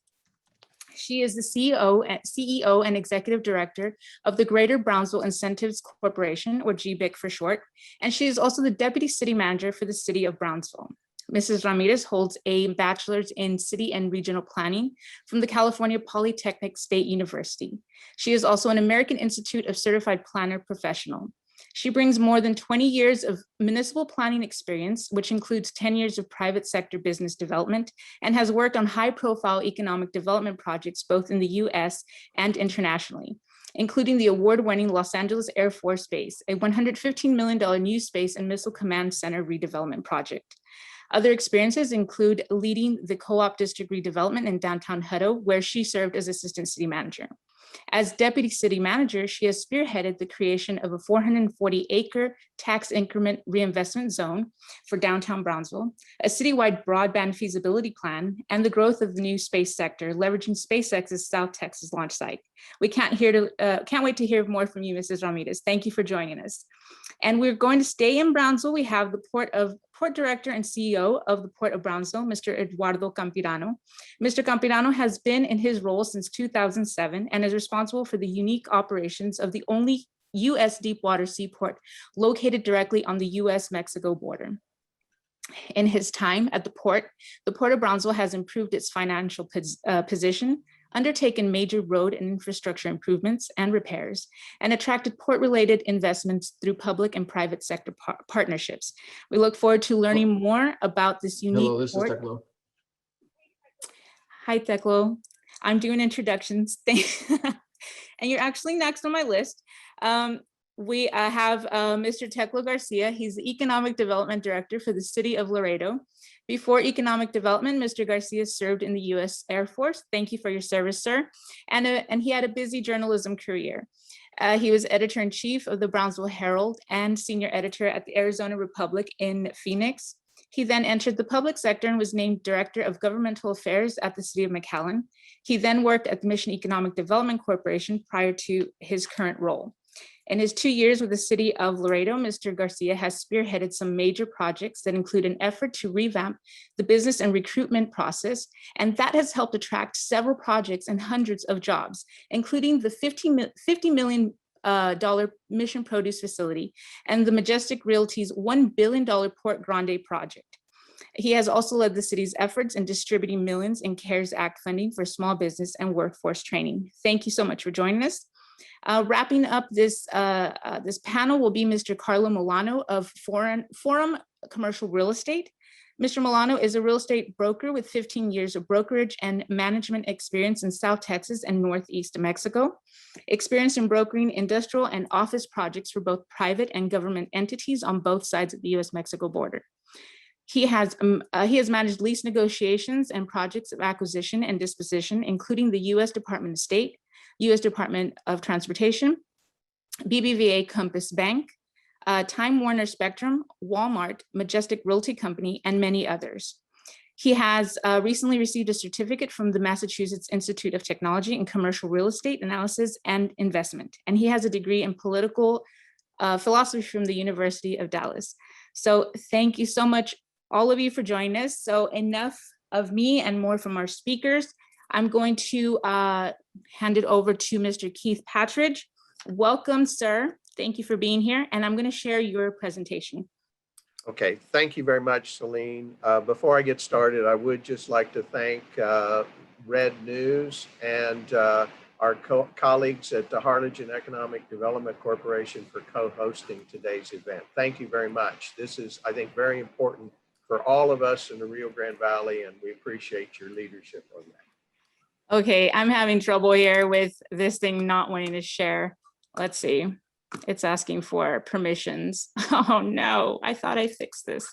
She is the CEO and Executive Director of the Greater Brownsville Incentives Corporation, or GBIC for short, and she is also the Deputy City Manager for the City of Brownsville. Mrs. Ramirez holds a bachelor's in City and Regional Planning from the California Polytechnic State University. She is also an American Institute of Certified Planner professional. She brings more than 20 years of municipal planning experience, which includes 10 years of private sector business development, and has worked on high-profile economic development projects both in the US and internationally, including the award-winning Los Angeles Air Force Base, a $115 million new space and missile command center redevelopment project. Other experiences include leading the co-op district redevelopment in downtown Hutto, where she served as assistant city manager. As deputy city manager, she has spearheaded the creation of a 440-acre tax increment reinvestment zone for downtown Brownsville, a citywide broadband feasibility plan, and the growth of the new space sector, leveraging SpaceX's South Texas launch site. We can't wait to hear more from you, Mrs. Ramirez. Thank you for joining us. And we're going to stay in Brownsville. We have the Port Director and CEO of the Port of Brownsville, Mr. Eduardo Campirano. Mr. Campirano has been in his role since 2007 and is responsible for the unique operations of the only U.S. deepwater seaport located directly on the U.S.-Mexico border. In his time at the Port of Brownsville has improved its financial position, undertaken major road and infrastructure improvements and repairs, and attracted port-related investments through public and private sector partnerships. We look forward to learning more about this unique Hello, this port. is Teclo. Hi, Teclo. I'm doing introductions. And you're actually next on my list. We have Mr. Teclo Garcia. He's the Economic Development Director for the City of Laredo. Before economic development, Mr. Garcia served in the U.S. Air Force. Thank you for your service, sir. And he had a busy journalism career. He was editor-in-chief of the Brownsville Herald and senior editor at the Arizona Republic in Phoenix. He then entered the public sector and was named Director of Governmental Affairs at the City of McAllen. He then worked at the Mission Economic Development Corporation prior to his current role. In his 2 years with the City of Laredo, Mr. Garcia has spearheaded some major projects that include an effort to revamp the business and recruitment process, and that has helped attract several projects and hundreds of jobs, including the $50 million Mission Produce Facility and the Majestic Realty's $1 billion Port Grande project. He has also led the city's efforts in distributing millions in CARES Act funding for small business and workforce training. Thank you so much for joining us. Wrapping up this panel will be Mr. Carlo Milano of Forum Commercial Real Estate. Mr. Milano is a real estate broker with 15 years of brokerage and management experience in South Texas and Northeast Mexico. Experience in brokering industrial and office projects for both private and government entities on both sides of the US-Mexico border. He has managed lease negotiations and projects of acquisition and disposition, including the US Department of State, US Department of Transportation, BBVA Compass Bank, Time Warner Spectrum, Walmart, Majestic Realty Company, and many others. He has recently received a certificate from the Massachusetts Institute of Technology in Commercial Real Estate Analysis and Investment, and he has a degree in political philosophy from the University of Dallas. So thank you so much, all of you, for joining us. So enough of me and more from our speakers. I'm going to hand it over to Mr. Keith Patridge. Welcome, sir. Thank you for being here. And I'm going to share your presentation. Okay, thank you very much, Celine. Before I get started, I would just like to thank Red News and our colleagues at the Harlingen Economic Development Corporation for co-hosting today's event. Thank you very much. This is, I think, very important for all of us in the Rio Grande Valley, and we appreciate your leadership on that. Okay, I'm having trouble here with this thing not wanting to share. Let's see. It's asking for permissions. Oh no, I thought I fixed this.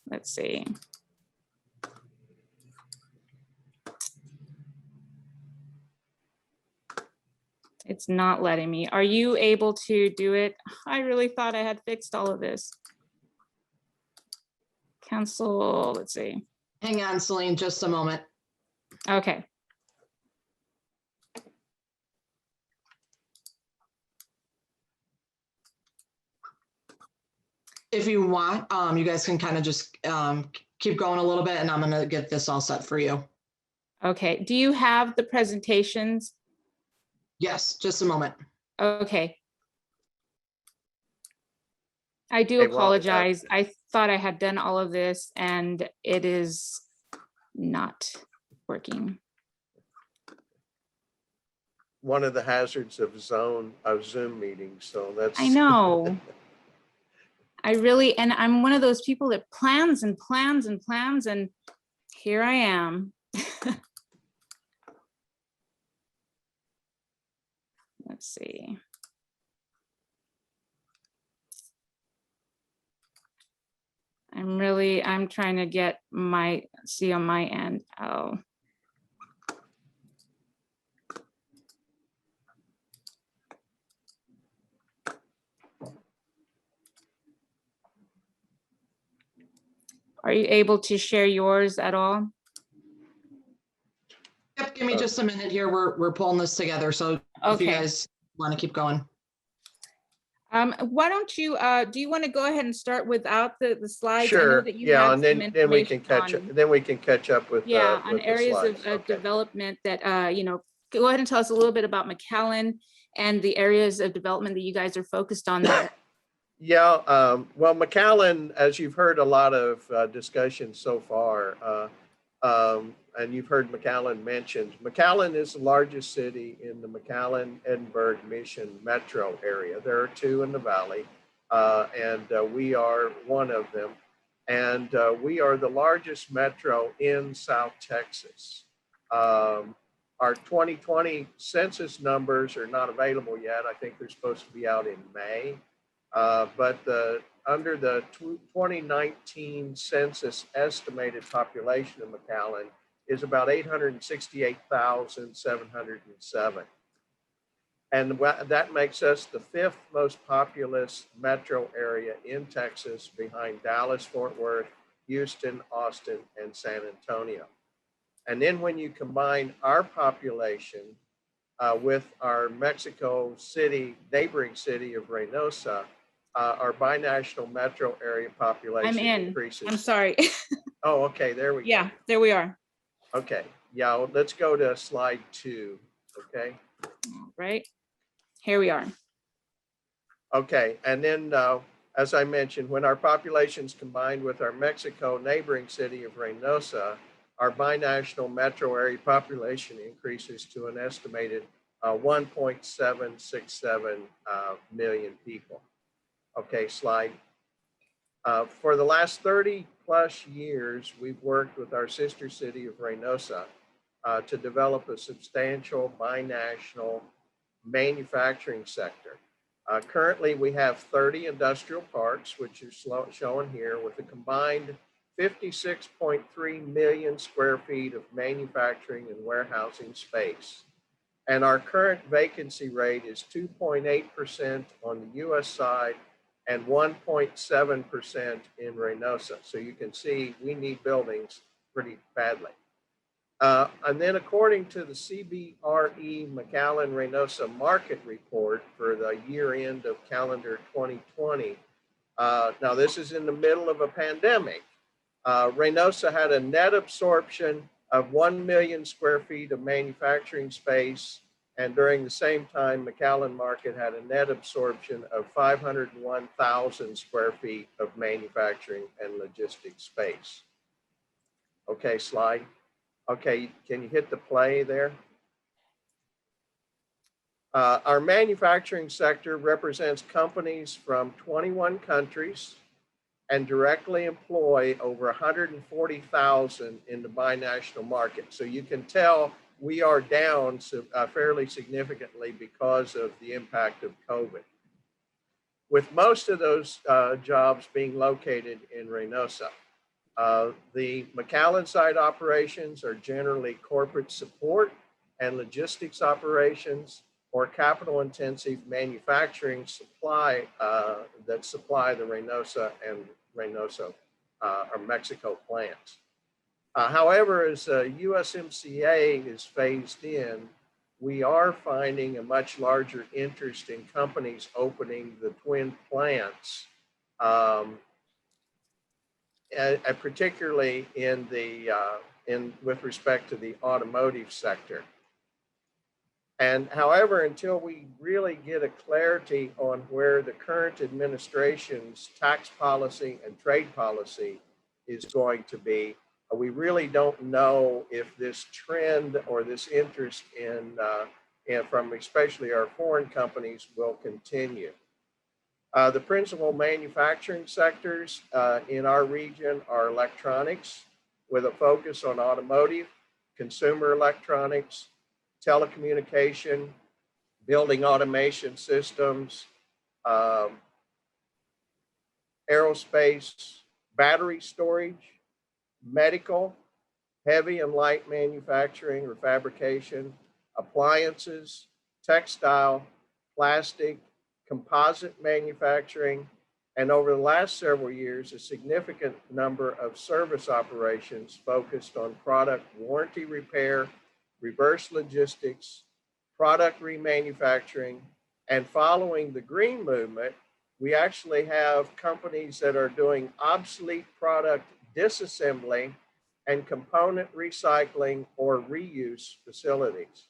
Let's see. It's not letting me. Are you able to do it? I really thought I had fixed all of this. Cancel, let's see. Hang on, Celine, just a moment. Okay. If you want, you guys can kind of just keep going a little bit, and I'm going to get this all set for you. Okay. Do you have the presentations? Yes, just a moment. Okay. I do apologize. I thought I had done all of this and it is not working. One of the hazards of Zoom meetings, so that's. I know. I really, and I'm one of those people that plans and plans and plans, and here I am. Let's see. I'm trying to get see on my end. Oh. Are you able to share yours at all? Yep, give me just a minute here. We're pulling this together. So if you guys want to keep going. Why don't you, do you want to go ahead and start without the slides? Sure. That you Yeah, have and then we can catch up. Then we can catch up with on with areas the slides. of development that go ahead and tell us a little bit about McAllen and the areas of development that you guys are focused on there. Yeah, well, McAllen, as you've heard a lot of discussion so far, and you've heard McAllen mentioned, McAllen is the largest city in the McAllen, Edinburgh, Mission metro area. There are two in the valley, and we are one of them. And we are the largest metro in South Texas. Our 2020 census numbers are not available yet. I think they're supposed to be out in May. But under the 2019 census estimated population of McAllen is about 868,707. And that makes us the 5th most populous metro area in Texas, behind Dallas, Fort Worth, Houston, Austin, and San Antonio. And then when you combine our population with our Mexico City, neighboring city of Reynosa, our binational metro area population increases. I'm sorry. Oh, okay, there we go. Yeah, there we are. Okay, yeah, well, let's go to slide 2, okay? All right, here we are. Okay, and then as I mentioned, when our populations combined with our Mexico neighboring city of Reynosa, our binational metro area population increases to an estimated 1.767 million people. Okay, slide. For the last 30 plus years, we've worked with our sister city of Reynosa to develop a substantial binational manufacturing sector. Currently, we have 30 industrial parks, which is shown here, with a combined 56.3 million square feet of manufacturing and warehousing space. And our current vacancy rate is 2.8% on the US side and 1.7% in Reynosa. So you can see we need buildings pretty badly. And then according to the CBRE McAllen Reynosa market report for the year end of calendar 2020, now this is in the middle of a pandemic, Reynosa had a net absorption of 1 million square feet of manufacturing space. And during the same time, McAllen market had a net absorption of 501,000 square feet of manufacturing and logistics space. Okay, slide. Okay, can you hit the play there? Our manufacturing sector represents companies from 21 countries and directly employ over 140,000 in the binational market. So you can tell we are down fairly significantly because of the impact of COVID. With most of those jobs being located in Reynosa. The McAllen site operations are generally corporate support and logistics operations or capital intensive manufacturing supply that supply the Reynosa and Reynosa or Mexico plants. However, as USMCA is phased in, we are finding a much larger interest in companies opening the twin plants, particularly in the with respect to the automotive sector. And however, until we really get a clarity on where the current administration's tax policy and trade policy is going to be, we really don't know if this trend or this interest in from especially our foreign companies will continue. The principal manufacturing sectors in our region are electronics, with a focus on automotive, consumer electronics, telecommunication, building automation systems, aerospace, battery storage, medical, heavy and light manufacturing or fabrication, appliances, textile, plastic, composite manufacturing, and over the last several years, a significant number of service operations focused on product warranty repair, reverse logistics, product remanufacturing, and following the green movement, we actually have companies that are doing obsolete product disassembly and component recycling or reuse facilities.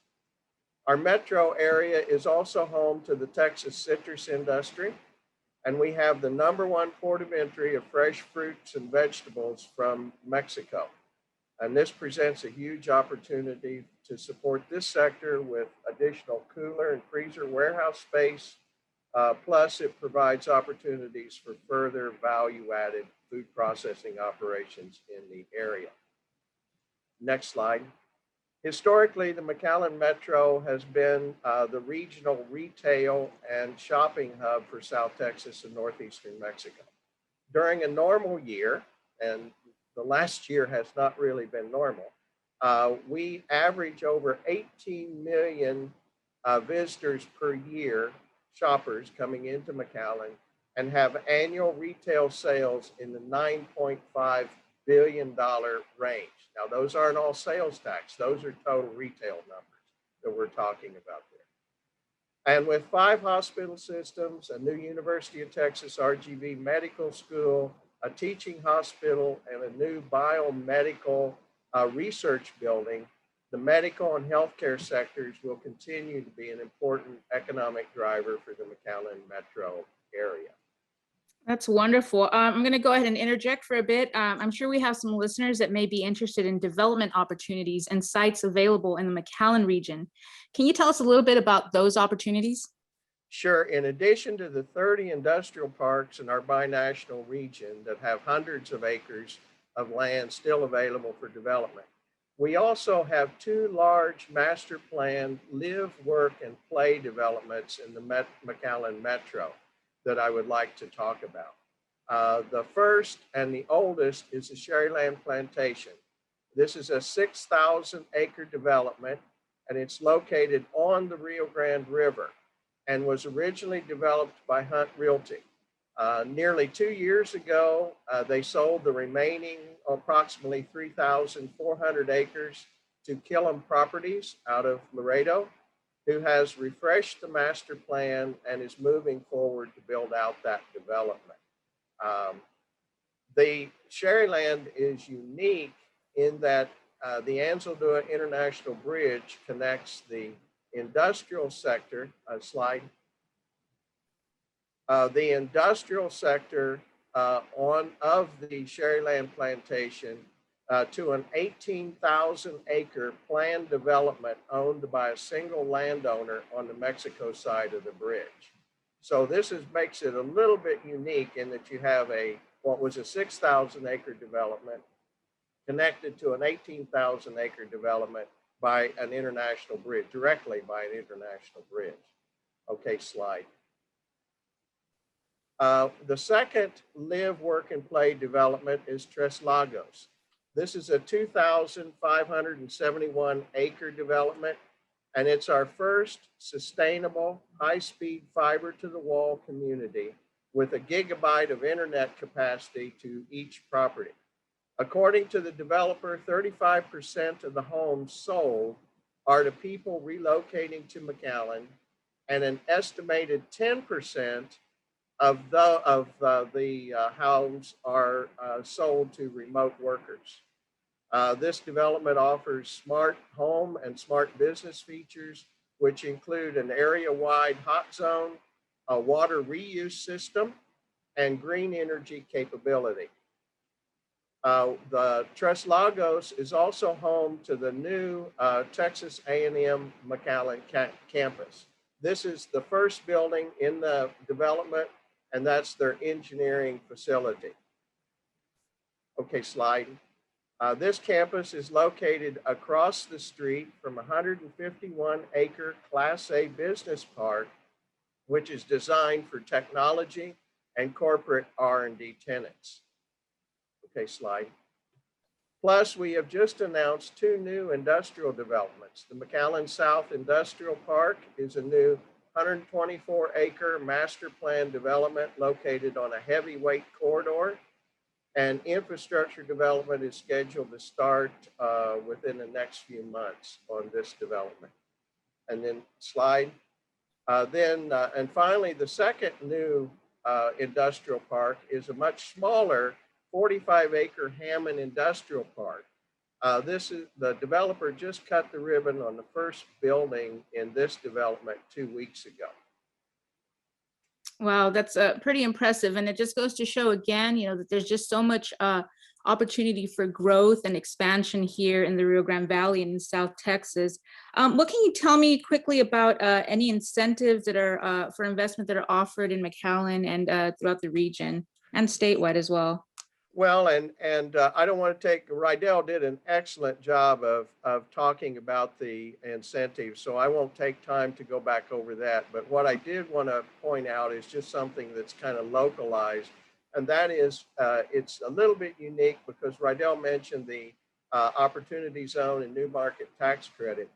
Our metro area is also home to the Texas citrus industry, and we have the #1 port of entry of fresh fruits and vegetables from Mexico. And this presents a huge opportunity to support this sector with additional cooler and freezer warehouse space. Plus, it provides opportunities for further value-added food processing operations in the area. Next slide. Historically, the McAllen Metro has been the regional retail and shopping hub for South Texas and Northeastern Mexico. During a normal year, and the last year has not really been normal, we average over 18 million visitors per year, shoppers coming into McAllen, and have annual retail sales in the $9.5 billion range. Now, those aren't all sales tax. Those are total retail numbers that we're talking about there. And with 5 hospital systems, a new University of Texas RGV medical school, a teaching hospital, and a new biomedical research building, the medical and healthcare sectors will continue to be an important economic driver for the McAllen metro area. That's wonderful. I'm going to go ahead and interject for a bit. I'm sure we have some listeners that may be interested in development opportunities and sites available in the McAllen region. Can you tell us a little bit about those opportunities? Sure. In addition to the 30 industrial parks in our binational region that have hundreds of acres of land still available for development, we also have 2 large master plan live, work, and play developments in the McAllen Metro that I would like to talk about. The first and the oldest is the Sherryland Plantation. This is a 6,000 acre development, and it's located on the Rio Grande River and was originally developed by Hunt Realty. Nearly 2 years ago, they sold the remaining approximately 3,400 acres to Killam Properties out of Laredo, who has refreshed the master plan and is moving forward to build out that development. The Sherryland is unique in that the Anzaldúa International Bridge connects the industrial sector, the industrial sector of the Sherryland Plantation to an 18,000 acre planned development owned by a single landowner on the Mexico side of the bridge. So this makes it a little bit unique in that you have what was a 6,000 acre development connected to an 18,000 acre development by an international bridge, directly by an international bridge. Okay, slide. The second live, work, and play development is Tres Lagos. This is a 2,571 acre development, and it's our first sustainable high-speed fiber to the wall community with 1 gigabyte of internet capacity to each property. According to the developer, 35% of the homes sold are to people relocating to McAllen, and an estimated 10% of the homes are sold to remote workers. This development offers smart home and smart business features, which include an area-wide hot zone, a water reuse system, and green energy capability. The Tres Lagos is also home to the new Texas A&M McAllen campus. This is the first building in the development, and that's their engineering facility. Okay, slide. This campus is located across the street from a 151 acre Class A business park, which is designed for technology and corporate R&D tenants. Okay, slide. Plus, we have just announced 2 new industrial developments. The McAllen South Industrial Park is a new 124 acre master plan development located on a heavyweight corridor, and infrastructure development is scheduled to start within the next few months on this development. And then slide. And finally, the second new industrial park is a much smaller 45 acre Hammond Industrial Park. The developer just cut the ribbon on the first building in this development 2 weeks ago. Wow, that's pretty impressive. And it just goes to show again, that there's just so much opportunity for growth and expansion here in the Rio Grande Valley and in South Texas. What can you tell me quickly about any incentives that are for investment that are offered in McAllen and throughout the region and statewide as well? Well, and I don't want to Rydell did an excellent job of talking about the incentives, so I won't take time to go back over that. But what I did want to point out is just something that's kind of localized, and that is it's a little bit unique because Rydell mentioned the Opportunity Zone and New Market Tax Credit.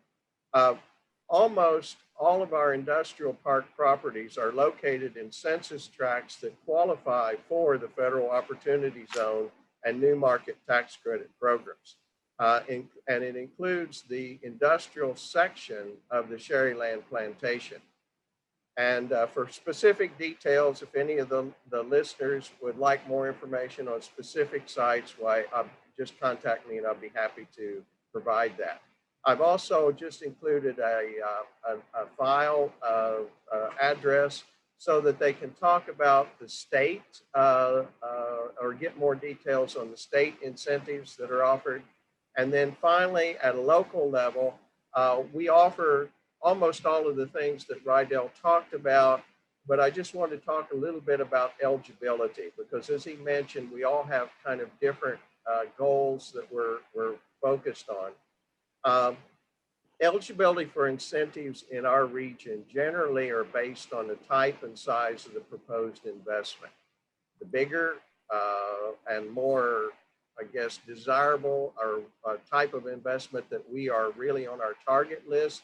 Almost all of our industrial park properties are located in census tracts that qualify for the Federal Opportunity Zone and New Market Tax Credit programs. And it includes the industrial section of the Sherryland Plantation. And for specific details, if any of the listeners would like more information on specific sites, just contact me and I'll be happy to provide that. I've also just included a file address so that they can talk about the state or get more details on the state incentives that are offered. And then finally, at a local level, we offer almost all of the things that Rydell talked about, but I just want to talk a little bit about eligibility, because as he mentioned, we all have kind of different goals that we're focused on. Eligibility for incentives in our region generally are based on the type and size of the proposed investment. The bigger and more, I guess, desirable or type of investment that we are really on our target list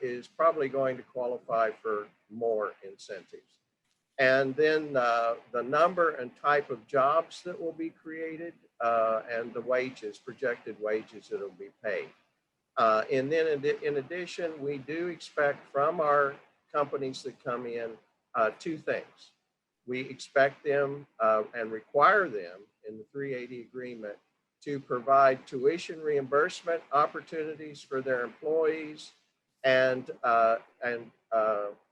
is probably going to qualify for more incentives. And then the number and type of jobs that will be created and the wages, projected wages that will be paid. And then in addition, we do expect from our companies that come in two things. We expect them and require them in the 380 agreement to provide tuition reimbursement opportunities for their employees and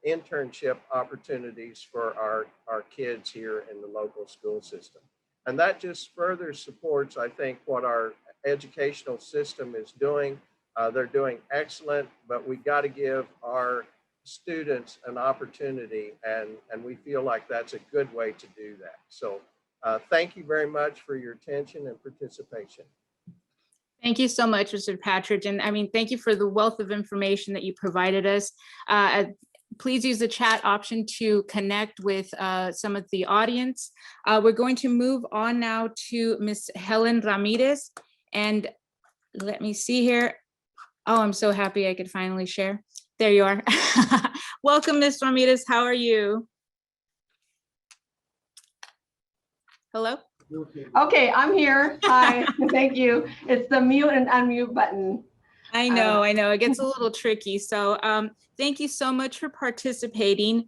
internship opportunities for our kids here in the local school system. And that just further supports, I think, what our educational system is doing. They're doing excellent, but we got to give our students an opportunity, and we feel like that's a good way to do that. So thank you very much for your attention and participation. Thank you so much, Mr. Patridge. And I mean, thank you for the wealth of information that you provided us. Please use the chat option to connect with some of the audience. We're going to move on now to Ms. Helen Ramirez. And let me see here. Oh, I'm so happy I could finally share. There you are. Welcome, Ms. Ramirez. How are you? Hello? Okay, I'm here. Hi, thank you. It's the mute and unmute button. I know. It gets a little tricky. So thank you so much for participating.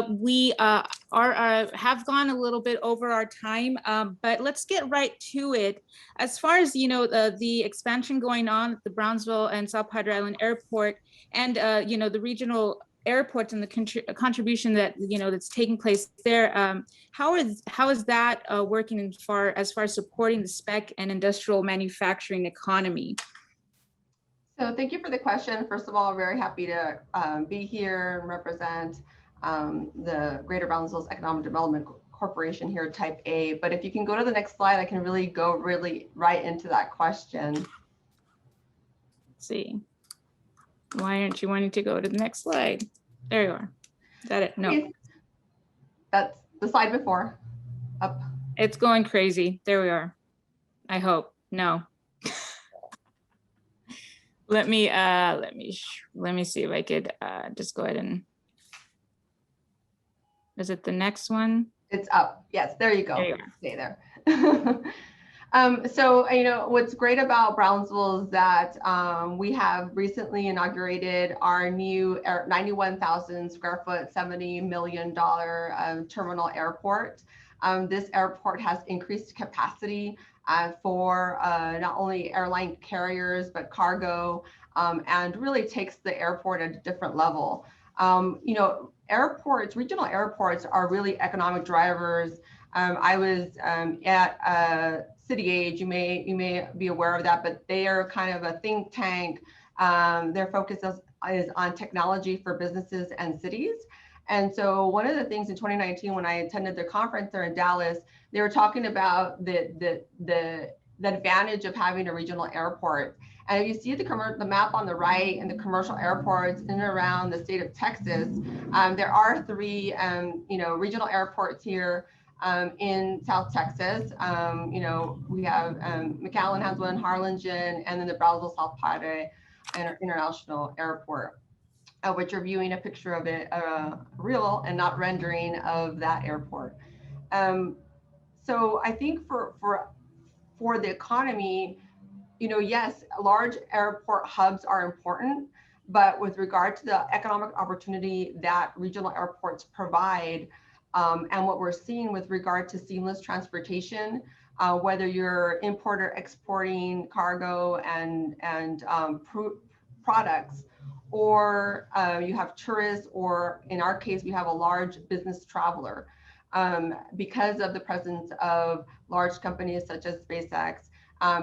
We have gone a little bit over our time, but let's get right to it. As far as, the expansion going on at the Brownsville and South Padre Island Airport and, the regional airports and the contribution that, that's taking place there, how is that working as far as supporting the spec and industrial manufacturing economy? So thank you for the question. First of all, very happy to be here and represent the Greater Brownsville's Economic Development Corporation here, Type A. But if you can go to the next slide, I can really go right into that question. Let's see. Why aren't you wanting to go to the next slide? There you are. Is that it? No. Okay. That's the slide before. Up. It's going crazy. There we are. I hope. No. Let me see if I could just go ahead and, is it the next one? It's up. Yes, there you go. There you are. Stay there. So, what's great about Brownsville is that we have recently inaugurated our new 91,000 square foot, $70 million terminal airport. This airport has increased capacity for not only airline carriers, but cargo, and really takes the airport at a different level. Airports, regional airports are really economic drivers. I was at City Age, you may be aware of that, but they are kind of a think tank. Their focus is on technology for businesses and cities. And so one of the things in 2019, when I attended their conference there in Dallas, they were talking about the advantage of having a regional airport. And if you see the map on the right and the commercial airports in and around the state of Texas, there are three regional airports here in South Texas. We have McAllen has one, Harlingen, and then the Brownsville South Padre International Airport, which are viewing a picture of it, real and not rendering of that airport. So I think for the economy, yes, large airport hubs are important, but with regard to the economic opportunity that regional airports provide, and what we're seeing with regard to seamless transportation, whether you're importer exporting cargo and products, or you have tourists, or in our case, we have a large business traveler. Because of the presence of large companies such as SpaceX,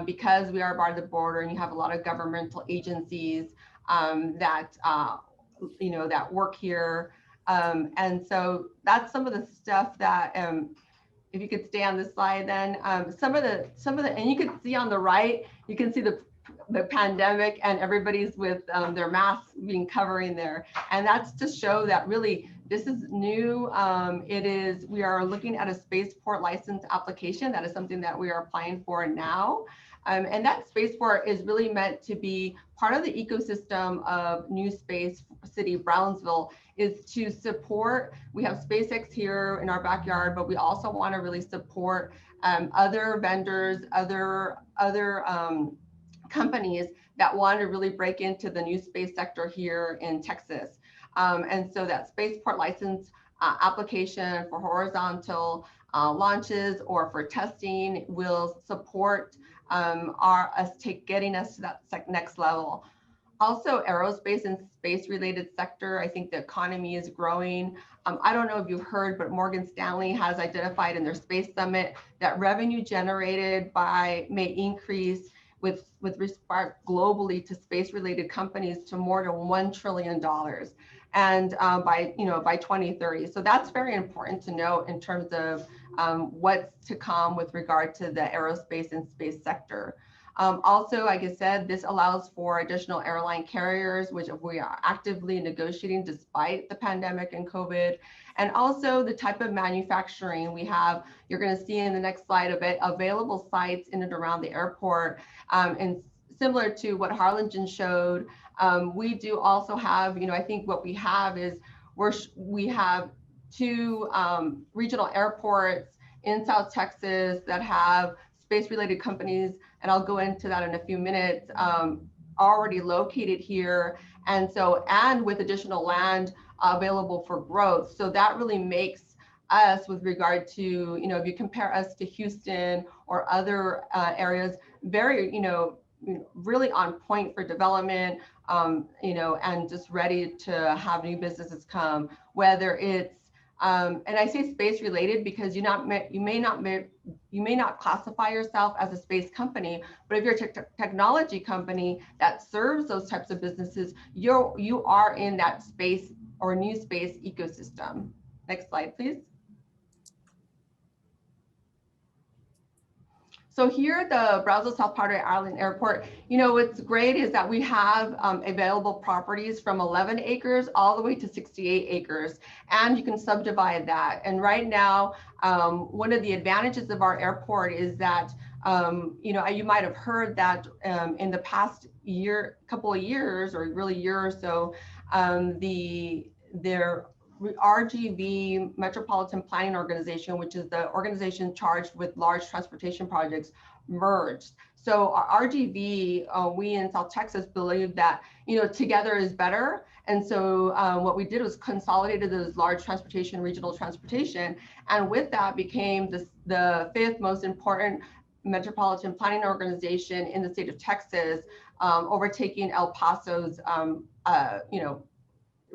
because we are by the border and you have a lot of governmental agencies that that work here. And so that's some of the stuff that, if you could stay on this slide, then some of the, and you can see on the right, you can see the pandemic and everybody's with their masks being covering there. And that's to show that really this is new. We are looking at a spaceport license application. That is something that we are applying for now. And that spaceport is really meant to be part of the ecosystem of New Space City, Brownsville, is to support, we have SpaceX here in our backyard, but we also want to really support other vendors, other companies that want to really break into the new space sector here in Texas. And so that spaceport license application for horizontal launches or for testing will support getting us to that next level. Also, aerospace and space-related sector, I think the economy is growing. I don't know if you've heard, but Morgan Stanley has identified in their Space Summit that revenue generated may increase with respect globally to space-related companies to more than $1 trillion, and by 2030. So that's very important to note in terms of what's to come with regard to the aerospace and space sector. Also, like I said, this allows for additional airline carriers, which we are actively negotiating despite the pandemic and COVID. And also the type of manufacturing we have, you're going to see in the next slide a bit, available sites in and around the airport. And similar to what Harlingen showed, we do also have, I think what we have is we have 2 regional airports in South Texas that have space-related companies, and I'll go into that in a few minutes, already located here. And with additional land available for growth. So that really makes us, with regard to, if you compare us to Houston or other areas, very, really on point for development, and just ready to have new businesses come, whether it's, and I say space related because you may not classify yourself as a space company, but if you're a technology company that serves those types of businesses, you are in that space or new space ecosystem. Next slide, please. So here at the Brownsville South Padre Island Airport, what's great is that we have available properties from 11 acres all the way to 68 acres, and you can subdivide that. And right now, one of the advantages of our airport is that, you might have heard that in the past couple of years, or really year or so, their RGV Metropolitan Planning Organization, which is the organization charged with large transportation projects, merged. So our RGV, we in South Texas believe that, together is better. And so what we did was consolidated those large regional transportation. And with that became the 5th most important metropolitan planning organization in the state of Texas, overtaking El Paso's,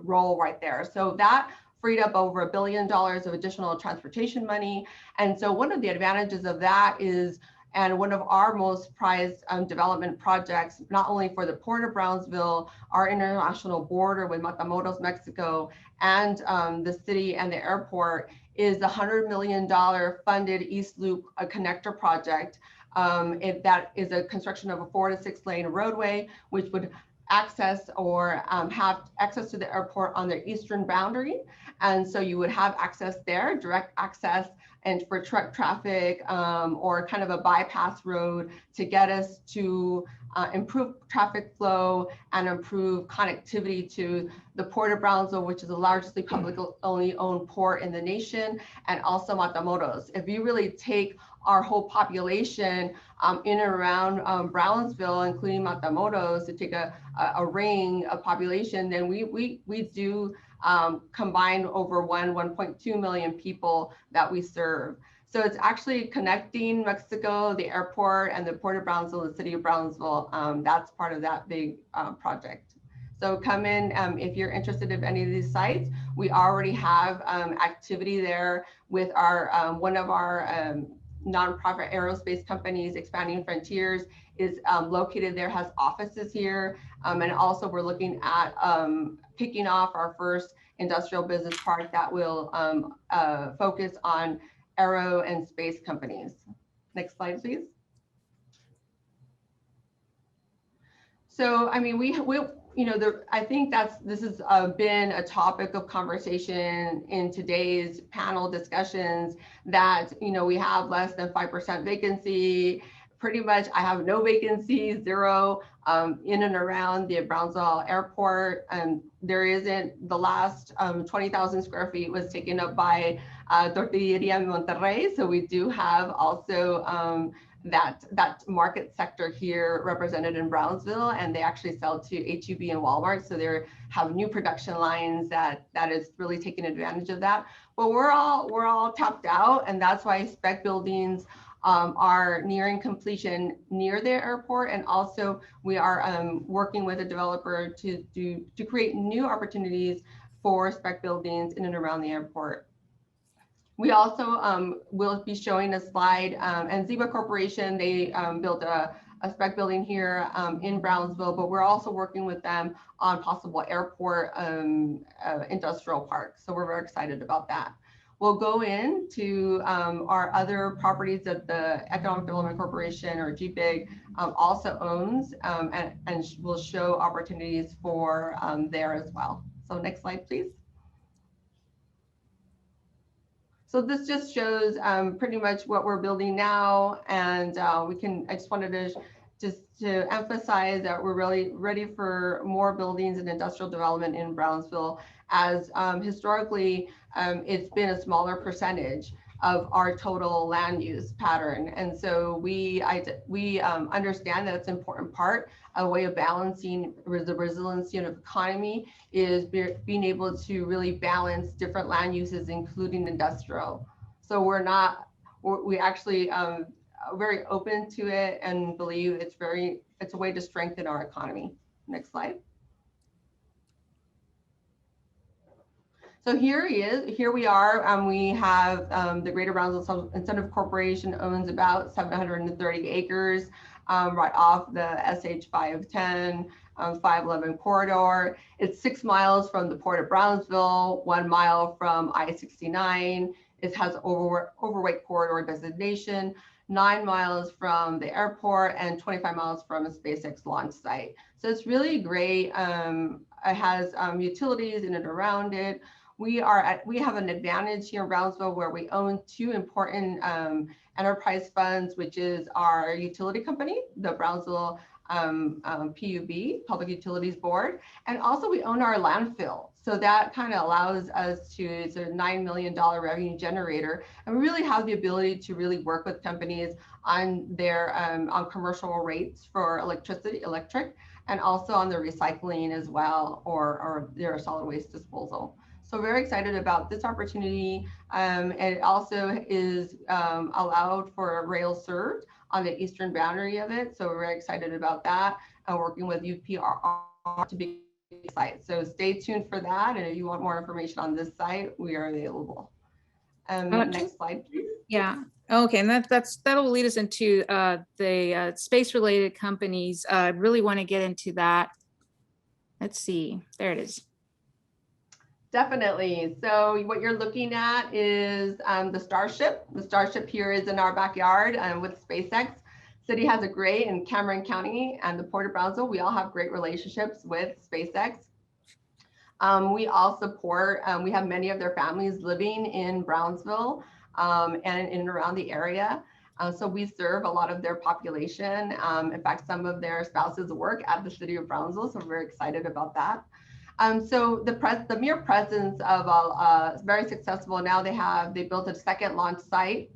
role right there. So that freed up over $1 billion of additional transportation money. And so one of the advantages of that is, and one of our most prized development projects, not only for the Port of Brownsville, our international border with Matamoros, Mexico, and the city and the airport, is the $100 million funded East Loop connector project. That is a construction of a 4 to 6 lane roadway, which would access or have access to the airport on their eastern boundary. And so you would have access there, direct access, and for truck traffic, or kind of a bypass road to get us to improve traffic flow and improve connectivity to the Port of Brownsville, which is the largest publicly owned port in the nation, and also Matamoros. If you really take our whole population in and around Brownsville, including Matamoros, to take a ring of population, then we do combine over 1.2 million people that we serve. So it's actually connecting Mexico, the airport, and the Port of Brownsville, the city of Brownsville. That's part of that big project. So come in if you're interested in any of these sites. We already have activity there with our one of our nonprofit aerospace companies, Expanding Frontiers, is located there, has offices here. And also we're looking at kicking off our first industrial business park that will focus on aero and space companies. Next slide, please. So, I mean, we you know, I think this has been a topic of conversation in today's panel discussions, that, you know, we have less than 5% vacancy. Pretty much, I have no vacancies, zero in and around the Brownsville Airport. And there isn't, the last 20,000 square feet was taken up by Tortilleria Monterrey. So we do have also that market sector here represented in Brownsville, and they actually sell to HEB and Walmart. So they have new production lines that is really taking advantage of that. But we're all tapped out, and that's why spec buildings are nearing completion near the airport. And also we are working with a developer to create new opportunities for spec buildings in and around the airport. We also will be showing a slide, and Ziba Corporation, they built a spec building here in Brownsville, but we're also working with them on possible airport industrial parks. So we're very excited about that. We'll go into our other properties that the Economic Development Corporation, or GBIG, also owns, and we'll show opportunities for there as well. So next slide, please. So this just shows pretty much what we're building now, and I just wanted to emphasize that we're really ready for more buildings and industrial development in Brownsville, as historically it's been a smaller percentage of our total land use pattern. And so we understand that it's an important part, a way of balancing the resiliency of the economy is being able to really balance different land uses, including industrial. So we actually are very open to it and believe it's a way to strengthen our economy. Next slide. So here we are. We have the Greater Brownsville Incentive Corporation owns about 730 acres right off the SH 510, 511 corridor. It's 6 miles from the Port of Brownsville, 1 mile from I-69. It has overweight corridor designation, 9 miles from the airport, and 25 miles from a SpaceX launch site. So it's really great. It has utilities in and around it. We have an advantage here in Brownsville where we own 2 important enterprise funds, which is our utility company, the Brownsville PUB, Public Utilities Board, and also we own our landfill. So that kind of allows us to, it's a $9 million revenue generator, and we really have the ability to really work with companies on their on commercial rates for electric, and also on the recycling as well, or their solid waste disposal. So very excited about this opportunity. It also is allowed for rail served on the eastern boundary of it. So we're very excited about that, and working with UPRR to be site. So stay tuned for that. And if you want more information on this site, we are available. Next slide, please. Yeah. Okay, and that'll lead us into the space-related companies. I really want to get into that. Let's see. There it is. Definitely. So what you're looking at is the Starship. The Starship here is in our backyard with SpaceX. City has a great, in Cameron County and the Port of Brownsville, we all have great relationships with SpaceX. We all support, we have many of their families living in Brownsville and in and around the area. So we serve a lot of their population. In fact, some of their spouses work at the City of Brownsville, so we're very excited about that. So the mere presence of very successful, now they built a second launch site.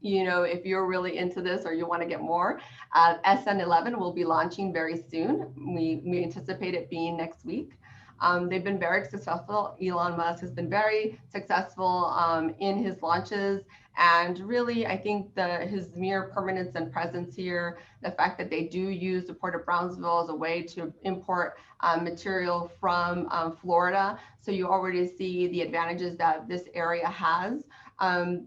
You know, if you're really into this or you want to get more, SN11 will be launching very soon. We anticipate it being next week. They've been very successful. Elon Musk has been very successful in his launches. And really, I think his mere permanence and presence here, the fact that they do use the Port of Brownsville as a way to import material from Florida. So you already see the advantages that this area has.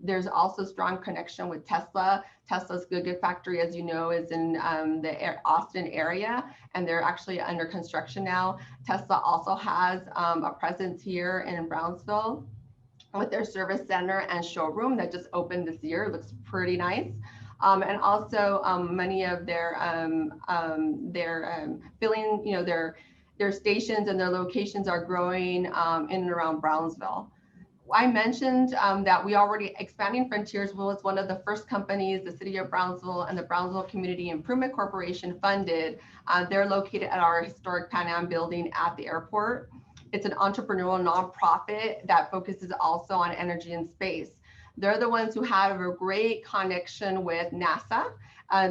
There's also strong connection with Tesla. Tesla's Gigafactory, as you know, is in the Austin area, and they're actually under construction now. Tesla also has a presence here in Brownsville with their service center and showroom that just opened this year. It looks pretty nice. And also many of their filling, their stations and their locations are growing in and around Brownsville. I mentioned that we already, Expanding Frontiers was one of the first companies the City of Brownsville and the Brownsville Community Improvement Corporation funded. They're located at our historic Pan Am building at the airport. It's an entrepreneurial nonprofit that focuses also on energy and space. They're the ones who have a great connection with NASA.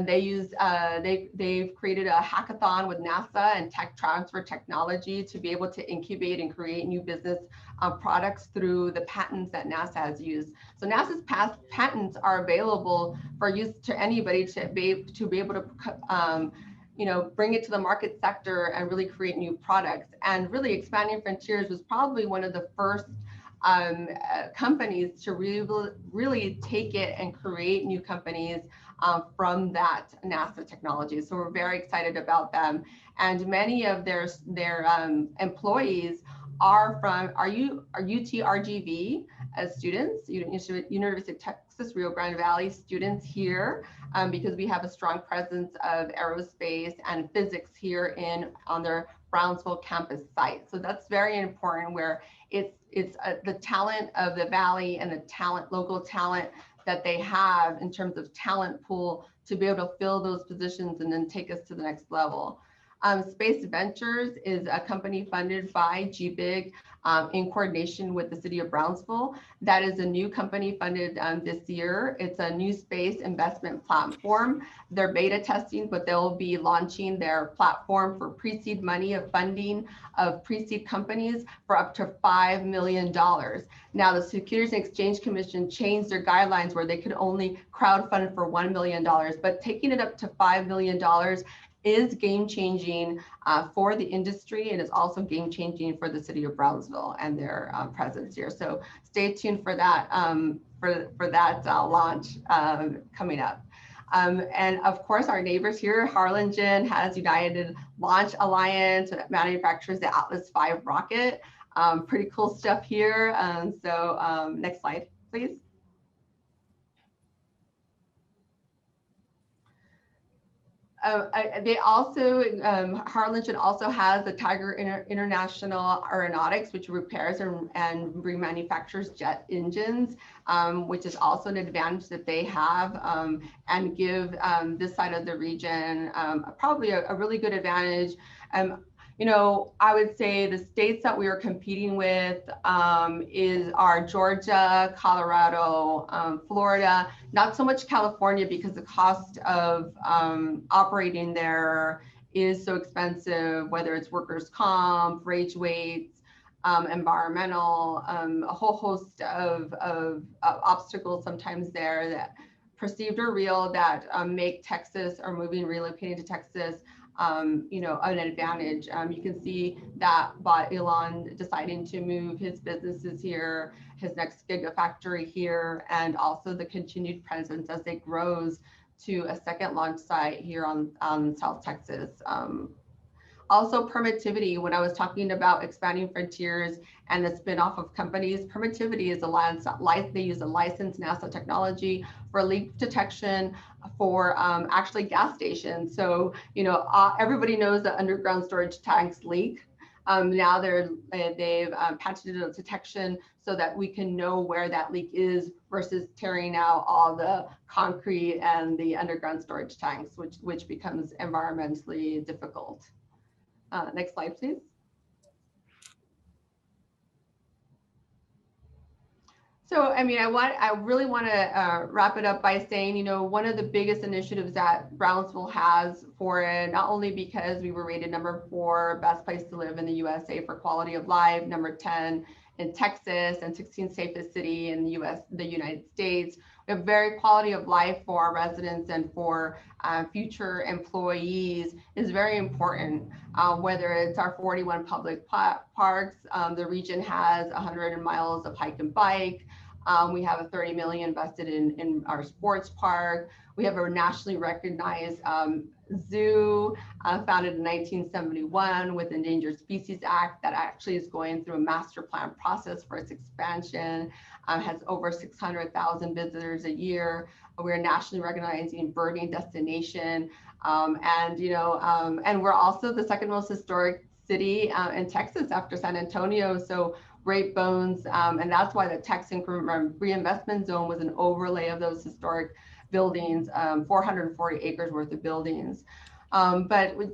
They've created a hackathon with NASA and tech transfer technology to be able to incubate and create new business products through the patents that NASA has used. So NASA's patents are available for use to anybody to be able to bring it to the market sector and really create new products. And really, Expanding Frontiers was probably one of the first companies to really take it and create new companies from that NASA technology. So we're very excited about them. And many of their employees are from UTRGV as students, University of Texas, Rio Grande Valley students here, because we have a strong presence of aerospace and physics here on their Brownsville campus site. So that's very important, where it's the talent of the Valley and the local talent that they have in terms of talent pool to be able to fill those positions and then take us to the next level. Space Ventures is a company funded by GBIG in coordination with the City of Brownsville. That is a new company funded this year. It's a new space investment platform. They're beta testing, but they'll be launching their platform for pre-seed money of funding of pre-seed companies for up to $5 million. Now, the Securities and Exchange Commission changed their guidelines where they could only crowdfund for $1 million, but taking it up to $5 million is game-changing for the industry, and is also game-changing for the City of Brownsville and their presence here. So stay tuned for that launch coming up. And of course, our neighbors here, Harlingen has United Launch Alliance that manufactures the Atlas V rocket. Pretty cool stuff here. So next slide, please. They also, Harlingen also has the Tiger International Aeronautics, which repairs and remanufactures jet engines, which is also an advantage that they have, and give this side of the region probably a really good advantage. I would say the states that we are competing with are Georgia, Colorado, Florida, not so much California, because the cost of operating there is so expensive, whether it's workers' comp, wage weights, environmental, a whole host of obstacles sometimes there that perceived or real that make Texas or relocating to Texas an advantage. You can see that by Elon deciding to move his businesses here, his next gigafactory here, and also the continued presence as it grows to a second launch site here on South Texas. Also permittivity, when I was talking about Expanding Frontiers and the spin-off of companies, permittivity is they use a licensed NASA technology for leak detection for actually gas stations. So, everybody knows that underground storage tanks leak. Now they've patented a detection so that we can know where that leak is versus tearing out all the concrete and the underground storage tanks, which becomes environmentally difficult. Next slide, please. So, I mean, I really want to wrap it up by saying, you know, one of the biggest initiatives that Brownsville has for it, not only because we were rated #4 best place to live in the USA for quality of life, #10 in Texas, and 16th safest city in the United States. We have very quality of life for our residents and for future employees is very important. Whether it's our 41 public parks, the region has 100 miles of hike and bike. We have a $30 million invested in our sports park. We have a nationally recognized zoo founded in 1971 with Endangered Species Act that actually is going through a master plan process for its expansion, has over 600,000 visitors a year. We're nationally recognizing birding destination. And we're also the second most historic city in Texas after San Antonio. So Great Bones, and that's why the tax increment reinvestment zone was an overlay of those historic buildings, 440 acres worth of buildings. But with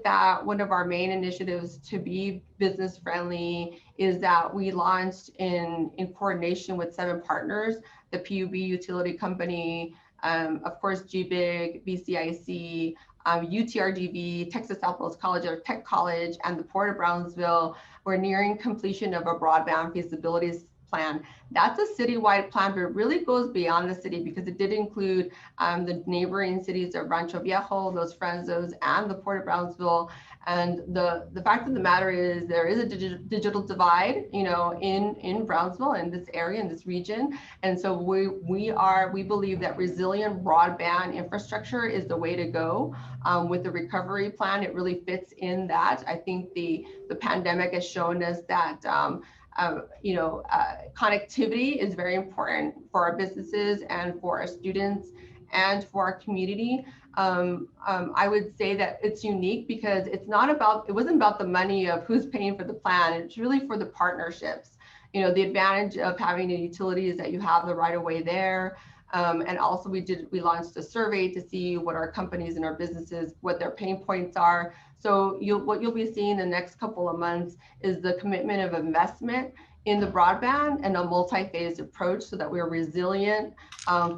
that, one of our main initiatives to be business friendly is that we launched in coordination with 7 partners, the PUB Utility Company, of course, GBIG, BCIC, UTRGV, Texas Southwest College or Tech College, and the Port of Brownsville. We're nearing completion of a broadband feasibility plan. That's a citywide plan, but it really goes beyond the city because it did include the neighboring cities of Rancho Viejo, Los Frenzos, and the Port of Brownsville. And the fact of the matter is there is a digital divide, in Brownsville, in this area, in this region. And so we believe that resilient broadband infrastructure is the way to go. With the recovery plan, it really fits in that. I think the pandemic has shown us that connectivity is very important for our businesses and for our students and for our community. I would say that it's unique because it wasn't about the money of who's paying for the plan. It's really for the partnerships. The advantage of having a utility is that you have the right of way there. And also we launched a survey to see what our companies and our businesses, what their pain points are. So what you'll be seeing the next couple of months is the commitment of investment in the broadband and a multi-phase approach so that we're resilient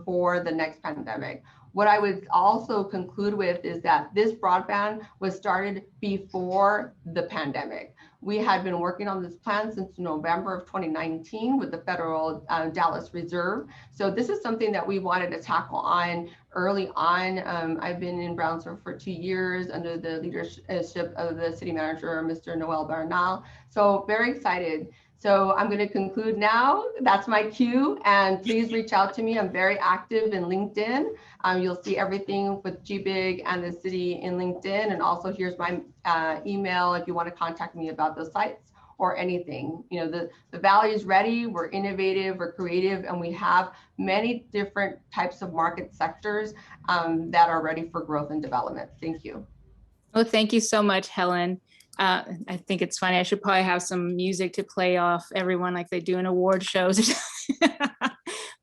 for the next pandemic. What I would also conclude with is that this broadband was started before the pandemic. We had been working on this plan since November of 2019 with the Federal Dallas Reserve. So this is something that we wanted to tackle on early on. I've been in Brownsville for 2 years under the leadership of the city manager, Mr. Noel Bernal. So very excited. So I'm going to conclude now. That's my cue. And please reach out to me. I'm very active in LinkedIn. You'll see everything with GBIG and the city in LinkedIn. And also here's my email if you want to contact me about those sites or anything. The Valley is ready. We're innovative, we're creative, and we have many different types of market sectors that are ready for growth and development. Thank you. Well, thank you so much, Helen. I think it's funny. I should probably have some music to play off everyone like they do in award shows.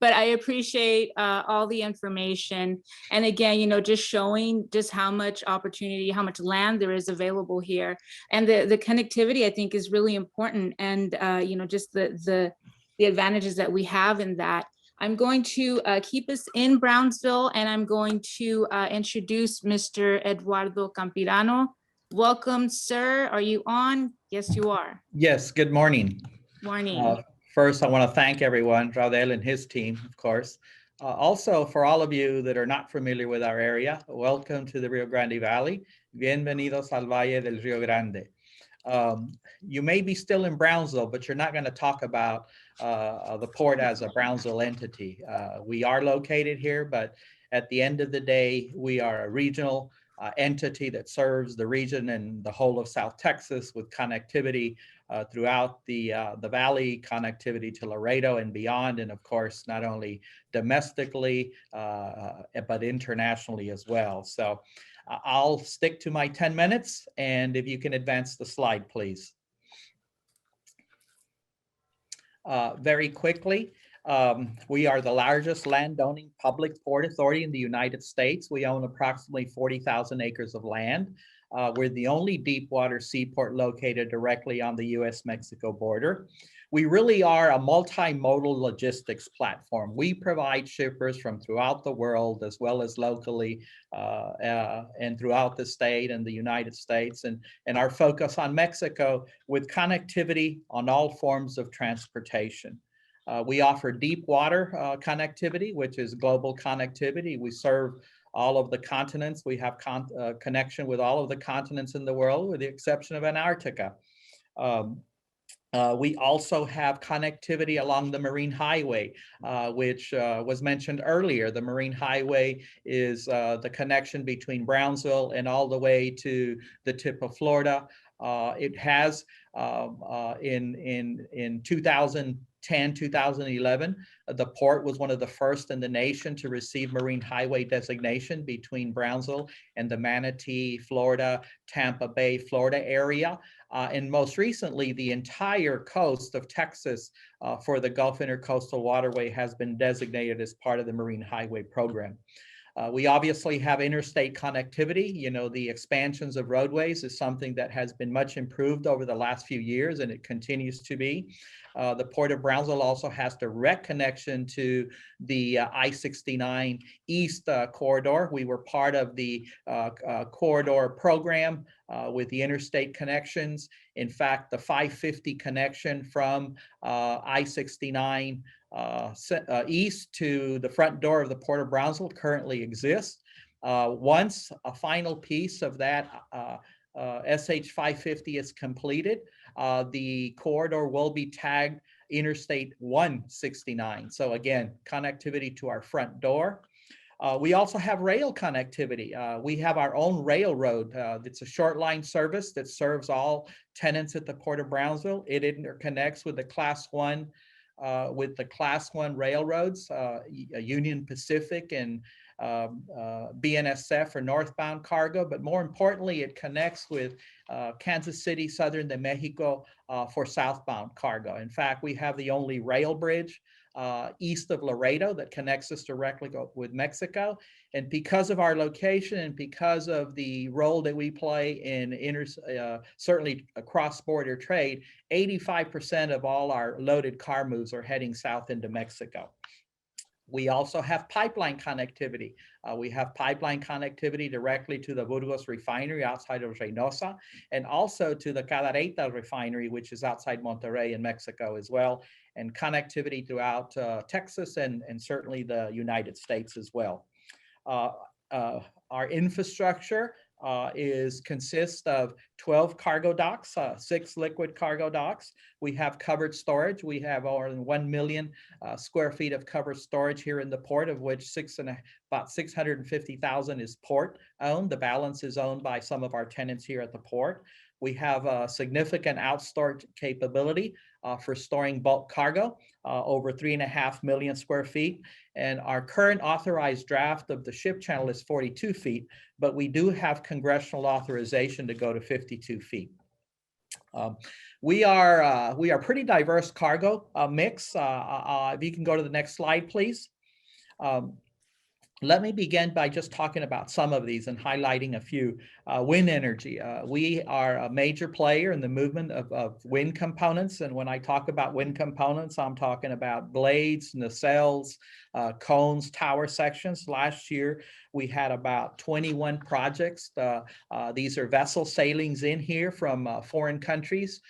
But I appreciate all the information. And again, just showing just how much opportunity, how much land there is available here. And the connectivity, I think, is really important. And, just the advantages that we have in that. I'm going to keep us in Brownsville, and I'm going to introduce Mr. Eduardo Campirano. Welcome, sir. Are you on? Yes, you are. Yes, good morning. Morning. First, I want to thank everyone, Raudel and his team, of course. Also, for all of you that are not familiar with our area, welcome to the Rio Grande Valley. Bienvenidos al Valle del Rio Grande. You may be still in Brownsville, but you're not going to talk about the port as a Brownsville entity. We are located here, but at the end of the day, we are a regional entity that serves the region and the whole of South Texas with connectivity throughout the valley, connectivity to Laredo and beyond, and of course, not only domestically, but internationally as well. So I'll stick to my 10 minutes, and if you can advance the slide, please. Very quickly, we are the largest land-owning public port authority in the United States. We own approximately 40,000 acres of land. We're the only deep water seaport located directly on the US-Mexico border. We really are a multimodal logistics platform. We provide shippers from throughout the world, as well as locally and throughout the state and the United States, and our focus on Mexico with connectivity on all forms of transportation. We offer deep water connectivity, which is global connectivity. We serve all of the continents. We have connection with all of the continents in the world, with the exception of Antarctica. We also have connectivity along the Marine Highway, which was mentioned earlier. The Marine Highway is the connection between Brownsville and all the way to the tip of Florida. It has in 2010, 2011, the port was one of the first in the nation to receive Marine Highway designation between Brownsville and the Manatee, Florida, Tampa Bay, Florida area. And most recently, the entire coast of Texas for the Gulf Intercoastal Waterway has been designated as part of the Marine Highway program. We obviously have interstate connectivity. You know, the expansions of roadways is something that has been much improved over the last few years, and it continues to be. The Port of Brownsville also has direct connection to the I-69 East corridor. We were part of the corridor program with the interstate connections. In fact, the 550 connection from I-69 east to the front door of the Port of Brownsville currently exists. Once a final piece of that SH 550 is completed, the corridor will be tagged Interstate 169. So again, connectivity to our front door. We also have rail connectivity. We have our own railroad. It's a short line service that serves all tenants at the Port of Brownsville. It interconnects with the Class 1 railroads, Union Pacific and BNSF for northbound cargo, but more importantly, it connects with Kansas City, Southern de Mexico for southbound cargo. In fact, we have the only rail bridge east of Laredo that connects us directly with Mexico. And because of our location and because of the role that we play in certainly cross-border trade, 85% of all our loaded car moves are heading south into Mexico. We also have pipeline connectivity. We have pipeline connectivity directly to the Burgos refinery outside of Reynosa, and also to the Cadereyta refinery, which is outside Monterrey in Mexico as well, and connectivity throughout Texas and certainly the United States as well. Our infrastructure consists of 12 cargo docks, 6 liquid cargo docks. We have covered storage. We have more than 1 million square feet of covered storage here in the port, of which about 650,000 is port owned. The balance is owned by some of our tenants here at the port. We have a significant outstorage capability for storing bulk cargo, over 3.5 million square feet. And our current authorized draft of the ship channel is 42 feet, but we do have congressional authorization to go to 52 feet. We are pretty diverse cargo mix. If you can go to the next slide, please. Let me begin by just talking about some of these and highlighting a few. Wind energy. We are a major player in the movement of wind components. And when I talk about wind components, I'm talking about blades, nacelles, cones, tower sections. Last year, we had about 21 projects. These are vessel sailings in here from foreign countries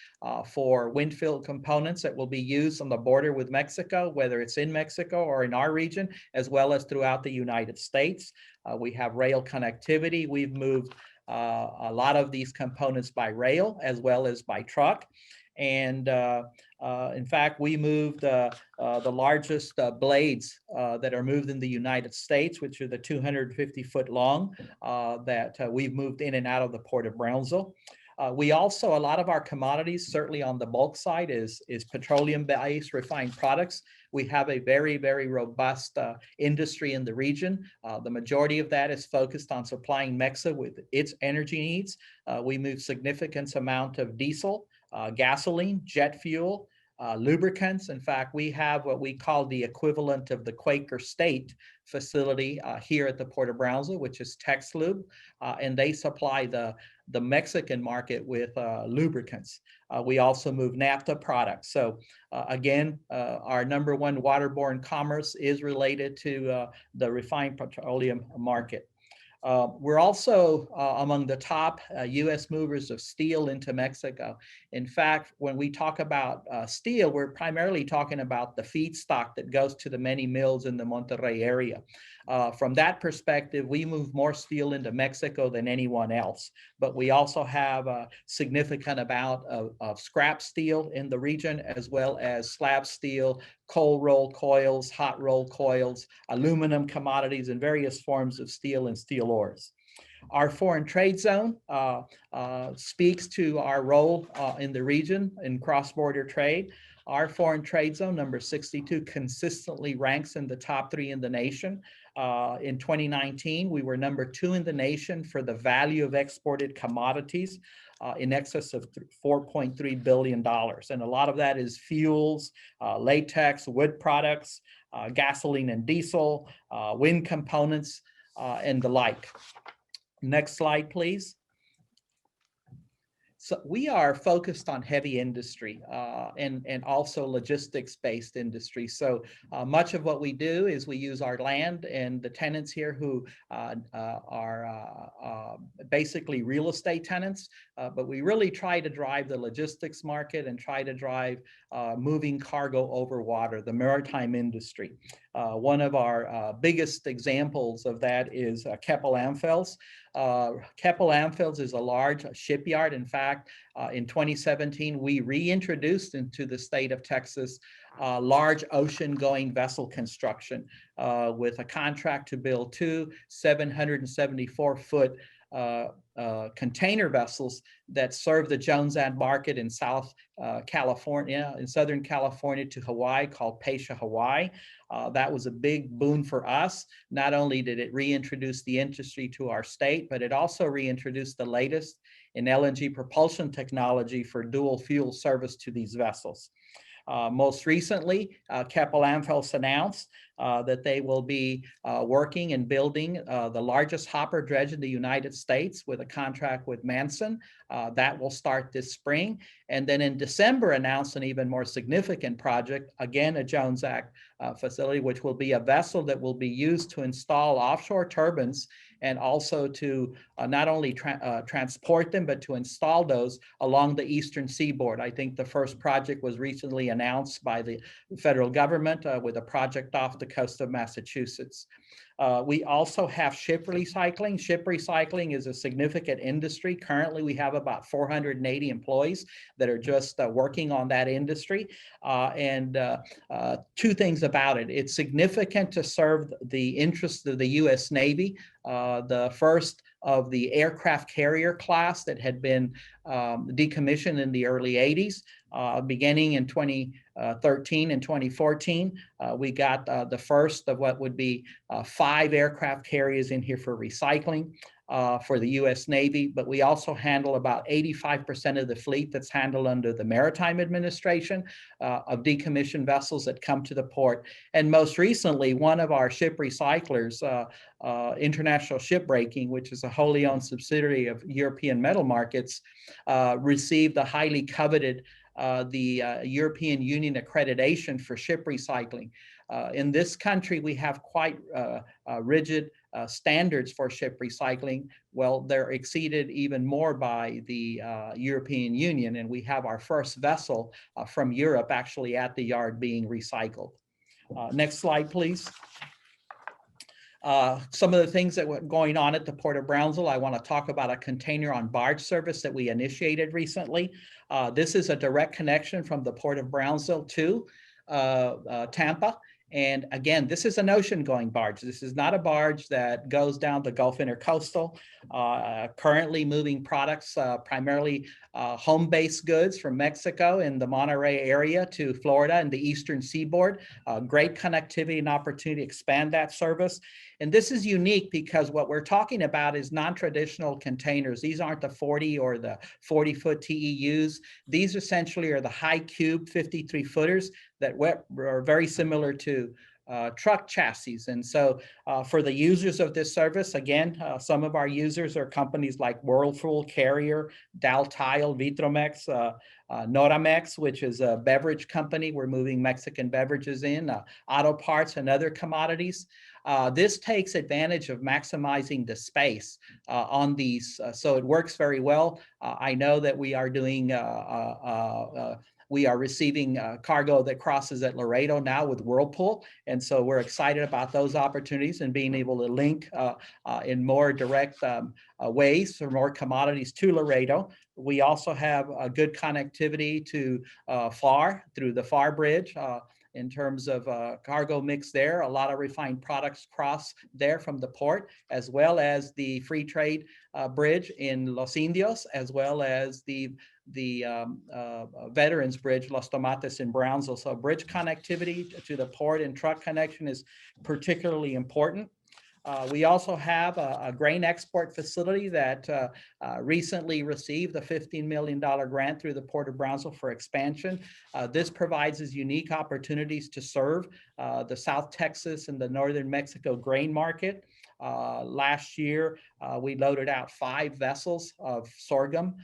for wind field components that will be used on the border with Mexico, whether it's in Mexico or in our region, as well as throughout the United States. We have rail connectivity. We've moved a lot of these components by rail as well as by truck. And in fact, we moved the largest blades that are moved in the United States, which are the 250-foot long that we've moved in and out of the Port of Brownsville. We also, a lot of our commodities, certainly on the bulk side, is petroleum-based refined products. We have a very, very robust industry in the region. The majority of that is focused on supplying Mexico with its energy needs. We move significant amount of diesel, gasoline, jet fuel, lubricants. In fact, we have what we call the equivalent of the Quaker State facility here at the Port of Brownsville, which is Texlube, and they supply the Mexican market with lubricants. We also move naphtha products. So again, our #1 waterborne commerce is related to the refined petroleum market. We're also among the top U.S. movers of steel into Mexico. In fact, when we talk about steel, we're primarily talking about the feedstock that goes to the many mills in the Monterrey area. From that perspective, we move more steel into Mexico than anyone else, but we also have a significant amount of scrap steel in the region, as well as slab steel, cold roll coils, hot roll coils, aluminum commodities, and various forms of steel and steel ores. Our foreign trade zone speaks to our role in the region in cross-border trade. Our foreign trade zone, number 62, consistently ranks in the top 3 in the nation. In 2019, we were number 2 in the nation for the value of exported commodities in excess of $4.3 billion. And a lot of that is fuels, latex, wood products, gasoline and diesel, wind components, and the like. Next slide, please. So we are focused on heavy industry and also logistics-based industry. So much of what we do is we use our land and the tenants here who are basically real estate tenants, but we really try to drive the logistics market and try to drive moving cargo over water, the maritime industry. One of our biggest examples of that is Keppel AmFels. Keppel AmFels is a large shipyard. In fact, in 2017, we reintroduced into the state of Texas large ocean-going vessel construction with a contract to build 2 774-foot container vessels that serve the Jones Act market in Southern California to Hawaii, called Pasha Hawaii. That was a big boon for us. Not only did it reintroduce the industry to our state, but it also reintroduced the latest in LNG propulsion technology for dual fuel service to these vessels. Most recently, Keppel AmFels announced that they will be working and building the largest hopper dredge in the United States with a contract with Madsen. That will start this spring. And then in December, announced an even more significant project, again, a Jones Act facility, which will be a vessel that will be used to install offshore turbines and also to not only transport them, but to install those along the eastern seaboard. I think the first project was recently announced by the federal government with a project off the coast of Massachusetts. We also have ship recycling. Ship recycling is a significant industry. Currently, we have about 480 employees that are just working on that industry. Two things about it. It's significant to serve the interests of the U.S. Navy. The first of the aircraft carrier class that had been decommissioned in the early 80s. Beginning in 2013 and 2014, we got the first of what would be 5 aircraft carriers in here for recycling for the U.S. Navy, but we also handle about 85% of the fleet that's handled under the Maritime Administration of decommissioned vessels that come to the port. And most recently, one of our ship recyclers, International Shipbreaking, which is a wholly owned subsidiary of European Metal Markets, received the highly coveted the European Union accreditation for ship recycling. In this country, we have quite rigid standards for ship recycling. Well, they're exceeded even more by the European Union, and we have our first vessel from Europe actually at the yard being recycled. Next slide, please. Some of the things that were going on at the Port of Brownsville, I want to talk about a container on barge service that we initiated recently. This is a direct connection from the Port of Brownsville to Tampa. And again, this is an ocean going barge. This is not a barge that goes down the Gulf Intercoastal, currently moving products, primarily home-based goods from Mexico in the Monterey area to Florida and the eastern seaboard. Great connectivity and opportunity to expand that service. And this is unique because what we're talking about is non-traditional containers. These aren't the 40 or the 40-foot TEUs. These essentially are the high cube 53-footers that are very similar to truck chassis. And so for the users of this service, again, some of our users are companies like Whirlpool, Carrier, Daltile, Vitromex, Noramex, which is a beverage company. We're moving Mexican beverages in, auto parts and other commodities. This takes advantage of maximizing the space on these, so it works very well. I know that we are doing we are receiving cargo that crosses at Laredo now with Whirlpool. And so we're excited about those opportunities and being able to link in more direct ways for more commodities to Laredo. We also have a good connectivity to FAR through the FAR bridge. In terms of cargo mix there, a lot of refined products cross there from the port, as well as the free trade bridge in Los Indios, as well as the Veterans Bridge, Los Tomates in Brownsville. So bridge connectivity to the port and truck connection is particularly important. We also have a grain export facility that recently received a $15 million grant through the Port of Brownsville for expansion. This provides us unique opportunities to serve the South Texas and the Northern Mexico grain market. Last year, we loaded out 5 vessels of sorghum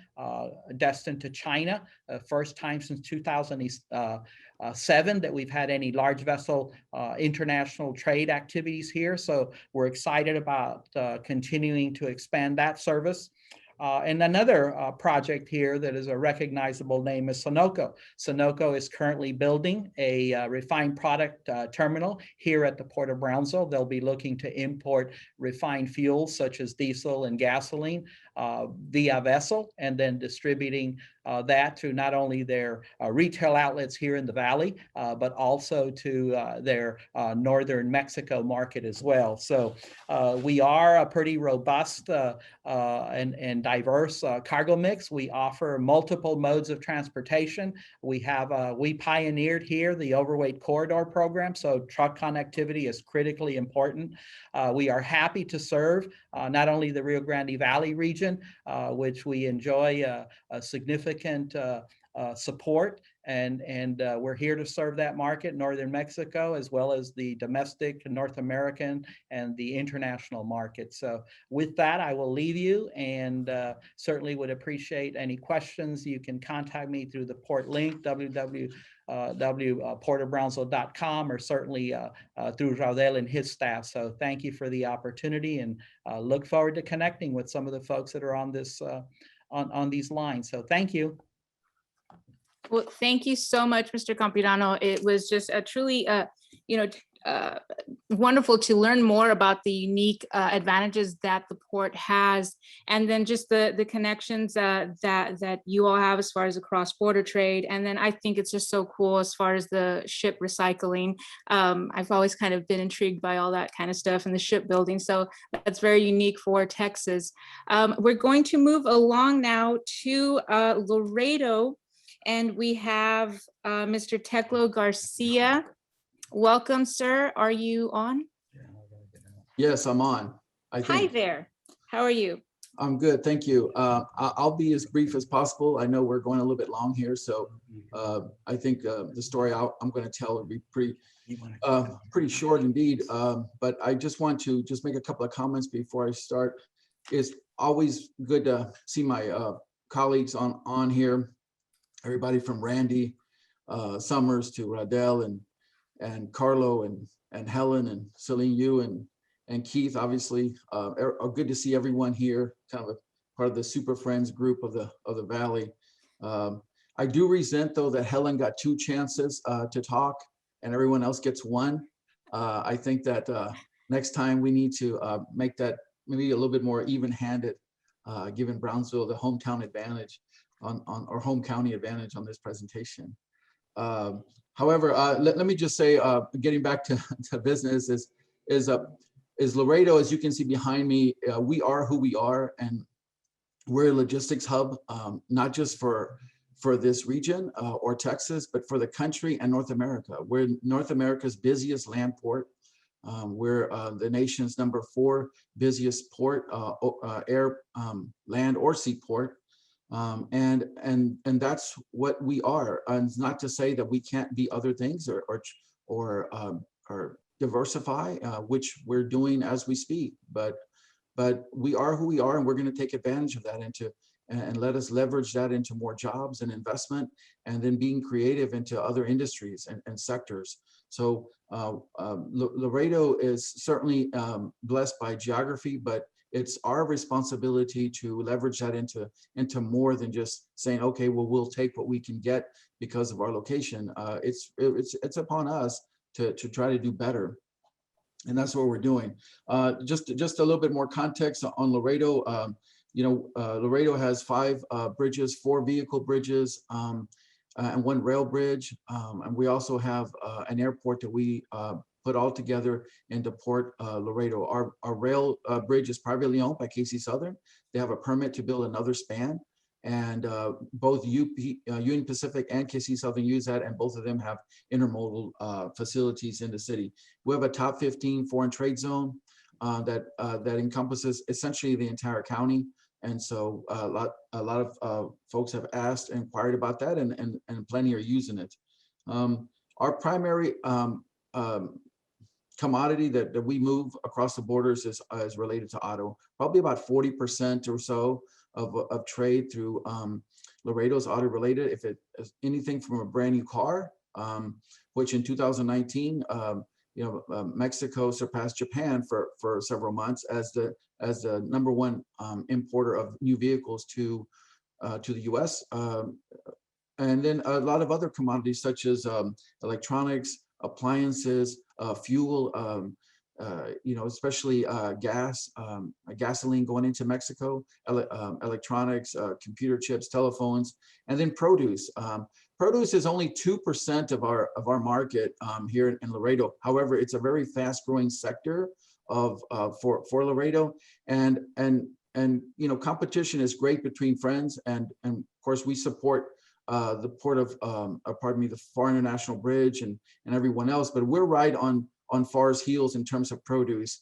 destined to China, first time since 2007 that we've had any large vessel international trade activities here. So we're excited about continuing to expand that service. And another project here that is a recognizable name is Sunoco. Sunoco is currently building a refined product terminal here at the Port of Brownsville. They'll be looking to import refined fuels such as diesel and gasoline via vessel, and then distributing that to not only their retail outlets here in the Valley, but also to their northern Mexico market as well. So we are a pretty robust and diverse cargo mix. We offer multiple modes of transportation. We pioneered here the overweight corridor program, so truck connectivity is critically important. We are happy to serve not only the Rio Grande Valley region, which we enjoy a significant support, and we're here to serve that market, northern Mexico, as well as the domestic North American and the international market. So with that, I will leave you, and certainly would appreciate any questions. You can contact me through the port link, www.portofbrownsville.com, or certainly through Raudel and his staff. So thank you for the opportunity, and look forward to connecting with some of the folks that are on this on these lines. So thank you. Well, thank you so much, Mr. Campirano. It was just a truly, wonderful to learn more about the unique advantages that the port has, and then just the connections that you all have as far as the cross-border trade. And then I think it's just so cool as far as the ship recycling. I've always kind of been intrigued by all that kind of stuff and the shipbuilding. So that's very unique for Texas. We're going to move along now to Laredo. And we have Mr. Teclo Garcia. Welcome, sir. Are you on? Yes, I'm on. Hi there. How are you? I'm good, thank you. I'll be as brief as possible. I know we're going a little bit long here, so I think the story I'm going to tell will be pretty short indeed. But I just want to make a couple of comments before I start. It's always good to see my colleagues on here. Everybody from Randy Summers to Radel and Carlo and Helen and Celine Yu and Keith, obviously. Good to see everyone here, kind of a part of the Super Friends group of the Valley. I do resent, though, that Helen got 2 chances to talk and everyone else gets 1. I think that next time we need to make that maybe a little bit more even-handed, giving Brownsville the hometown advantage on our home county advantage on this presentation. However, let me just say, getting back to business is Laredo, as you can see behind me, we are who we are, and we're a logistics hub, not just for this region or Texas, but for the country and North America. We're North America's busiest land port. We're the nation's #4 busiest port, air, land, or sea port. And that's what we are. And it's not to say that we can't be other things or diversify, which we're doing as we speak. But we are who we are, and we're going to take advantage of that and let us leverage that into more jobs and investment, and then being creative into other industries and sectors. So Laredo is certainly blessed by geography, but it's our responsibility to leverage that into more than just saying, okay, well, we'll take what we can get because of our location. It's upon us to try to do better. And that's what we're doing. Just a little bit more context on Laredo. Laredo has 5 bridges, 4 vehicle bridges, and 1 rail bridge. And we also have an airport that we put all together into Port Laredo. Our rail bridge is privately owned by KC Southern. They have a permit to build another span. And both Union Pacific and KC Southern use that, and both of them have intermodal facilities in the city. We have a top 15 foreign trade zone that encompasses essentially the entire county. And so a lot of folks have asked and inquired about that, and plenty are using it. Our primary commodity that we move across the borders is related to auto. Probably about 40% or so of trade through Laredo is auto related. If it is anything from a brand new car, which in 2019, Mexico surpassed Japan for several months as the #1 importer of new vehicles to the U.S. And then a lot of other commodities such as electronics, appliances, fuel, especially gas, gasoline going into Mexico, electronics, computer chips, telephones, and then produce. Produce is only 2% of our market here in Laredo. However, it's a very fast-growing sector for Laredo, and competition is great between friends, and of course we support the port of the FAR International Bridge and everyone else, but we're right on FAR's heels in terms of produce.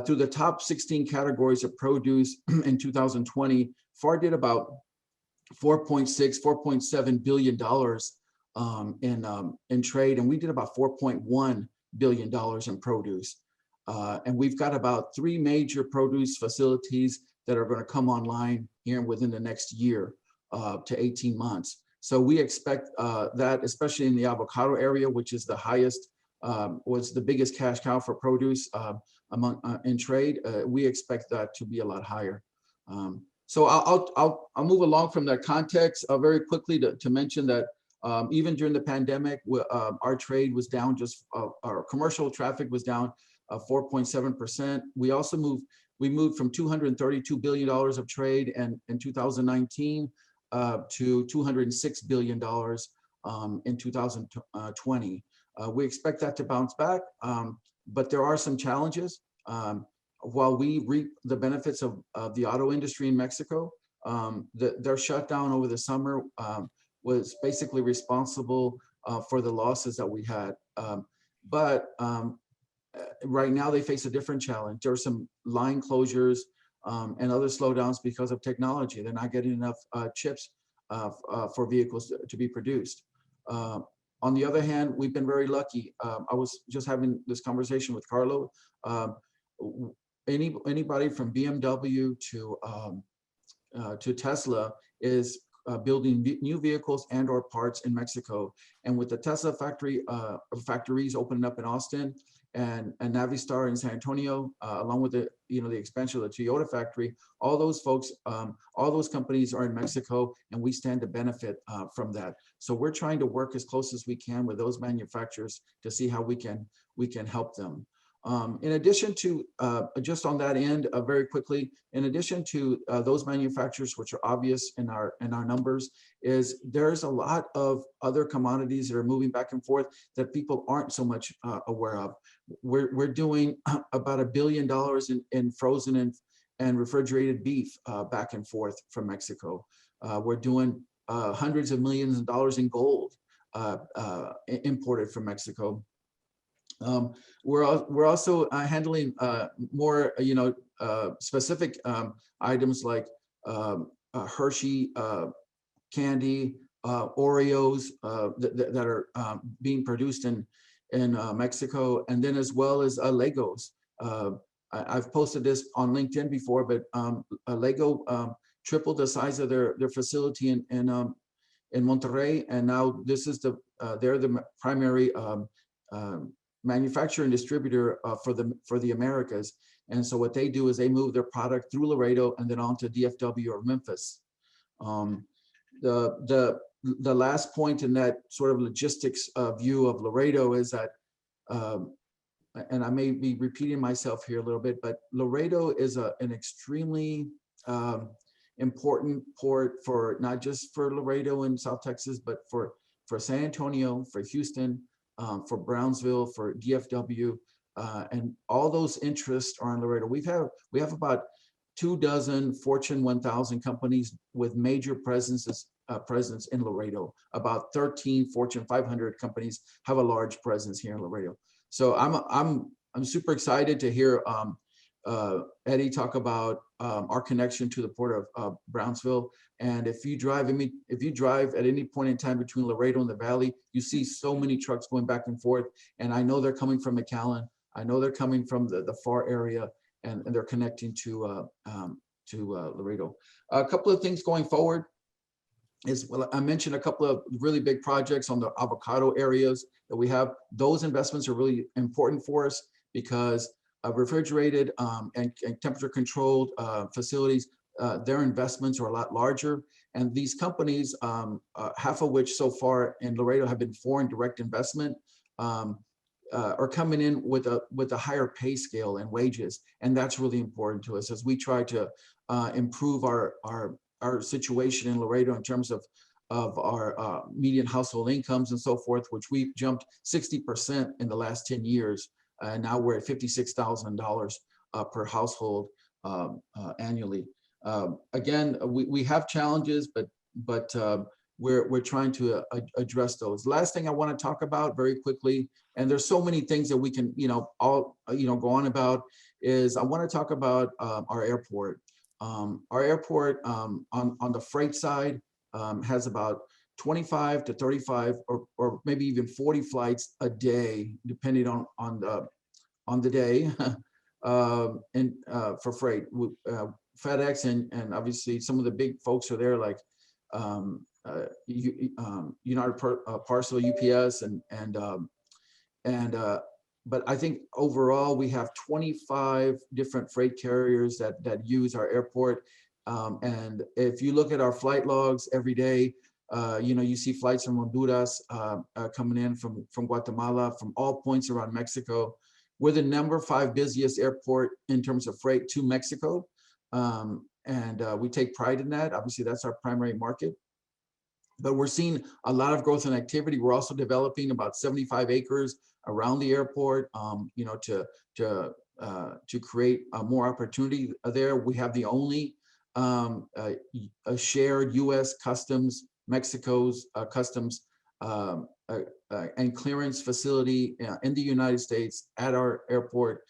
Through the top 16 categories of produce in 2020, FAR did about $4.7 billion in trade, and we did about $4.1 billion in produce. And we've got about 3 major produce facilities that are going to come online here within the next year to 18 months. So we expect that, especially in the avocado area, which is the highest, was the biggest cash cow for produce in trade. We expect that to be a lot higher. So I'll move along from that context very quickly to mention that even during the pandemic, our trade was down, our commercial traffic was down 4.7%. We also moved from $232 billion of trade in 2019 to $206 billion in 2020. We expect that to bounce back, but there are some challenges. While we reap the benefits of the auto industry in Mexico, their shutdown over the summer was basically responsible for the losses that we had. But right now they face a different challenge. There are some line closures and other slowdowns because of technology. They're not getting enough chips for vehicles to be produced. On the other hand, we've been very lucky. I was just having this conversation with Carlo. Anybody from BMW to Tesla is building new vehicles and or parts in Mexico. And with the Tesla factories opening up in Austin and Navistar in San Antonio, along with the expansion of the Toyota factory, all those folks, all those companies are in Mexico, and we stand to benefit from that. So we're trying to work as close as we can with those manufacturers to see how we can help them. In addition to, just on that end, very quickly, in addition to those manufacturers, which are obvious in our numbers, is there's a lot of other commodities that are moving back and forth that people aren't so much aware of. We're doing about $1 billion in frozen and refrigerated beef back and forth from Mexico. We're doing hundreds of millions of dollars in gold imported from Mexico. We're also handling more, specific items like Hershey candy, Oreos that are being produced in Mexico, and then as well as Legos. I've posted this on LinkedIn before, but Lego tripled the size of their facility in Monterrey, and now this is they're the primary manufacturer and distributor for the Americas. And so what they do is they move their product through Laredo and then on to DFW or Memphis. The last point in that sort of logistics view of Laredo is that, and I may be repeating myself here a little bit, but Laredo is an extremely important port for not just for Laredo in South Texas, but for San Antonio, for Houston, for Brownsville, for DFW, and all those interests are in Laredo. We have about 24 Fortune 1000 companies with major presence in Laredo. About 13 Fortune 500 companies have a large presence here in Laredo. So I'm super excited to hear Eddie talk about our connection to the port of Brownsville. And if you drive at any point in time between Laredo and the Valley, you see so many trucks going back and forth. And I know they're coming from McAllen. I know they're coming from the far area, and they're connecting to Laredo. A couple of things going forward is, well, I mentioned a couple of really big projects on the avocado areas that we have. Those investments are really important for us because refrigerated and temperature controlled facilities, their investments are a lot larger. And these companies, half of which so far in Laredo have been foreign direct investment, are coming in with a higher pay scale and wages. And that's really important to us as we try to improve our situation in Laredo in terms of our median household incomes and so forth, which we've jumped 60% in the last 10 years. And now we're at $56,000 per household annually. Again, we have challenges, but we're trying to address those. Last thing I want to talk about very quickly, and there's so many things that we can go on about, is I want to talk about our airport. Our airport on the freight side has about 25 to 35 or maybe even 40 flights a day, depending on the day, and for freight. FedEx and obviously some of the big folks are there, like United Parcel, UPS, but I think overall we have 25 different freight carriers that use our airport. And if you look at our flight logs every day, you see flights from Honduras coming in, from Guatemala, from all points around Mexico. We're the number 5 busiest airport in terms of freight to Mexico. And we take pride in that. Obviously, that's our primary market. But we're seeing a lot of growth and activity. We're also developing about 75 acres around the airport, to create more opportunity there. We have the only a shared U.S. Customs, Mexico's Customs and clearance facility in the United States at our airport.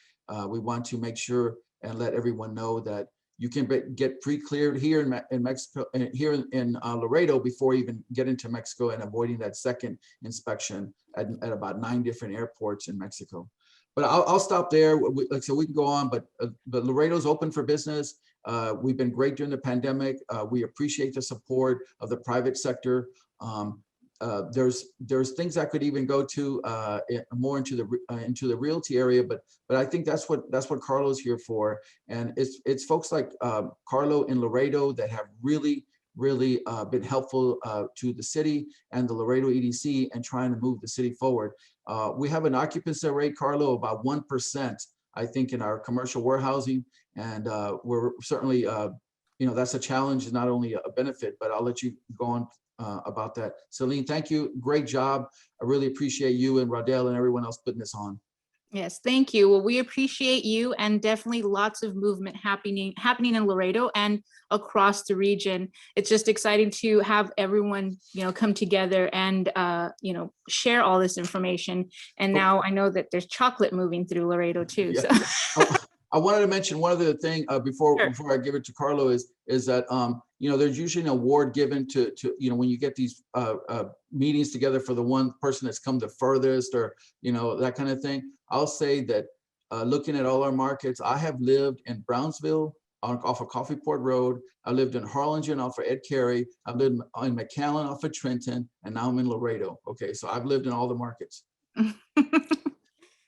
We want to make sure and let everyone know that you can get pre-cleared here in Mexico, here in Laredo, before you even get into Mexico, and avoiding that second inspection at about 9 different airports in Mexico. But I'll stop there. So we can go on, but Laredo's open for business. We've been great during the pandemic. We appreciate the support of the private sector. There's things I could even go to more into the realty area, but I think that's what Carlo's here for. And it's folks like Carlo in Laredo that have really really been helpful to the city and the Laredo EDC and trying to move the city forward. We have an occupancy rate, Carlo, about 1%, I think, in our commercial warehousing. And we're certainly, that's a challenge, not only a benefit, but I'll let you go on about that. Celine, thank you. Great job. I really appreciate you and Rodell and everyone else putting this on. Yes, thank you. Well, we appreciate you, and definitely lots of movement happening in Laredo and across the region. It's just exciting to have everyone, come together and, share all this information. And now I know that there's chocolate moving through Laredo too. Yeah. So. I wanted to mention one other thing before I give it to Carlo is that there's usually an award given to when you get these meetings together for the one person that's come the furthest, or that kind of thing. I'll say that looking at all our markets, I have lived in Brownsville off of Coffeeport Road. I lived in Harlingen off of Ed Carey. I've lived in McAllen off of Trenton, and now I'm in Laredo. Okay, so I've lived in all the markets.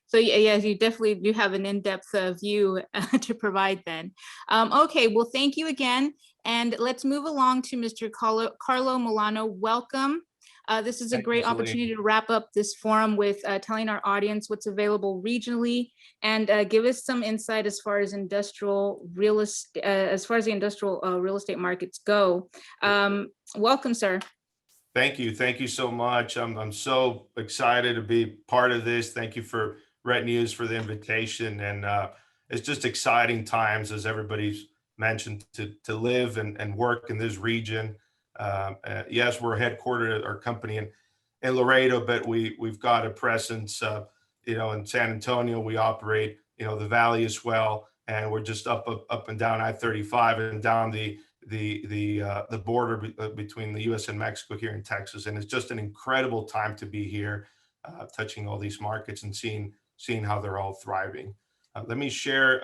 So yes, you definitely do have an in-depth view to provide then. Okay, well, thank you again. And let's move along to Mr. Carlo Milano. Welcome. This is a great opportunity to wrap up this forum with telling our audience what's available regionally, and give us some insight as far as industrial real estate, the industrial real estate markets go. Welcome, sir. Thank you. Thank you so much. I'm so excited to be part of this. Thank you for Red News for the invitation. And it's just exciting times, as everybody's mentioned, to live and work in this region. Yes, we're headquartered at our company in Laredo, but we've got a presence, in San Antonio. We operate, the Valley as well. And we're just up and down I-35 and down the border between the US and Mexico here in Texas. And it's just an incredible time to be here, touching all these markets and seeing how they're all thriving. Let me share.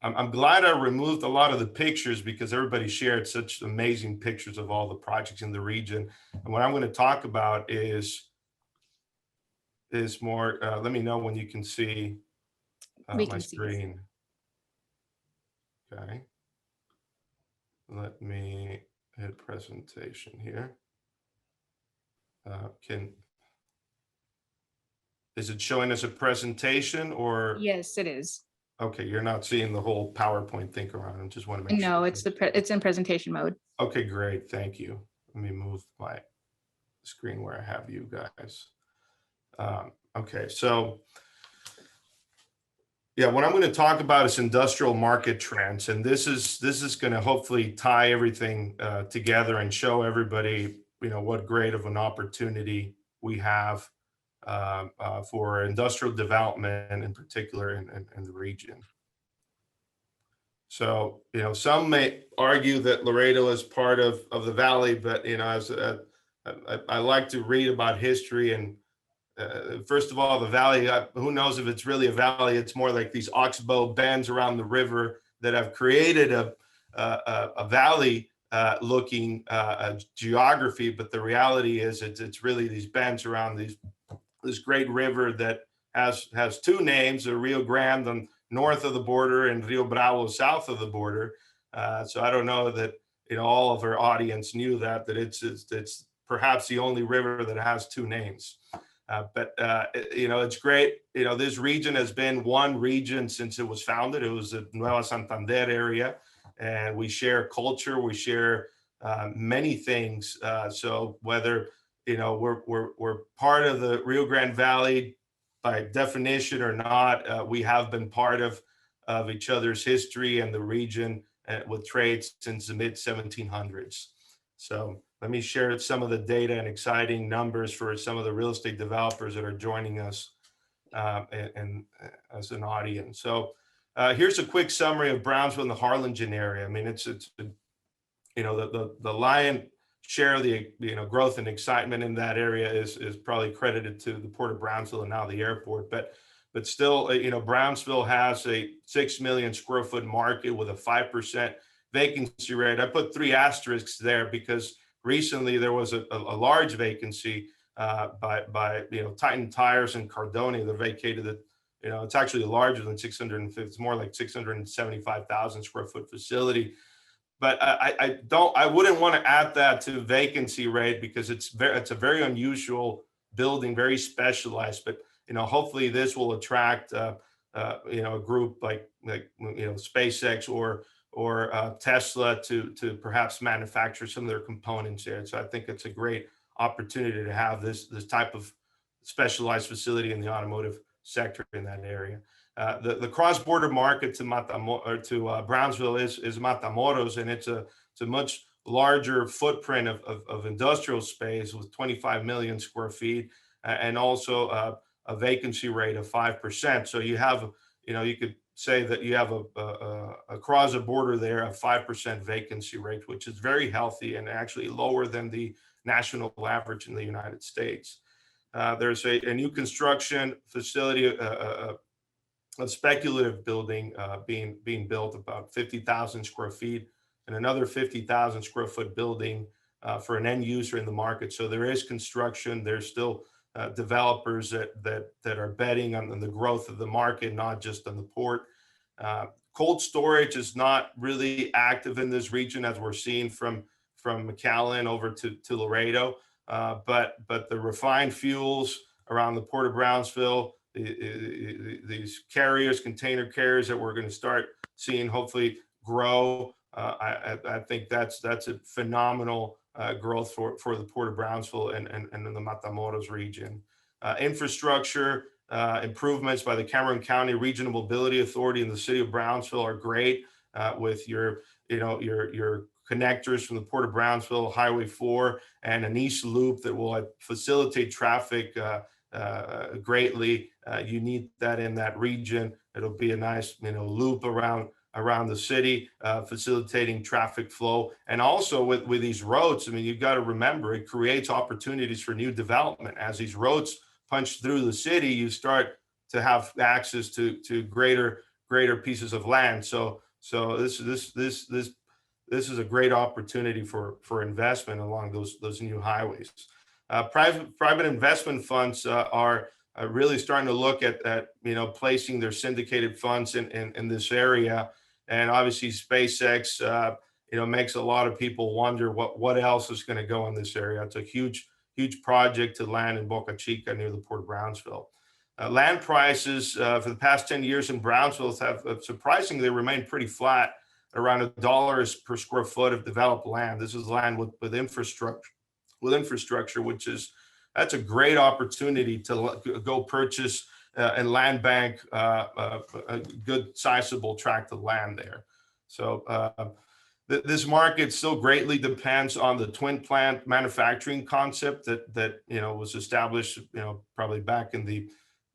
I'm glad I removed a lot of the pictures because everybody shared such amazing pictures of all the projects in the region. And what I'm going to talk about is more, let me know when you can see my screen. Okay. Let me hit presentation here. Is it showing us a presentation or? Yes, it is. Okay, you're not seeing the whole PowerPoint thing around. I just want to make sure. No, it's in presentation mode. Okay, great. Thank you. Let me move my screen where I have you guys. Okay, so yeah, what I'm going to talk about is industrial market trends, and this is going to hopefully tie everything together and show everybody, what great of an opportunity we have for industrial development, in particular in the region. So, some may argue that Laredo is part of the Valley, but, I like to read about history. And first of all, the Valley, who knows if it's really a valley? It's more like these oxbow bends around the river that have created a valley looking geography. But the reality is it's really these bends around this great river that has two names, the Rio Grande on north of the border and Rio Bravo south of the border. So I don't know that all of our audience knew that it's perhaps the only river that has two names. But it's great. This region has been one region since it was founded. It was the Nueva Santander area, and we share culture, we share many things. So whether we're part of the Rio Grande Valley by definition or not, we have been part of each other's history and the region with trade since the mid 1700s. So let me share some of the data and exciting numbers for some of the real estate developers that are joining us and as an audience. So here's a quick summary of Brownsville and the Harlingen area. I mean, it's the lion share of the growth and excitement in that area is probably credited to the Port of Brownsville and now the airport, but still, Brownsville has a 6 million square foot market with a 5% vacancy rate. I put 3 asterisks there because recently there was a large vacancy by Titan Tires and Cardoni. They vacated it. It's actually larger than 650. It's more like 675,000 square foot facility. but I wouldn't want to add that to vacancy rate because it's a very unusual building, very specialized. But hopefully this will attract a group like SpaceX or Tesla to perhaps manufacture some of their components there. So I think it's a great opportunity to have this type of specialized facility in the automotive sector in that area. The cross-border market to Brownsville is Matamoros, and it's a much larger footprint of industrial space with 25 million square feet, and also a vacancy rate of 5%. So you have, you could say that you have across the border there a 5% vacancy rate, which is very healthy and actually lower than the national average in the United States. There's a new construction facility, a speculative building being built, about 50,000 square feet, and another 50,000 square foot building for an end user in the market. So there is construction. There's still developers that are betting on the growth of the market, not just on the port. Cold storage is not really active in this region, as we're seeing from McAllen over to Laredo. But the refined fuels around the Port of Brownsville, these carriers, container carriers that we're going to start seeing hopefully grow. I think that's a phenomenal growth for the Port of Brownsville and in the Matamoros region. Infrastructure improvements by the Cameron County Regional Mobility Authority in the city of Brownsville are great, with your connectors from the Port of Brownsville, Highway 4, and an east loop that will facilitate traffic greatly. You need that in that region. It'll be a nice loop around the city, facilitating traffic flow. And also with these roads, I mean, you've got to remember, it creates opportunities for new development. As these roads punch through the city, you start to have access to greater pieces of land. So this is a great opportunity for investment along those new highways. Private investment funds are really starting to look at placing their syndicated funds in this area. And obviously SpaceX makes a lot of people wonder what else is going to go in this area. It's a huge project to land in Boca Chica near the Port of Brownsville. Land prices for the past 10 years in Brownsville have surprisingly remained pretty flat, around $1 per square foot of developed land. This is land with infrastructure, that's a great opportunity to go purchase and land bank a good sizable tract of land there. So this market still greatly depends on the twin plant manufacturing concept that was established probably back in the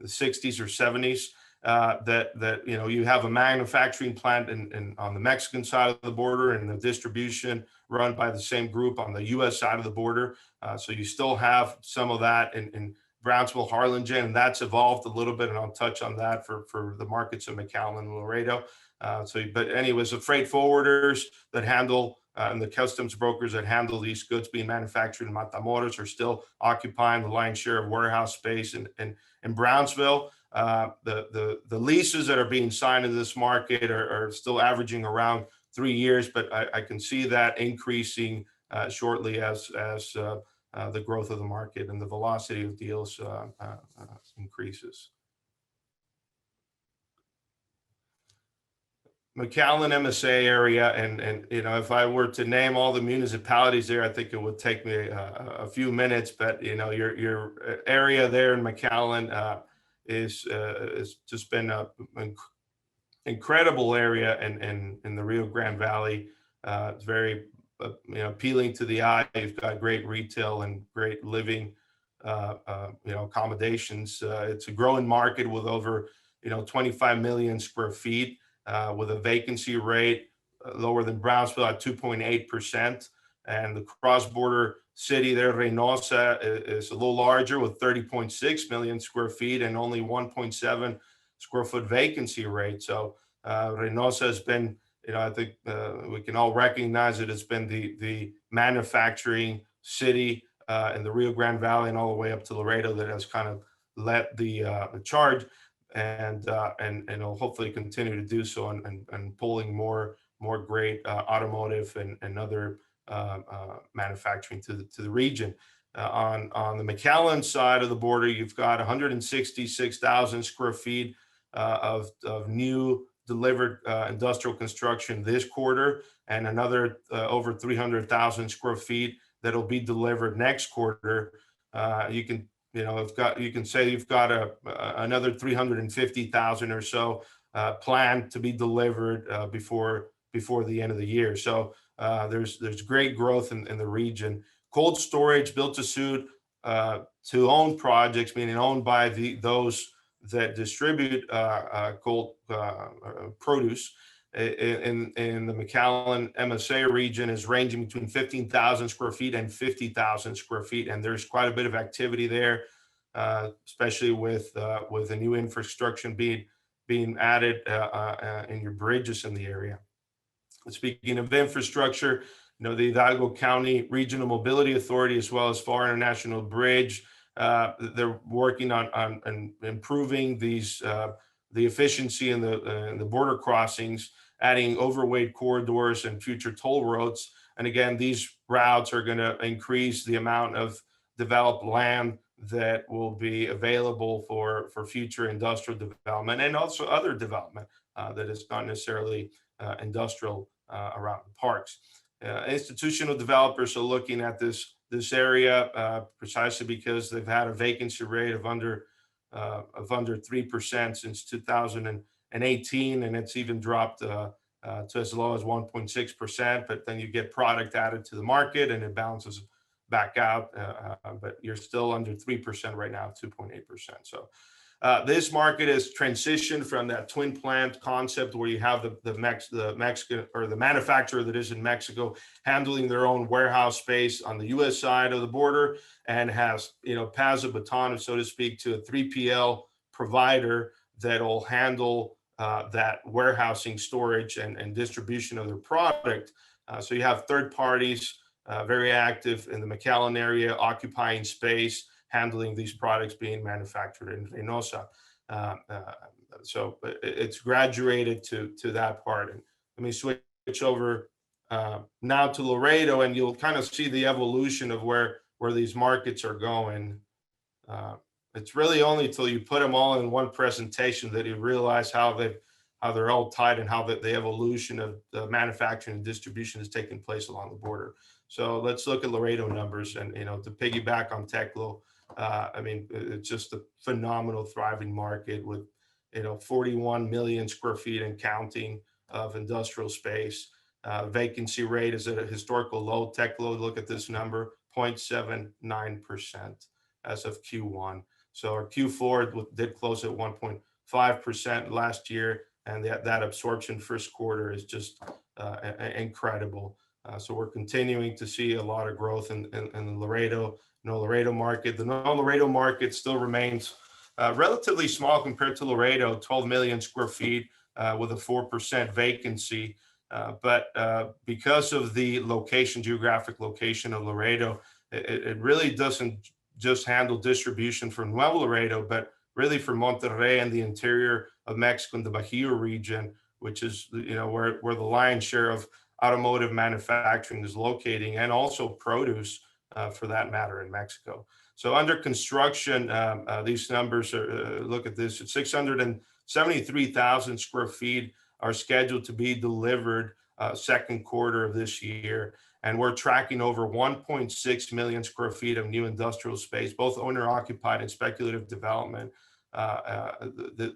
60s or 70s. That you have a manufacturing plant on the Mexican side of the border, and the distribution run by the same group on the U.S. side of the border. So you still have some of that in Brownsville, Harlingen, and that's evolved a little bit, and I'll touch on that for the markets of McAllen and Laredo. But anyways, the freight forwarders that handle and the customs brokers that handle these goods being manufactured in Matamoros are still occupying the lion's share of warehouse space in Brownsville. The leases that are being signed in this market are still averaging around 3 years, but I can see that increasing shortly as the growth of the market and the velocity of deals increases. McAllen MSA area, and if I were to name all the municipalities there, I think it would take me a few minutes. But your area there in McAllen is just been an incredible area in the Rio Grande Valley. It's very appealing to the eye. You've got great retail and great living accommodations. It's a growing market with over 25 million square feet. With a vacancy rate lower than Brownsville at 2.8%. And the cross-border city there, Reynosa, is a little larger with 30.6 million square feet and only 1.7 square foot vacancy rate. So Reynosa has been, I think we can all recognize it has been the manufacturing city in the Rio Grande Valley and all the way up to Laredo that has kind of led the charge. And it'll hopefully continue to do so and pulling more more great automotive and other manufacturing to the region. On the McAllen side of the border, you've got 166,000 square feet of new delivered industrial construction this quarter, and another over 300,000 square feet that'll be delivered next quarter. You can say you've got another 350,000 or so planned to be delivered before the end of the year. So there's great growth in the region. Cold storage built to suit to own projects, meaning owned by those that distribute cold produce in the McAllen MSA region is ranging between 15,000 square feet and 50,000 square feet. And there's quite a bit of activity there, especially with the new infrastructure being added in your bridges in the area. Speaking of infrastructure, the Hidalgo County Regional Mobility Authority, as well as FAR International Bridge, they're working on improving these the efficiency in the border crossings, adding overweight corridors and future toll roads. And again, these routes are going to increase the amount of developed land that will be available for future industrial development and also other development that is not necessarily industrial around the parks. Institutional developers are looking at this area precisely because they've had a vacancy rate of under 3% since 2018, and it's even dropped to as low as 1.6%. But then you get product added to the market, and it balances back out. But you're still under 3% right now, 2.8%. So this market has transitioned from that twin plant concept where you have the Mexican or the manufacturer that is in Mexico handling their own warehouse space on the U.S. side of the border, and has pass the baton, so to speak, to a 3PL provider that'll handle that warehousing, storage, and distribution of their product. So you have third parties very active in the McAllen area, occupying space, handling these products being manufactured in Reynosa. So it's graduated to that part. And let me switch over now to Laredo, and you'll kind of see the evolution of where these markets are going. It's really only till you put them all in one presentation that you realize how they're all tied and how the evolution of the manufacturing and distribution is taking place along the border. So let's look at Laredo numbers, and to piggyback on Teclo. I mean, it's just a phenomenal, thriving market with 41 million square feet and counting of industrial space. Vacancy rate is at a historical low. Teclo, look at this number, 0.79% as of Q1. So our Q4 did close at 1.5% last year, and that absorption first quarter is just incredible. So we're continuing to see a lot of growth in the Laredo market. The non-Laredo market still remains relatively small compared to Laredo, 12 million square feet with a 4% vacancy. But because of the geographic location of Laredo, it really doesn't just handle distribution for Nuevo Laredo, but really for Monterrey and the interior of Mexico and the Bajío region, which is where the lion's share of automotive manufacturing is locating, and also produce for that matter in Mexico. So under construction, these numbers are, look at this, it's 673,000 square feet are scheduled to be delivered second quarter of this year. And we're tracking over 1.6 million square feet of new industrial space, both owner occupied and speculative development,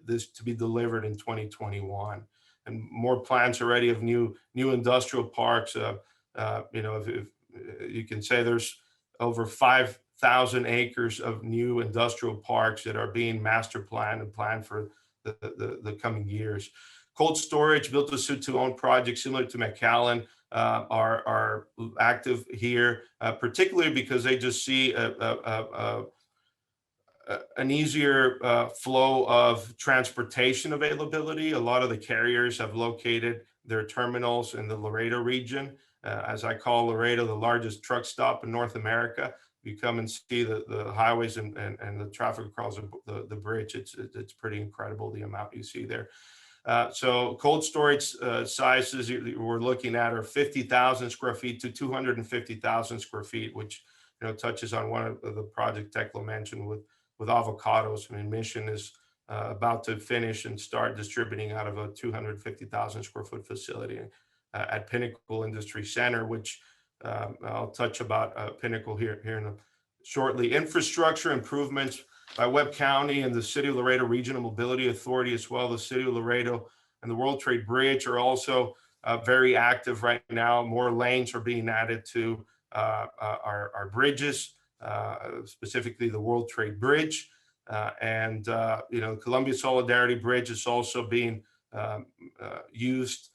this to be delivered in 2021. And more plans already of new industrial parks. If you can say there's over 5,000 acres of new industrial parks that are being master planned and planned for the coming years. Cold storage, built to suit to own projects similar to McAllen are active here, particularly because they just see an easier flow of transportation availability. A lot of the carriers have located their terminals in the Laredo region. As I call Laredo the largest truck stop in North America. You come and see the highways and the traffic across the bridge. It's pretty incredible the amount you see there. So cold storage sizes we're looking at are 50,000 square feet to 250,000 square feet, which touches on one of the project Tekla mentioned with avocados. I mean, Mission is about to finish and start distributing out of a 250,000 square foot facility at Pinnacle Industry Center, which I'll touch about Pinnacle here shortly. Infrastructure improvements by Webb County and the City of Laredo Regional Mobility Authority, as well. The City of Laredo and the World Trade Bridge are also very active right now. More lanes are being added to our bridges, specifically the World Trade Bridge. And Columbia Solidarity Bridge is also being used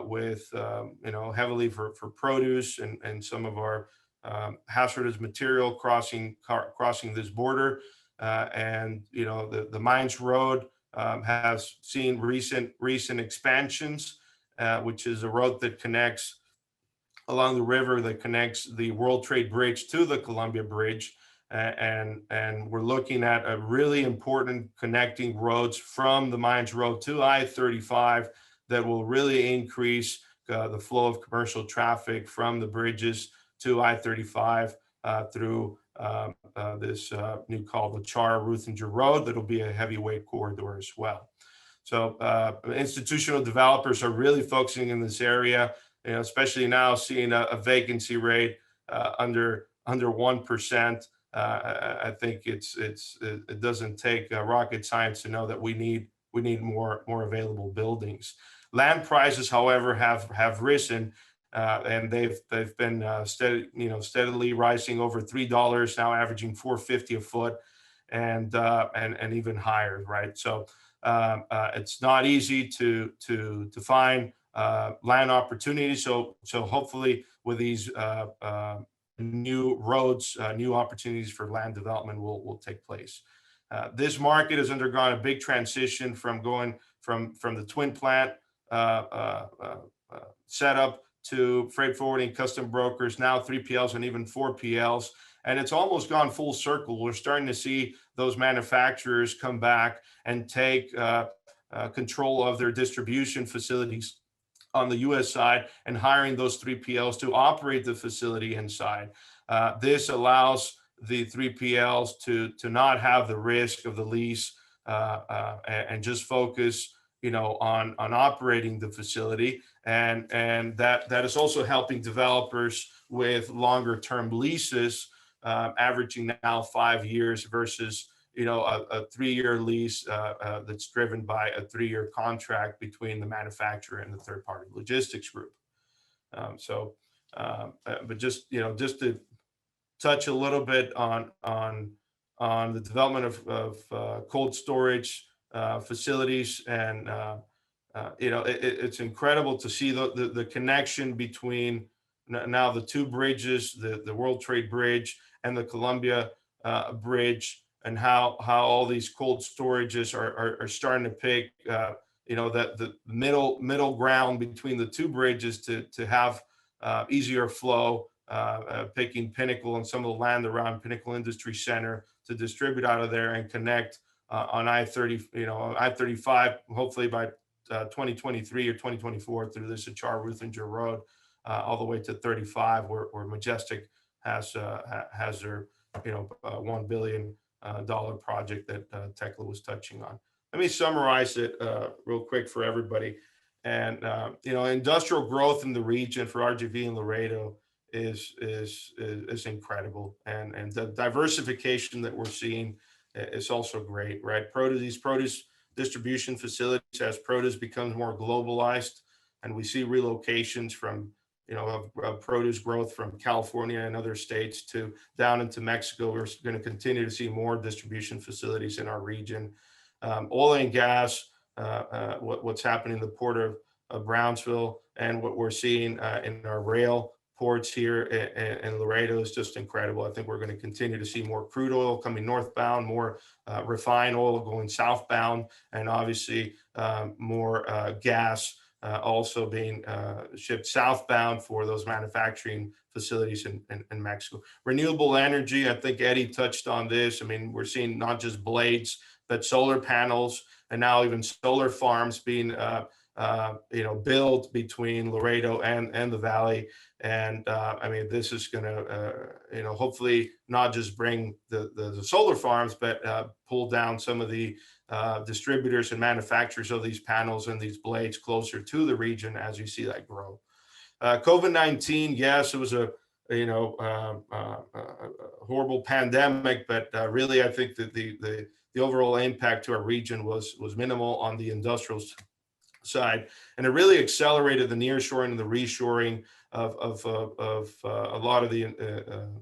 with, heavily for produce and some of our hazardous material crossing this border. And the Mines Road has seen recent expansions, which is a road that connects along the river that connects the World Trade Bridge to the Columbia Bridge. And we're looking at a really important connecting roads from the Mines Road to I-35 that will really increase the flow of commercial traffic from the bridges to I-35 through this new called the Char-Ruthinger Road. That'll be a heavyweight corridor as well. So institutional developers are really focusing in this area, especially now seeing a vacancy rate under 1%. I think it doesn't take rocket science to know that we need more available buildings. Land prices, however, have risen. And they've been steadily rising over $3 now, averaging $4.50 a foot, and even higher, right? So it's not easy to find land opportunities. So hopefully with these new roads, new opportunities for land development will take place. This market has undergone a big transition from going from the twin plant setup to freight forwarding, custom brokers, now 3PLs and even 4PLs. And it's almost gone full circle. We're starting to see those manufacturers come back and take control of their distribution facilities on the US side and hiring those 3PLs to operate the facility inside. This allows the 3PLs to not have the risk of the lease and just focus on operating the facility, and that is also helping developers with longer term leases, averaging now 5 years versus a 3-year lease that's driven by a 3-year contract between the manufacturer and the third party logistics group. But just to touch a little bit on the development of cold storage facilities, and it's incredible to see the connection between now the two bridges, the World Trade Bridge and the Columbia Bridge, and how all these cold storages are starting to pick that the middle ground between the two bridges to have easier flow, picking Pinnacle and some of the land around Pinnacle Industry Center to distribute out of there and connect on I-35, hopefully by 2023 or 2024 through this Char-Ruthinger Road, all the way to 35, where Majestic has their $1 billion project that Tekla was touching on. Let me summarize it real quick for everybody. And industrial growth in the region for RGV and Laredo is incredible, and the diversification that we're seeing is also great, right? These produce distribution facilities, as produce becomes more globalized, and we see relocations from of produce growth from California and other states to down into Mexico. We're going to continue to see more distribution facilities in our region. Oil and gas, what's happening in the port of Brownsville, and what we're seeing in our rail ports here in Laredo is just incredible. I think we're going to continue to see more crude oil coming northbound, more refined oil going southbound, and obviously more gas also being shipped southbound for those manufacturing facilities in Mexico. Renewable energy, I think Eddie touched on this. I mean, we're seeing not just blades but solar panels and now even solar farms being built between Laredo and the Valley. And I mean, this is going to, hopefully not just bring the solar farms, but pull down some of the distributors and manufacturers of these panels and these blades closer to the region as you see that grow. COVID-19, yes, it was a horrible pandemic, but really I think that the overall impact to our region was minimal on the industrial side, and it really accelerated the nearshoring and the reshoring of a lot of the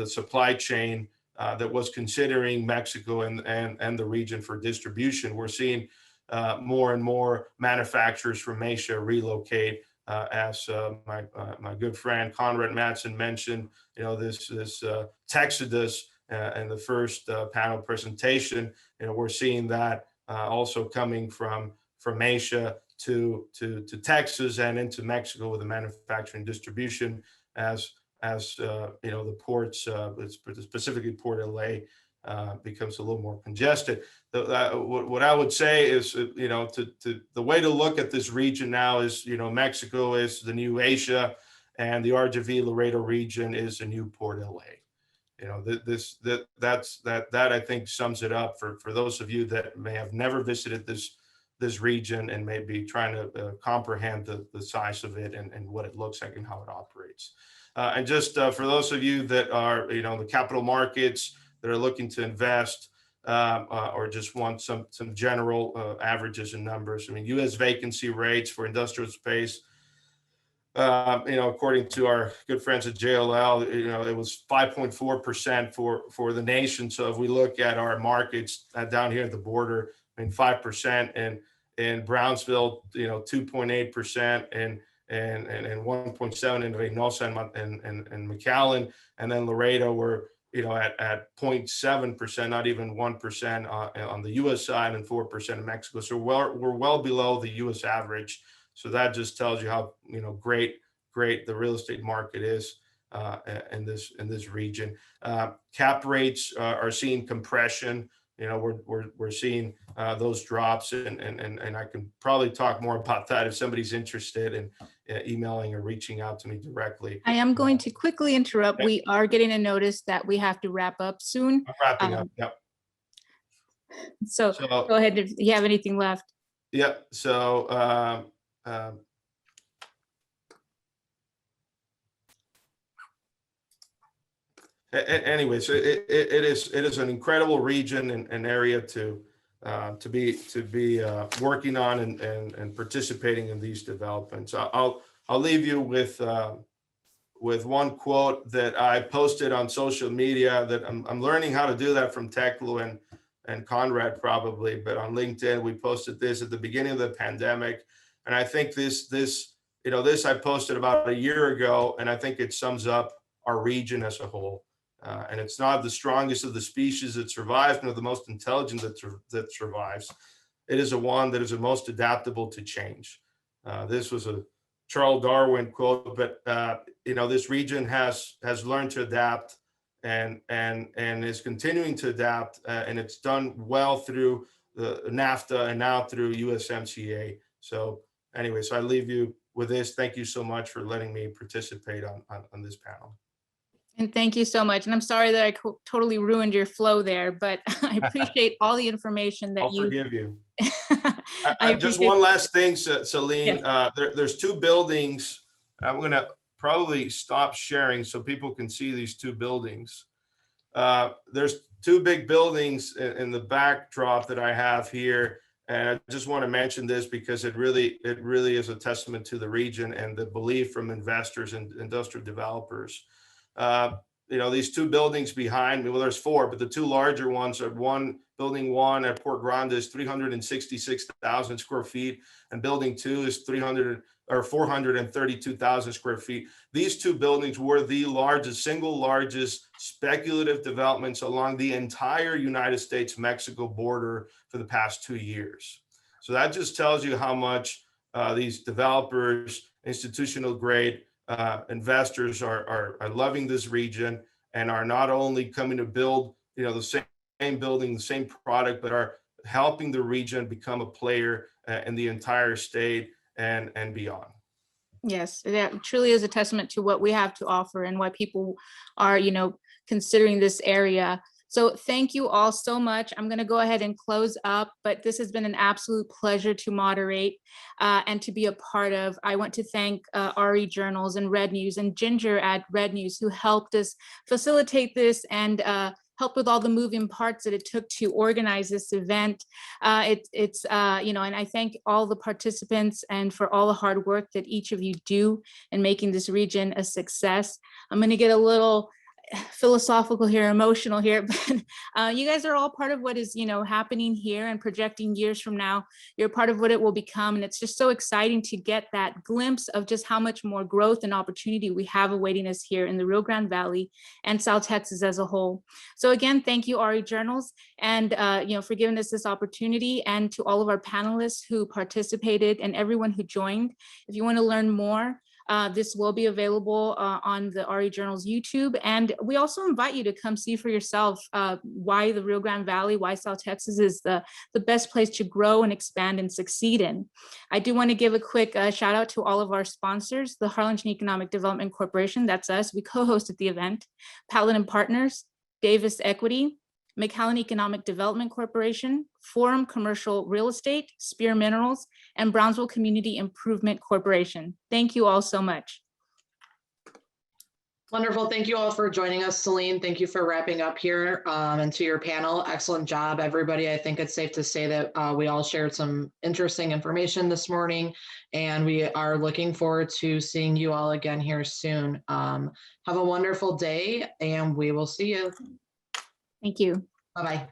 supply chain that was considering Mexico and the region for distribution. We're seeing more and more manufacturers from Asia relocate. As my good friend Conrad Madison mentioned, this Texodus in the first panel presentation, we're seeing that also coming from Asia to Texas and into Mexico with the manufacturing distribution as the ports, specifically Port LA, becomes a little more congested. What I would say is, the way to look at this region now is, Mexico is the new Asia, and the RGV Laredo region is the new Port LA. That I think sums it up for those of you that may have never visited this region and may be trying to comprehend the size of it and what it looks like and how it operates. And just for those of you that are, the capital markets that are looking to invest or just want some general averages and numbers. I mean, U.S. vacancy rates for industrial space, according to our good friends at JLL, it was 5.4% for the nation. So if we look at our markets down here at the border, I mean, 5%, and in Brownsville, 2.8%, and 1.7 in Reynosa and McAllen, and then Laredo we're at 0.7%, not even 1% on the U.S. side, and 4% in Mexico. So we're well below the U.S. average. So that just tells you how great the real estate market is in this region. Cap rates are seeing compression. We're seeing those drops, and I can probably talk more about that if somebody's interested in emailing or reaching out to me directly. I am going to quickly interrupt. We are getting a notice that we have to wrap up soon. I'm wrapping up. Yep. So go ahead if you have anything left. Yep. So anyways, it is an incredible region and area to be working on and participating in these developments. I'll leave you with one quote that I posted on social media that I'm learning how to do that from Teklu and Conrad probably, but on LinkedIn we posted this at the beginning of the pandemic, and I think this I posted about a year ago, and I think it sums up our region as a whole. And it's not the strongest of the species that survives, nor the most intelligent that survives. It is the one that is the most adaptable to change. This was a Charles Darwin quote, but this region has learned to adapt and is continuing to adapt, and it's done well through the NAFTA and now through USMCA. So anyway, so I leave you with this. Thank you so much for letting me participate on this panel. And thank you so much. And I'm sorry that I totally ruined your flow there, but I appreciate all the information that I'll forgive you. I just one last thing, Celine. Yes. There's two buildings. I'm going to probably stop sharing so people can see these two buildings. There's two big buildings in the backdrop that I have here. And I just want to mention this because it really is a testament to the region and the belief from investors and industrial developers. These two buildings behind me, well, there's four, but the two larger ones are building one at Port Grande is 366,000 square feet, and building two is 432,000 square feet. These two buildings were the single largest speculative developments along the entire United States-Mexico border for the past 2 years. So that just tells you how much these developers, institutional grade, investors are loving this region and are not only coming to build the same building, the same product, but are helping the region become a player in the entire state and beyond. Yes, that truly is a testament to what we have to offer and why people are, considering this area. So thank you all so much. I'm going to go ahead and close up, but this has been an absolute pleasure to moderate and to be a part of. I want to thank RE Journals and Red News and Ginger at Red News who helped us facilitate this and help with all the moving parts that it took to organize this event. And I thank all the participants and for all the hard work that each of you do in making this region a success. I'm going to get a little philosophical here, emotional here, but you guys are all part of what is, happening here and projecting years from now. You're part of what it will become. And it's just so exciting to get that glimpse of just how much more growth and opportunity we have awaiting us here in the Rio Grande Valley and South Texas as a whole. So again, thank you, RE Journals, and for giving us this opportunity, and to all of our panelists who participated and everyone who joined. If you want to learn more, this will be available on the RE Journals YouTube. And we also invite you to come see for yourself why the Rio Grande Valley, why South Texas is the best place to grow and expand and succeed in. I do want to give a quick shout out to all of our sponsors, the Harlingen Economic Development Corporation, that's us, we co-hosted the event, Paladin Partners, Davis Equity, McAllen Economic Development Corporation, Forum Commercial Real Estate, Spear Minerals, and Brownsville Community Improvement Corporation. Thank you all so much. Wonderful. Thank you all for joining us, Celine. Thank you for wrapping up here, and to your panel. Excellent job, everybody. I think it's safe to say that we all shared some interesting information this morning, and we are looking forward to seeing you all again here soon. Have a wonderful day, and we will see you. Thank you. Bye-bye.